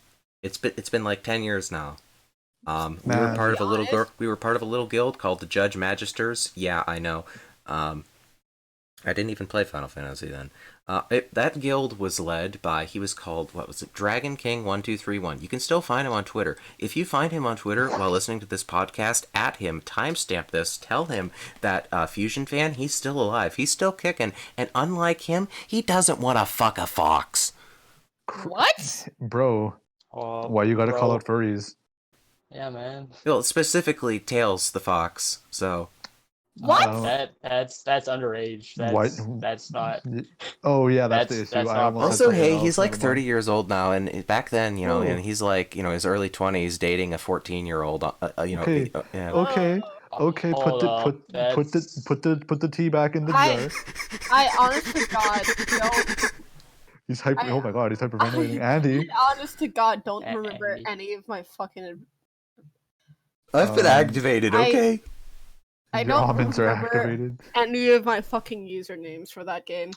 Speaker 1: It's been like 10 years now. We were
Speaker 2: Man.
Speaker 1: part of a little
Speaker 4: Honest?
Speaker 1: we were part of a little guild called the Judge Magisters. Yeah, I know. I didn't even play Final Fantasy then. That guild was led by, he was called, what was it, Dragon King 1231. You can still find him on Twitter. If you find him on Twitter while listening to this podcast, at him, timestamp this, tell him that Fusion fan, he's still alive. He's still kicking. And unlike him, he doesn't want to fuck a fox.
Speaker 4: what?
Speaker 2: Bro, why you gotta call out furries?
Speaker 7: Yeah, man.
Speaker 1: Well, specifically Tails the fox, so...
Speaker 4: What?
Speaker 7: That's underage. That's not.
Speaker 2: Oh yeah, that's the issue.
Speaker 7: That's
Speaker 2: I
Speaker 7: not
Speaker 2: almost said
Speaker 1: Also,
Speaker 2: something
Speaker 1: hey,
Speaker 2: else,
Speaker 1: he's like
Speaker 2: never
Speaker 1: 30
Speaker 2: mind.
Speaker 1: years old now, and back then, you know,
Speaker 2: Oh.
Speaker 1: and he's like, you know, his early 20s dating a 14-year-old, you know,
Speaker 2: Okay.
Speaker 1: yeah.
Speaker 2: Okay. Okay,
Speaker 7: Hold up,
Speaker 2: put the tea back in the
Speaker 4: I-
Speaker 2: jar.
Speaker 4: I honest to God don't.
Speaker 2: He's hyper.
Speaker 4: I-
Speaker 2: Oh my god, he's hyperventilating. Andy.
Speaker 4: Honest to God, don't remember
Speaker 7: Andy.
Speaker 4: any of my fucking.
Speaker 1: I've been activated,
Speaker 4: I-
Speaker 1: okay?
Speaker 4: I
Speaker 2: Your
Speaker 4: don't
Speaker 2: almonds are
Speaker 4: remember
Speaker 2: activated.
Speaker 4: any of my fucking usernames for that game.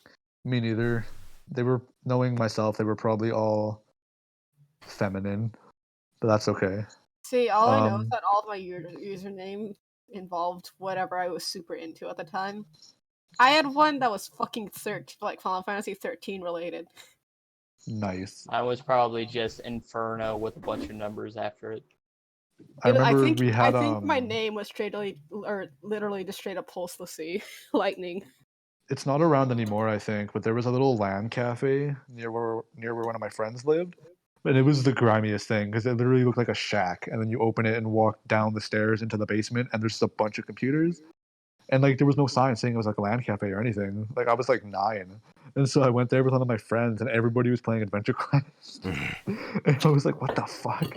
Speaker 2: Me neither. They were, knowing myself, they were probably all feminine, but that's okay.
Speaker 4: See, all I know is
Speaker 2: Um,
Speaker 4: that all of my username involved whatever I was super into at the time. I had one that was fucking like Final Fantasy 13 related.
Speaker 2: Nice.
Speaker 7: I was probably just Inferno with a bunch of numbers after it.
Speaker 2: I remember
Speaker 4: think,
Speaker 2: we had
Speaker 4: I think my name was literally just straight up Pulse Lightning.
Speaker 2: It's not around anymore, I think, but there was a little LAN cafe near where one of my friends lived. And it was the grimiest thing because it literally looked like a shack. And then you open it and walk down the stairs into the basement, and there's just a bunch of computers. And like there was no sign saying it was like a LAN cafe or anything. Like I was like 9, and so I went there with one of my friends, and everybody was playing Adventure Quest. And I was like, "What the fuck?"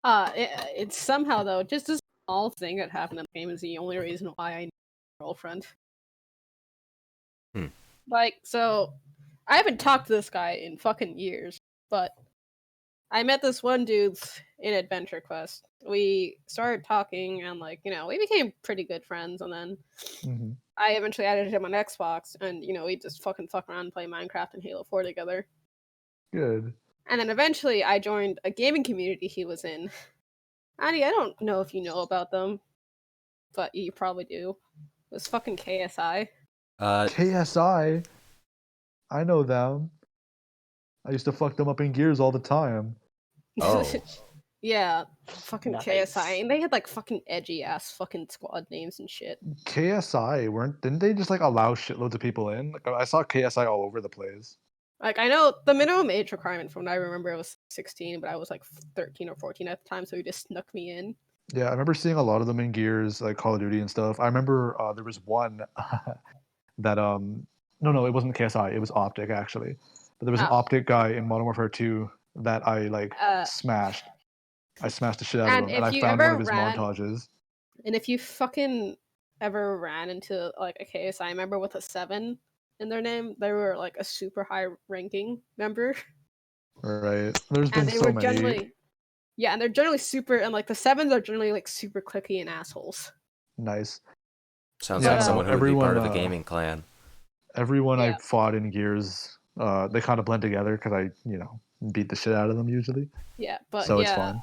Speaker 4: It's somehow though just a small thing that happened in the game is the only reason why I need a girlfriend. Like, so I haven't talked to this guy in fucking years, but I met this one dude in Adventure Quest. We started talking and like, you know, we became pretty good friends, and then
Speaker 2: Mm-hmm.
Speaker 4: I eventually added him on Xbox, and you know, we just fucking fuck around and play Minecraft and Halo 4 together.
Speaker 2: Good.
Speaker 4: And then eventually I joined a gaming community he was in. Andy, I don't know if you know about them, but you probably do. It was fucking KSI.
Speaker 2: KSI. I know them. I used to fuck them up in Gears all the time.
Speaker 1: Oh.
Speaker 4: Yeah, fucking
Speaker 7: Nice.
Speaker 4: KSI. And they had like fucking edgy ass fucking squad names and shit.
Speaker 2: KSI didn't they just like allow shitloads of people in? Like I saw KSI all over the place.
Speaker 4: Like, I know the minimum age requirement from what I remember it was 16, but I was like 13 or 14 at the time, so he just snuck me in.
Speaker 2: Yeah, I remember seeing a lot of them in Gears, like Call of Duty and stuff. I remember there was one that no, it wasn't KSI, it was Optic actually. But there was an
Speaker 4: Oh.
Speaker 2: Optic guy in Modern Warfare 2 that I like smashed. I smashed the shit out of
Speaker 4: And
Speaker 2: him, and
Speaker 4: if
Speaker 2: I
Speaker 4: you
Speaker 2: found one
Speaker 4: ever
Speaker 2: of his
Speaker 4: ran-
Speaker 2: montages.
Speaker 4: And if you fucking ever ran into like a KSI member with a 7 in their name, they were like a super high ranking member.
Speaker 2: Right. There's been
Speaker 4: And they
Speaker 2: so
Speaker 4: were
Speaker 2: many.
Speaker 4: generally, yeah, and they're generally super, and like the 7s are generally like super clicky and assholes.
Speaker 2: Nice.
Speaker 1: Sounds
Speaker 2: Yeah,
Speaker 1: like
Speaker 4: no,
Speaker 1: someone who would be part of a
Speaker 2: everyone,
Speaker 1: gaming clan.
Speaker 2: Everyone I
Speaker 4: Yeah.
Speaker 2: fought in Gears, they kind of blend together because I, beat the shit out of them usually.
Speaker 4: Yeah, but
Speaker 2: So it's
Speaker 4: yeah,
Speaker 2: fine.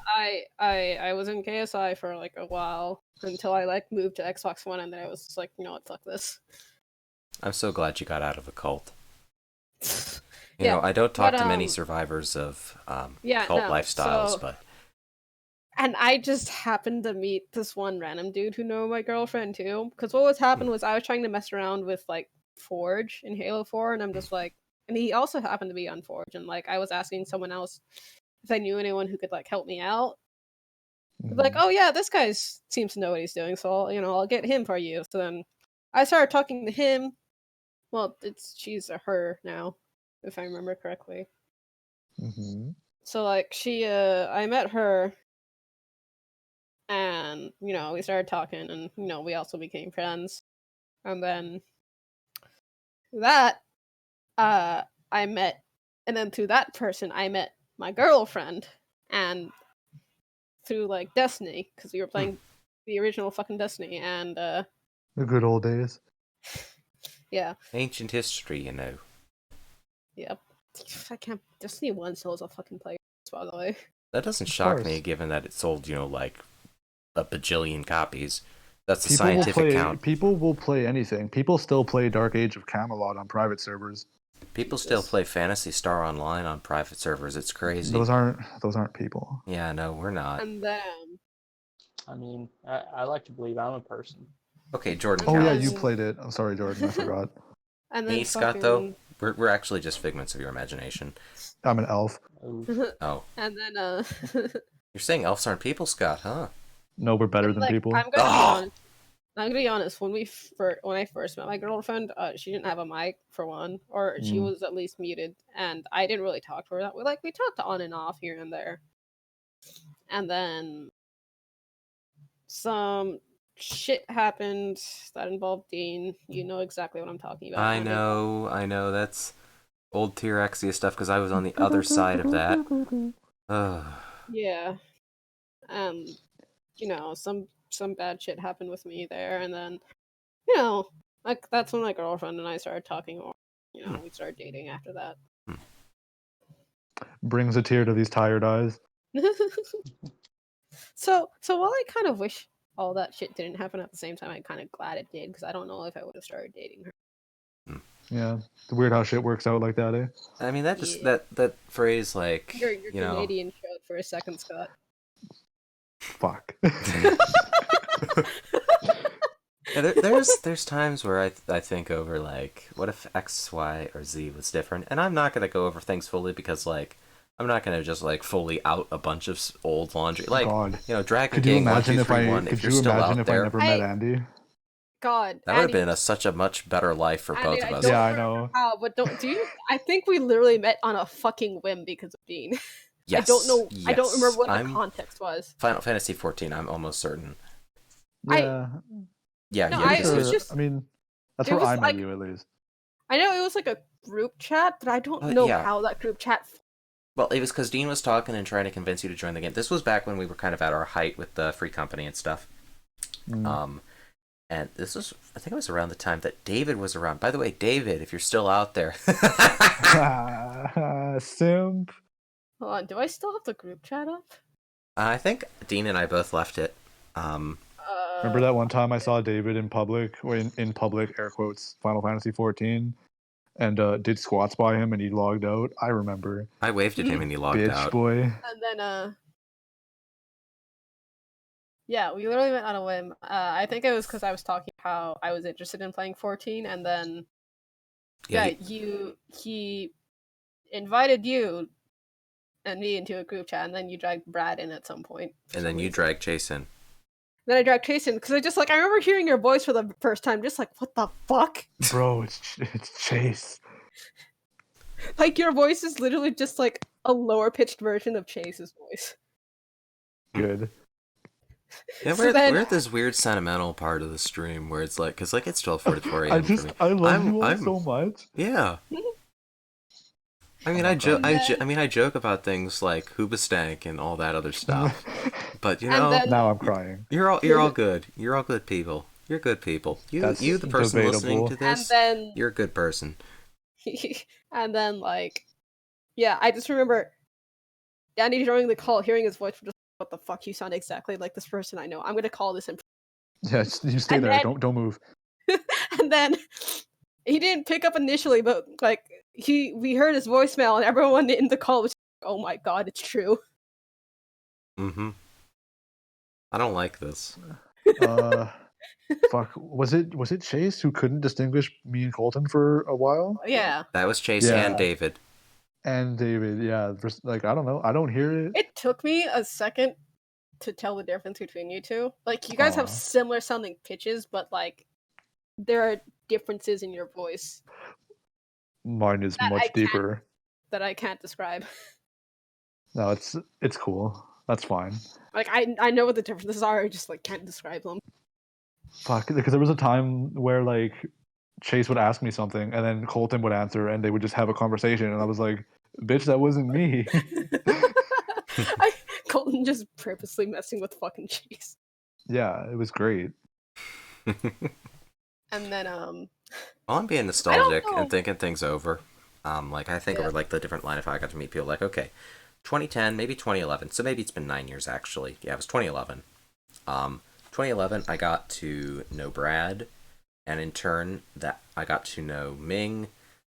Speaker 4: I was in KSI for like a while until I like moved to Xbox One, and then I was just like, you know what, fuck this.
Speaker 1: I'm so glad you got out of a cult. You
Speaker 4: Yeah,
Speaker 1: know, I don't talk
Speaker 4: but,
Speaker 1: to many survivors of
Speaker 4: yeah,
Speaker 1: cult
Speaker 4: no,
Speaker 1: lifestyles,
Speaker 4: so-
Speaker 1: but
Speaker 4: And I just happened to meet this one random dude who knew my girlfriend too. Because what was happened was I was trying to mess around with like Forge in Halo 4, and I'm just like, and he also happened to be on Forge, and like I was asking someone else if I knew anyone who could like help me out. Like,
Speaker 2: Mhm.
Speaker 4: oh yeah, this guy seems to know what he's doing, so I'll get him for you. So then I started talking to him. Well, she's a her now, if I remember correctly.
Speaker 2: Mhm.
Speaker 4: So like I met her, and we started talking, and we also became friends. And then that I met, and then through that person I met my girlfriend, and through like Destiny, because we were playing the original fucking Destiny, and
Speaker 2: The good old days.
Speaker 4: yeah,
Speaker 1: ancient history, you know.
Speaker 4: yep. I can't. Destiny 1 still is a fucking player, by the way.
Speaker 1: That doesn't
Speaker 2: Of
Speaker 1: shock
Speaker 2: course.
Speaker 1: me, given that it sold, like a bajillion copies. That's the
Speaker 2: People will
Speaker 1: scientific
Speaker 2: play.
Speaker 1: count.
Speaker 2: People will play anything. People still play Dark Age of Camelot on private servers.
Speaker 1: People still
Speaker 4: Jesus.
Speaker 1: play Phantasy Star Online on private servers. It's crazy.
Speaker 2: Those aren't people.
Speaker 1: Yeah, no, we're not.
Speaker 4: And then
Speaker 7: I mean, I like to believe I'm a person.
Speaker 1: Okay, Jordan.
Speaker 2: Oh
Speaker 4: And
Speaker 2: yeah,
Speaker 1: counts.
Speaker 2: you
Speaker 4: then-
Speaker 2: played it. I'm sorry, Jordan. I forgot.
Speaker 4: and then
Speaker 1: Me, Scott, though, we're actually just figments of your imagination.
Speaker 2: I'm an elf.
Speaker 7: Ooh.
Speaker 1: Oh,
Speaker 4: and then
Speaker 1: you're saying elves aren't people, Scott, huh?
Speaker 2: No, we're better than
Speaker 4: like,
Speaker 2: people.
Speaker 4: I'm gonna be
Speaker 1: Ah!
Speaker 4: honest. I'm gonna be honest. When I first met my girlfriend, she didn't have a mic for one, or she
Speaker 2: Mm.
Speaker 4: was at least muted, and I didn't really talk to her that way. Like we talked on and off here and there, and then some shit happened that involved Dean. You know exactly what I'm talking about.
Speaker 1: I
Speaker 4: Andy.
Speaker 1: know. That's old Tyrexia stuff because I was on the other side of that. Ugh.
Speaker 4: Yeah, and some bad shit happened with me there, and then like that's when my girlfriend and I started talking more. We started dating after that.
Speaker 2: Brings a tear to these tired eyes.
Speaker 4: So while I kind of wish all that shit didn't happen at the same time, I'm kind of glad it did, because I don't know if I would have started dating her.
Speaker 2: Yeah, it's weird how shit works out like that, eh?
Speaker 1: I mean, that just
Speaker 4: Yeah.
Speaker 1: that phrase, like,
Speaker 4: Your
Speaker 1: you know.
Speaker 4: Canadian showed for a second, Scott.
Speaker 2: Fuck.
Speaker 1: Yeah, there's times where I think over, like, what if X, Y, or Z was different? And I'm not gonna go over things fully because, like, I'm not gonna just like fully out a bunch of old laundry. Like,
Speaker 2: God.
Speaker 1: Dragon
Speaker 2: Could you
Speaker 1: Gang
Speaker 2: imagine if
Speaker 1: 1231.
Speaker 2: could
Speaker 1: If you're
Speaker 2: you
Speaker 1: still
Speaker 2: imagine
Speaker 1: out
Speaker 2: if I
Speaker 1: there,
Speaker 2: never met
Speaker 4: I-
Speaker 2: Andy?
Speaker 4: God,
Speaker 1: that would have
Speaker 4: Andy,
Speaker 1: been such a much better life for
Speaker 4: Andy,
Speaker 1: both of
Speaker 4: I
Speaker 1: us.
Speaker 4: don't
Speaker 2: Yeah, I
Speaker 4: remember
Speaker 2: know.
Speaker 4: how, but do you? I think we literally met on a fucking whim because of Dean.
Speaker 1: Yes.
Speaker 4: I don't know. I don't remember what
Speaker 1: I'm
Speaker 4: the context was.
Speaker 1: Final Fantasy 14. I'm almost certain.
Speaker 2: Yeah.
Speaker 1: Yeah,
Speaker 4: No,
Speaker 1: yeah.
Speaker 4: I-
Speaker 1: because
Speaker 4: it
Speaker 1: it
Speaker 4: was
Speaker 1: was-
Speaker 4: just-
Speaker 2: I mean, that's
Speaker 4: it
Speaker 2: where
Speaker 4: was
Speaker 2: I met
Speaker 4: like-
Speaker 2: you at least.
Speaker 4: I know it was like a group chat, but I don't
Speaker 1: Oh,
Speaker 4: know
Speaker 1: yeah.
Speaker 4: how that group chat.
Speaker 1: Well, it was because Dean was talking and trying to convince you to join the game. This was back when we were kind of at our height with the free company and stuff.
Speaker 2: Mm.
Speaker 1: And this was, I think it was around the time that David was around. By the way, David, if you're still out there.
Speaker 2: Simp.
Speaker 4: Hold on, do I still have the group chat up?
Speaker 1: I think Dean and I both left it.
Speaker 2: Remember that one time I saw David in public, or in public, air quotes, Final Fantasy 14, and did squats by him and he logged out? I remember.
Speaker 1: I waved at him and he logged
Speaker 2: Bitch
Speaker 1: out.
Speaker 2: boy.
Speaker 4: And then yeah, we literally went on a whim. I think it was because I was talking how I was interested in playing 14, and then
Speaker 1: Yeah,
Speaker 4: he invited you and me into a group chat, and then you dragged Brad in at some point. for
Speaker 1: and
Speaker 4: some
Speaker 1: then you
Speaker 4: reason.
Speaker 1: dragged Chase in.
Speaker 4: Then I dragged Chase in because I remember hearing your voice for the first time, just like, what the fuck?
Speaker 2: Bro, it's Chase.
Speaker 4: Like your voice is literally just like a lower pitched version of Chase's voice.
Speaker 2: Good.
Speaker 1: Yeah,
Speaker 4: So
Speaker 1: we're
Speaker 4: then-
Speaker 1: at this weird sentimental part of the stream where it's like, because like it's 12:44 a.m. for me.
Speaker 2: I love
Speaker 1: I'm-
Speaker 2: you all
Speaker 1: I'm-
Speaker 2: so much.
Speaker 1: Yeah. I mean,
Speaker 2: Oh
Speaker 1: I
Speaker 2: my
Speaker 1: joke.
Speaker 4: God.
Speaker 1: I mean, I joke about things like Hoobastank and all that other stuff. But you
Speaker 4: And
Speaker 1: know,
Speaker 4: then-
Speaker 2: Now I'm crying.
Speaker 1: you're all good. You're all good people. You're good people.
Speaker 2: That's
Speaker 1: You, the person listening to
Speaker 2: debatable.
Speaker 1: this,
Speaker 4: And then
Speaker 1: you're a good person.
Speaker 4: and then like, yeah, I just remember Danny joining the call, hearing his voice, just what the fuck, you sound exactly like this person I know. I'm gonna call this in.
Speaker 2: Yeah, you stay
Speaker 4: And
Speaker 2: there.
Speaker 4: then-
Speaker 2: Don't move.
Speaker 4: And then he didn't pick up initially, but like we heard his voicemail, and everyone in the call was, oh my god, it's true.
Speaker 1: Mm-hmm. I don't like this.
Speaker 2: Fuck. Was it Chase who couldn't distinguish me and Colton for a while?
Speaker 4: Yeah.
Speaker 1: That was Chase
Speaker 2: Yeah.
Speaker 1: and David.
Speaker 2: And David, yeah. Like, I don't know. I don't hear it.
Speaker 4: It took me a second to tell the difference between you two. Like, you guys have
Speaker 2: Aw.
Speaker 4: similar sounding pitches, but like there are differences in your voice
Speaker 2: Mine is
Speaker 4: That I
Speaker 2: much
Speaker 4: can't-
Speaker 2: deeper.
Speaker 4: that I can't describe.
Speaker 2: No, it's cool. That's fine.
Speaker 4: Like, I know what the differences are, I just like can't describe them.
Speaker 2: Fuck, because there was a time where like Chase would ask me something and then Colton would answer and they would just have a conversation and I was like, bitch, that wasn't me.
Speaker 4: Colton just purposely messing with fucking Chase.
Speaker 2: Yeah, it was great.
Speaker 4: And then
Speaker 1: Well, I'm being nostalgic
Speaker 4: know.
Speaker 1: and thinking things over. Like I think
Speaker 4: Yeah.
Speaker 1: over like the different line of how I got to meet people. Like, okay, 2010, maybe 2011. So maybe it's been 9 years actually. Yeah, it was 2011. 2011, I got to know Brad, and in turn, that I got to know Ming.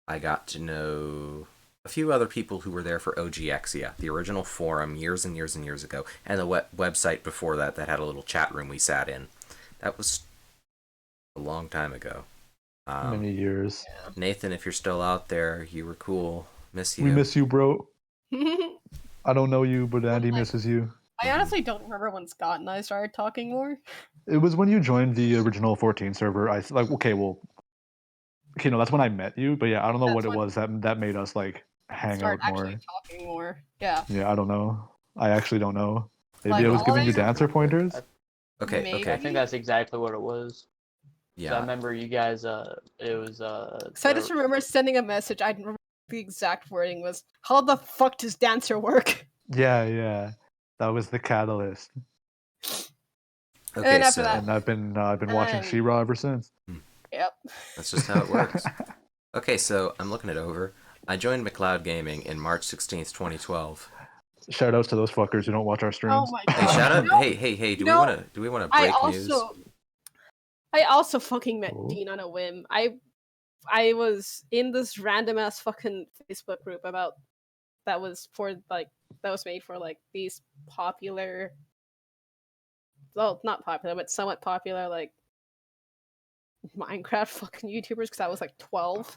Speaker 1: I got to know a few other people who were there for OGXia, the original forum years and years and years ago, and the website before that that had a little chat room we sat in. That was a long time ago.
Speaker 2: Many years.
Speaker 1: Nathan, if you're still out there, you were cool. Miss you.
Speaker 2: We miss you, bro.
Speaker 4: I
Speaker 2: I don't know you, but Andy misses you.
Speaker 4: honestly don't remember when Scott and I started talking more.
Speaker 2: It was when you joined the original 14 server. I like okay, well, okay, no, that's when I met you. But yeah, I don't know
Speaker 4: That's
Speaker 2: what it
Speaker 4: when-
Speaker 2: was that made us like hang
Speaker 4: Start
Speaker 2: out more.
Speaker 4: actually talking more. Yeah.
Speaker 2: Yeah, I don't know. I actually don't know. Maybe
Speaker 4: Like,
Speaker 2: I was
Speaker 4: all
Speaker 2: giving
Speaker 4: I
Speaker 2: you dancer pointers.
Speaker 1: Okay,
Speaker 4: Maybe.
Speaker 1: okay.
Speaker 7: I think that's exactly what it was. 'Cause I
Speaker 1: Yeah.
Speaker 7: remember you guys. It was
Speaker 4: So I just remember sending a message. I remember the exact wording was, "How the fuck does dancer work?"
Speaker 2: Yeah. That was the catalyst.
Speaker 1: Okay,
Speaker 4: then after
Speaker 1: so
Speaker 4: that-
Speaker 2: And I've been watching
Speaker 4: And-
Speaker 2: She-Ra ever since.
Speaker 4: Yep.
Speaker 1: that's just how it works. Okay, so I'm looking it over. I joined McLeod Gaming in March 16th, 2012.
Speaker 2: Shout outs to those fuckers who don't watch our streams.
Speaker 4: Oh my god.
Speaker 1: Hey, shout out!
Speaker 4: You know,
Speaker 1: Hey! Do
Speaker 4: you
Speaker 1: we
Speaker 4: know,
Speaker 1: want to break news?
Speaker 4: I also fucking met
Speaker 2: Oh.
Speaker 4: Dean on a whim. I was in this random ass fucking Facebook group about that was made for like these popular, well, not popular, but somewhat popular like Minecraft fucking YouTubers because I was like 12.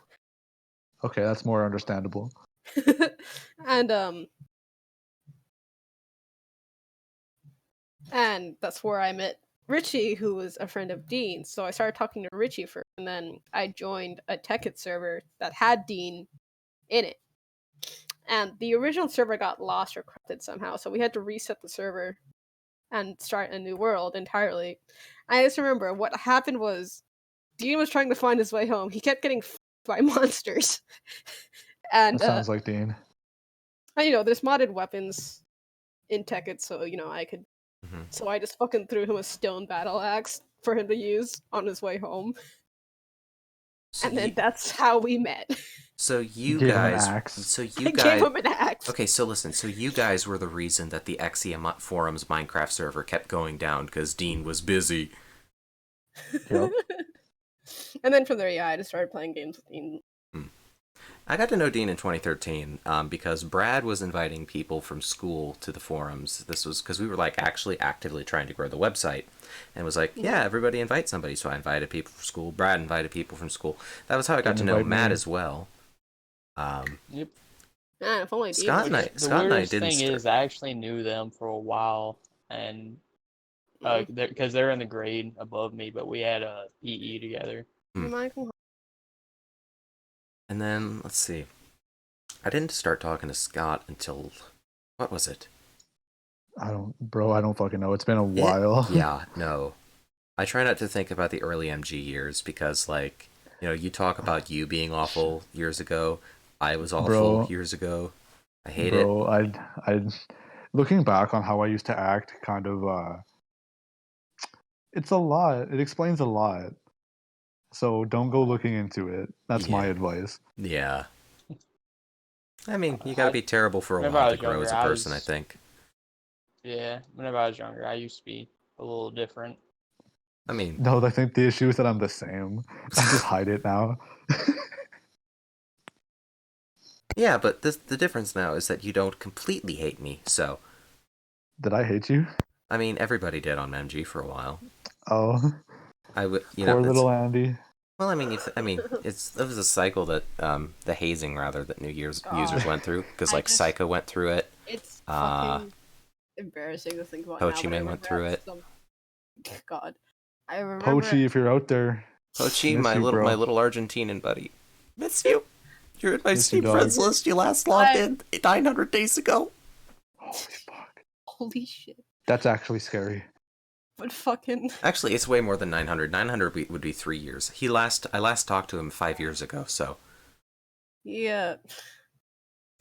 Speaker 2: Okay, that's more understandable.
Speaker 4: And that's where I met Richie, who was a friend of Dean. So I started talking to Richie first, and then I joined a Tekkit server that had Dean in it. And the original server got lost or corrupted somehow, so we had to reset the server and start a new world entirely. I just remember what happened was Dean was trying to find his way home. He kept getting by monsters. And
Speaker 2: That sounds like Dean.
Speaker 4: and, there's modded weapons in Tekkit, so I could.
Speaker 1: Mhm.
Speaker 4: So I just fucking threw him a stone battle axe for him to use on his way home,
Speaker 1: So
Speaker 4: and then
Speaker 1: you,
Speaker 4: that's how we met.
Speaker 1: so you
Speaker 2: Gave him an
Speaker 1: guys,
Speaker 2: axe.
Speaker 1: so
Speaker 4: I
Speaker 1: you
Speaker 4: gave
Speaker 1: guys.
Speaker 4: him an axe.
Speaker 1: Okay, so listen. So you guys were the reason that the Exia Forums Minecraft server kept going down because Dean was busy.
Speaker 2: Yep.
Speaker 4: And then from there, I just started playing games with Dean.
Speaker 1: I got to know Dean in 2013 because Brad was inviting people from school to the forums. This was because we were like actually actively trying to grow the website, and was like, yeah, everybody invite somebody. So I invited people from school. Brad invited people from school. That was how I got to know
Speaker 2: Invite
Speaker 1: Matt
Speaker 2: me.
Speaker 1: as well.
Speaker 7: Yep.
Speaker 4: Man, if only Dean
Speaker 1: Scott
Speaker 4: was
Speaker 1: and I-
Speaker 4: there.
Speaker 7: The
Speaker 1: Scott and I
Speaker 7: weirdest
Speaker 1: didn't
Speaker 7: thing
Speaker 1: start-
Speaker 7: is I actually knew them for a while, and because they're in the grade above me, but we had a PE together.
Speaker 4: You mind come home?
Speaker 1: And then let's see. I didn't start talking to Scott until what was it?
Speaker 2: I don't fucking know. It's been a while.
Speaker 1: Yeah, no. I try not to think about the early MG years because, like, you talk about you being awful years ago. I was awful
Speaker 2: Bro.
Speaker 1: years ago. I hate it.
Speaker 2: Bro, I looking back on how I used to act, kind of it's a lot. It explains a lot. So don't go looking into it. That's my
Speaker 1: Yeah.
Speaker 2: advice.
Speaker 1: Yeah. I mean, you gotta be terrible for a
Speaker 7: whenever I
Speaker 1: while to
Speaker 7: was
Speaker 1: grow as a
Speaker 7: younger,
Speaker 1: person, I think.
Speaker 7: Yeah, whenever I was younger, I used to be a little different.
Speaker 1: I mean,
Speaker 2: No, I think the issue is that I'm the same. I just hide it now.
Speaker 1: yeah, but the difference now is that you don't completely hate me, so.
Speaker 2: Did I hate you?
Speaker 1: I mean, everybody did on MG for a while.
Speaker 2: Oh,
Speaker 1: I would,
Speaker 2: poor little Andy.
Speaker 1: Well, I mean, it was a cycle that the hazing rather that New Year's users
Speaker 4: God.
Speaker 1: went through because
Speaker 4: I
Speaker 1: like
Speaker 4: just-
Speaker 1: Psycho went through it,
Speaker 4: It's
Speaker 1: Uh,
Speaker 4: fucking embarrassing to think about
Speaker 1: Ho
Speaker 4: now.
Speaker 1: Chi
Speaker 4: But I
Speaker 1: Minh went
Speaker 4: remember
Speaker 1: through
Speaker 4: at
Speaker 1: it.
Speaker 4: some... God, I remember.
Speaker 2: Pochi, if you're out there,
Speaker 1: Pochi,
Speaker 2: miss you, bro.
Speaker 1: my little Argentinian buddy, miss you. You're in my
Speaker 2: Miss you,
Speaker 1: Steam
Speaker 2: dog.
Speaker 1: friends list. You last logged
Speaker 4: I-
Speaker 1: in 900 days ago.
Speaker 2: Holy fuck.
Speaker 4: Holy shit!
Speaker 2: That's actually scary.
Speaker 4: But fucking.
Speaker 1: Actually, it's way more than 900. 900 would be 3 years. I last talked to him 5 years ago, so
Speaker 4: Yeah.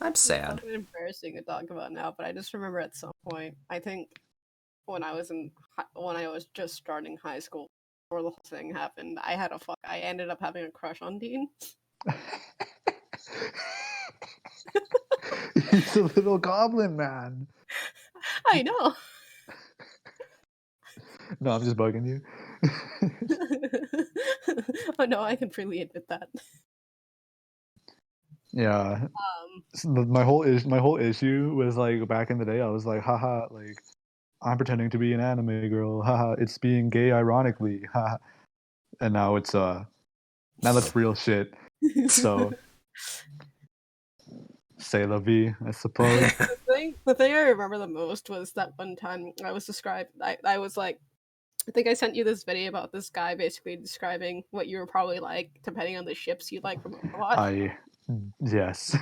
Speaker 1: I'm
Speaker 4: It's
Speaker 1: sad.
Speaker 4: fucking embarrassing to talk about now, but I just remember at some point, I think when I was just starting high school, before the whole thing happened, I ended up having a crush on Dean.
Speaker 2: He's a little goblin man.
Speaker 4: I know.
Speaker 2: No, I'm just bugging you.
Speaker 4: Oh no, I can freely admit that.
Speaker 2: Yeah. My whole issue was like back in the day. I was like, haha, like I'm pretending to be an anime girl. Haha, it's being gay ironically. Haha. And now it's now that's real shit. So say la vie, I suppose.
Speaker 4: The thing I remember the most was that one time I was described. I was like, I think I sent you this video about this guy basically describing what you were probably like, depending on the ships you like from Overwatch.
Speaker 2: Yes.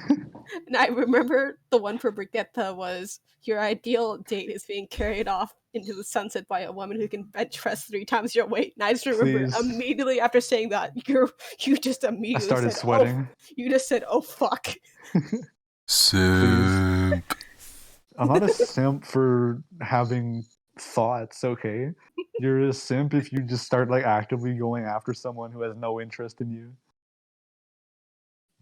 Speaker 4: And I remember the one for Brigitte was your ideal date is being carried off into the sunset by a woman who can bench press 3 times your weight. And I just remember
Speaker 2: Please.
Speaker 4: immediately after saying that, you just immediately
Speaker 2: I started
Speaker 4: said,
Speaker 2: sweating.
Speaker 4: Oh, you just said, "Oh fuck."
Speaker 1: Simp.
Speaker 2: I'm not a simp for having thoughts, okay? You're a simp if you just start like actively going after someone who has no interest in you.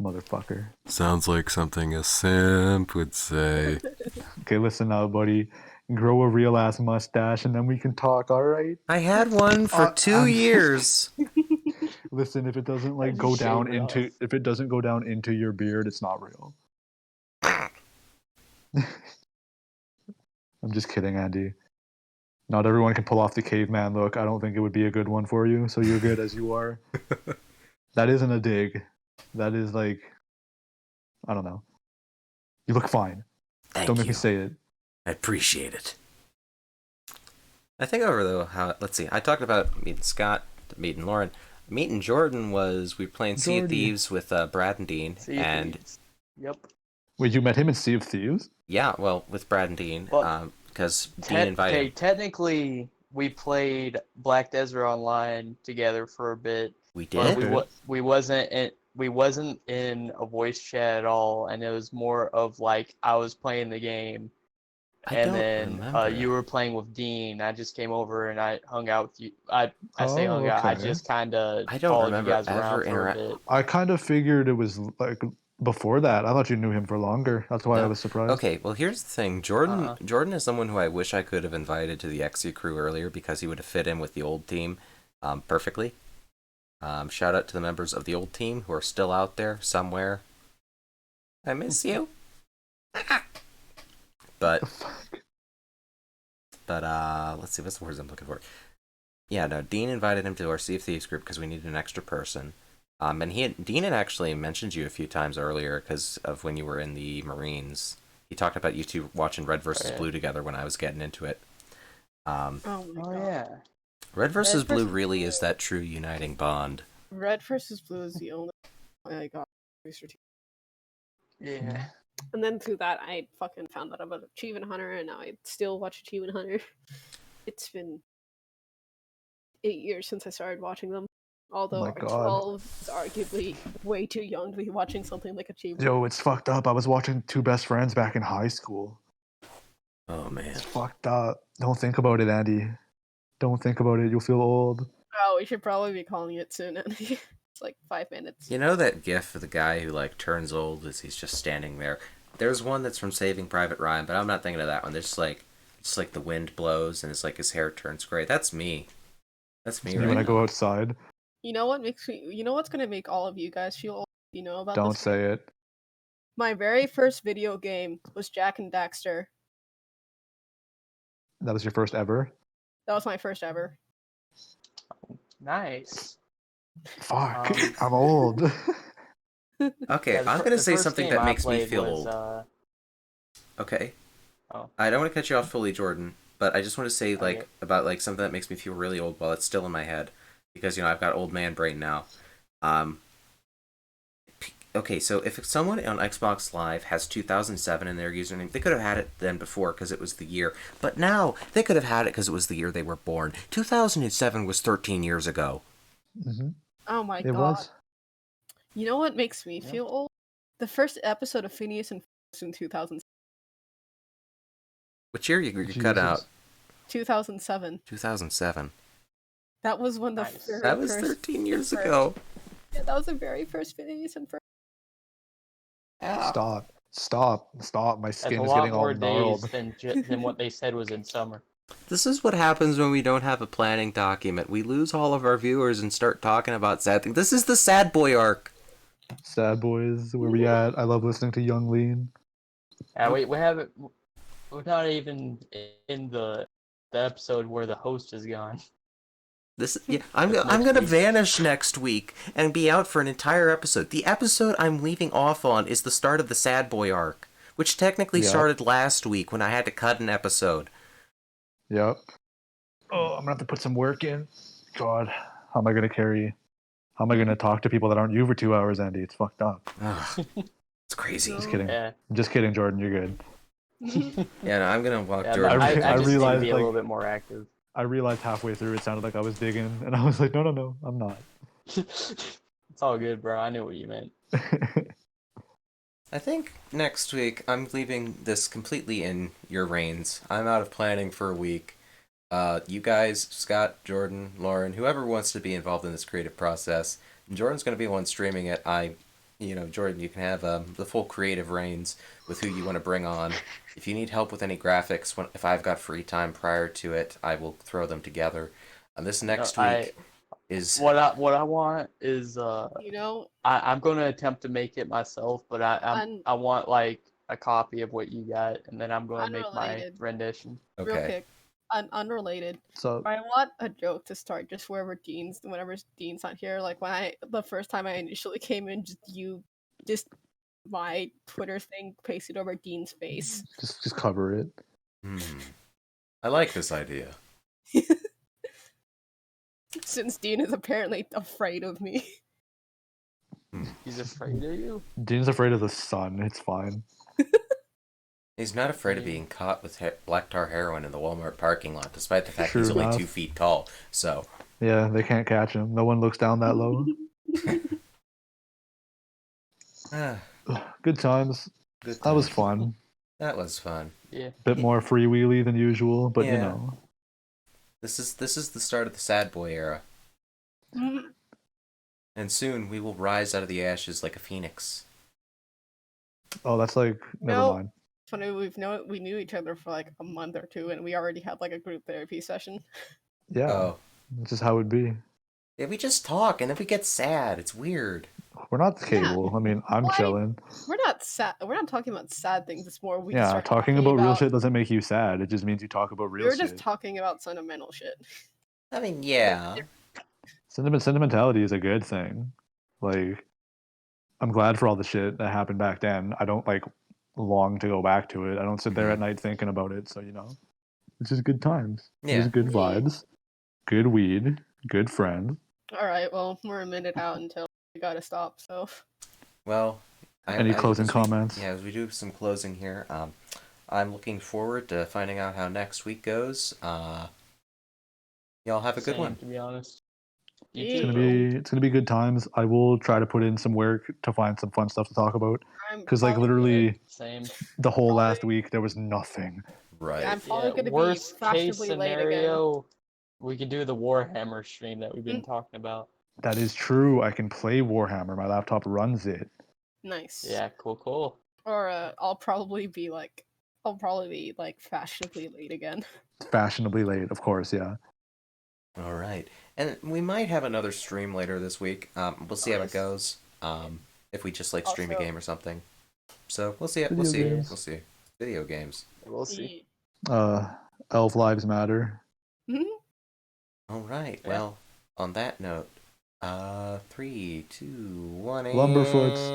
Speaker 2: Motherfucker.
Speaker 1: Sounds like something a simp would say.
Speaker 2: Okay, listen now, buddy. Grow a real ass mustache and then we can talk, alright?
Speaker 1: I had one for 2 years.
Speaker 2: Listen, if it doesn't like
Speaker 7: Just
Speaker 2: go
Speaker 7: shave
Speaker 2: down
Speaker 7: it
Speaker 2: into
Speaker 7: off.
Speaker 2: if it doesn't go down into your beard, it's not real. I'm just kidding, Andy. Not everyone can pull off the caveman look. I don't think it would be a good one for you, so you're good as you are. That isn't a dig. That is like, I don't know. You look fine.
Speaker 1: Thank
Speaker 2: Don't make
Speaker 1: you.
Speaker 2: me say it.
Speaker 1: I appreciate it. I think over though how let's see. I talked about meeting Scott, meeting Lauren, meeting Jordan was we were playing Sea of
Speaker 2: Jordy.
Speaker 1: Thieves with Brad and Dean,
Speaker 7: Sea of
Speaker 1: and
Speaker 7: Thieves. Yep.
Speaker 2: Wait, you met him in Sea of Thieves?
Speaker 1: yeah, well with Brad and Dean,
Speaker 7: Well,
Speaker 1: because Dean invited.
Speaker 7: Okay, technically, we played Black Desert Online together for a bit.
Speaker 1: We
Speaker 7: But
Speaker 1: did.
Speaker 7: we wasn't in a voice chat at all, and it was more of like I was playing the game,
Speaker 1: I
Speaker 7: and
Speaker 1: don't
Speaker 7: then
Speaker 1: remember.
Speaker 7: you were playing with Dean. I just came over and I hung out with you. I say
Speaker 2: Oh,
Speaker 7: hung out. I
Speaker 2: okay.
Speaker 7: just kind of
Speaker 1: I don't
Speaker 7: followed you
Speaker 1: remember
Speaker 7: guys
Speaker 1: ever
Speaker 7: around for a
Speaker 1: interact-
Speaker 7: bit.
Speaker 2: I kind of figured it was like before that. I thought you knew him for longer. That's why I
Speaker 1: No.
Speaker 2: was surprised.
Speaker 1: Okay, well here's the thing. Jordan
Speaker 7: Uh-uh.
Speaker 1: Jordan is someone who I wish I could have invited to the XU crew earlier because he would have fit in with the old team perfectly. Shout out to the members of the old team who are still out there somewhere. I miss you. But let's see, what's the words I'm looking for? Yeah, no, Dean invited him to our Sea of Thieves group because we needed an extra person. And Dean had actually mentioned you a few times earlier because of when you were in the Marines. He talked about you two watching Red vs.
Speaker 7: Yeah.
Speaker 1: Blue together when I was getting into it.
Speaker 4: Oh my
Speaker 7: Oh
Speaker 4: god.
Speaker 7: yeah.
Speaker 1: Red vs.
Speaker 4: Red
Speaker 1: Blue
Speaker 4: versus
Speaker 1: really
Speaker 4: Blue.
Speaker 1: is that true uniting bond.
Speaker 4: Red versus Blue is the only way I got Booster Team.
Speaker 7: Yeah.
Speaker 4: And then through that, I fucking found out about Achievement Hunter, and now I still watch Achievement Hunter. It's been 8 years since I started watching them. Although
Speaker 2: my
Speaker 4: our
Speaker 2: God.
Speaker 4: 12 is arguably way too young to be watching something like Achievement.
Speaker 2: Yo, it's fucked up. I was watching Two Best Friends back in high school.
Speaker 1: Oh man.
Speaker 2: It's fucked up. Don't think about it, Andy. Don't think about it. You'll feel old.
Speaker 4: Oh, we should probably be calling it soon, Andy. It's like 5 minutes.
Speaker 1: You know that gif of the guy who like turns old as he's just standing there? There's one that's from Saving Private Ryan, but I'm not thinking of that one. There's like it's like the wind blows and it's like his hair turns gray. That's me. That's me
Speaker 2: Me
Speaker 1: right
Speaker 2: when I
Speaker 1: now.
Speaker 2: go outside.
Speaker 4: You know what makes me? You know what's gonna make all of you guys feel old? You know about
Speaker 2: Don't
Speaker 4: this?
Speaker 2: say it.
Speaker 4: My very first video game was Jack and Daxter.
Speaker 2: That was your first ever?
Speaker 4: That was my first ever.
Speaker 7: Nice.
Speaker 2: Fuck.
Speaker 7: Um,
Speaker 2: I'm old.
Speaker 1: Okay,
Speaker 7: Yeah, the
Speaker 1: I'm
Speaker 7: fir-
Speaker 1: gonna
Speaker 7: the
Speaker 1: say
Speaker 7: first
Speaker 1: something
Speaker 7: game
Speaker 1: that
Speaker 7: I
Speaker 1: makes me
Speaker 7: played
Speaker 1: feel
Speaker 7: was,
Speaker 1: old. Okay.
Speaker 7: Oh.
Speaker 1: I don't want to cut you off fully, Jordan, but I just want to say like
Speaker 7: Okay.
Speaker 1: about like something that makes me feel really old while it's still in my head, because I've got old man brain now. Um, okay, so if someone on Xbox Live has 2007 in their username, they could have had it then before because it was the year, but now they could have had it because it was the year they were born. 2007 was 13 years ago.
Speaker 2: Mm-hmm.
Speaker 4: Oh my
Speaker 2: It
Speaker 4: god.
Speaker 2: was.
Speaker 4: You know what makes me
Speaker 7: Yeah.
Speaker 4: feel old? The first episode of Phineas and Ferb in
Speaker 1: Which year you cut
Speaker 2: Jesus.
Speaker 1: out?
Speaker 4: 2007.
Speaker 1: 2007.
Speaker 4: That was when the
Speaker 7: Nice.
Speaker 4: very
Speaker 1: That was
Speaker 4: first
Speaker 1: 13 years
Speaker 4: first-
Speaker 1: ago.
Speaker 4: Yeah, that was the very first Phineas and Ferb.
Speaker 2: Stop. My
Speaker 7: That's
Speaker 2: skin
Speaker 7: a
Speaker 2: is
Speaker 7: lot
Speaker 2: getting all
Speaker 7: more days
Speaker 2: gnarled.
Speaker 7: than what they said was in summer.
Speaker 1: This is what happens when we don't have a planning document. We lose all of our viewers and start talking about sad things. This is the sad boy arc.
Speaker 2: Sad boys, where we at? I love listening to Young Lean.
Speaker 7: We haven't. We're not even in the episode where the host is gone.
Speaker 1: I'm
Speaker 7: That's
Speaker 1: gonna
Speaker 7: next week.
Speaker 1: vanish next week and be out for an entire episode. The episode I'm leaving off on is the start of the sad boy arc, which technically
Speaker 2: Yeah.
Speaker 1: started last week when I had to cut an episode.
Speaker 2: Yep. Oh, I'm gonna have to put some work in. God, how am I gonna talk to people that aren't you for 2 hours, Andy? It's fucked up.
Speaker 1: Ugh, it's crazy.
Speaker 2: Just kidding.
Speaker 7: Yeah.
Speaker 2: I'm just kidding, Jordan. You're good.
Speaker 1: Yeah, no, I'm gonna walk
Speaker 7: Yeah,
Speaker 1: Jordan.
Speaker 7: but I
Speaker 2: I
Speaker 7: just need to
Speaker 2: realized,
Speaker 7: be a
Speaker 2: like-
Speaker 7: little bit more active.
Speaker 2: I realized halfway through it sounded like I was digging, and I was like, no, I'm not.
Speaker 7: It's all good, bro. I knew what you meant.
Speaker 1: I think next week I'm leaving this completely in your reins. I'm out of planning for a week. You guys, Scott, Jordan, Lauren, whoever wants to be involved in this creative process, Jordan's going to be the one streaming it. Jordan, you can have the full creative reins with who you want to bring on. If you need help with any graphics, if I've got free time prior to it, I will throw them together. This next week is
Speaker 7: What I want is
Speaker 4: You know,
Speaker 7: I'm going to attempt to make it myself, but I want like a copy of what you got, and then I'm going to make my
Speaker 4: Unrelated.
Speaker 7: rendition.
Speaker 4: real
Speaker 1: okay.
Speaker 4: quick, unrelated.
Speaker 2: So
Speaker 4: I want a joke to start just whenever Dean's not here. Like the first time I initially came in, just my Twitter thing pasted over Dean's face.
Speaker 2: just cover it.
Speaker 1: I like this idea.
Speaker 4: Since Dean is apparently afraid of me.
Speaker 7: He's afraid of you.
Speaker 2: Dean's afraid of the sun. It's fine.
Speaker 1: He's not afraid of being caught with black tar heroin in the Walmart parking lot, despite the fact
Speaker 2: True
Speaker 1: he's only
Speaker 2: enough.
Speaker 1: 2 feet tall. So,
Speaker 2: Yeah, they can't catch him. No one looks down that low.
Speaker 1: ah,
Speaker 2: Good times.
Speaker 1: good
Speaker 2: That was
Speaker 1: times.
Speaker 2: fun.
Speaker 1: That was fun.
Speaker 7: Yeah.
Speaker 2: Bit more freewheely than usual, but you
Speaker 1: Yeah.
Speaker 2: know.
Speaker 1: This is the start of the sad boy era, and soon we will rise out of the ashes like a phoenix.
Speaker 2: Oh, that's like never
Speaker 4: No.
Speaker 2: mind.
Speaker 4: Funny, we knew each other for like a month or two, and we already had like a group therapy session.
Speaker 2: Yeah,
Speaker 1: Oh,
Speaker 2: that's just how it'd be.
Speaker 1: yeah, we just talk and then we get sad. It's weird.
Speaker 2: We're not cable. I mean, I'm
Speaker 4: Why?
Speaker 2: chilling.
Speaker 4: We're not sad. We're not talking about sad things. It's more we
Speaker 2: Yeah,
Speaker 4: start
Speaker 2: talking about real shit doesn't make you sad. It just means you talk about
Speaker 4: We
Speaker 2: real
Speaker 4: were just
Speaker 2: shit.
Speaker 4: talking about sentimental shit.
Speaker 1: I mean, yeah.
Speaker 2: Sentimentality is a good thing. Like, I'm glad for all the shit that happened back then. I don't like long to go back to it. I don't sit there at night thinking about it. So it's just good times.
Speaker 1: Yeah.
Speaker 2: Just good vibes, good weed, good friends.
Speaker 4: All right, well, we're a minute out until we gotta stop. So
Speaker 1: Well,
Speaker 2: Any closing
Speaker 1: as we-
Speaker 2: comments?
Speaker 1: Yeah, as we do some closing here, I'm looking forward to finding out how next week goes. Y'all have a good
Speaker 7: Same,
Speaker 1: one.
Speaker 7: to be honest.
Speaker 4: Yeah.
Speaker 2: It's gonna be good times. I will try to put in some work to find some fun stuff to talk about.
Speaker 4: I'm
Speaker 2: Because like
Speaker 4: probably
Speaker 2: literally
Speaker 7: Same.
Speaker 2: the whole
Speaker 4: Probably-
Speaker 2: last week there was nothing.
Speaker 1: Right.
Speaker 4: Yeah, I'm probably
Speaker 7: Yeah,
Speaker 4: gonna
Speaker 7: worst
Speaker 4: be
Speaker 7: case
Speaker 4: fashionably late again.
Speaker 7: scenario, we could do the Warhammer stream that we've been
Speaker 4: Mm.
Speaker 7: talking about.
Speaker 2: That is true. I can play Warhammer. My laptop runs it.
Speaker 4: Nice.
Speaker 7: Yeah, cool.
Speaker 4: Or I'll probably be like fashionably late again.
Speaker 2: Fashionably late, of course. Yeah.
Speaker 1: All right, and we might have another stream later this week. We'll see how it
Speaker 4: Nice.
Speaker 1: goes. If we just like stream a
Speaker 4: Also-
Speaker 1: game or something. So we'll see it.
Speaker 2: Video games.
Speaker 1: We'll see. Video games.
Speaker 7: We'll see.
Speaker 2: Elf Lives Matter.
Speaker 1: All right.
Speaker 7: Yeah.
Speaker 1: Well, on that note, 3, 2, 1,
Speaker 2: Lumberfoots.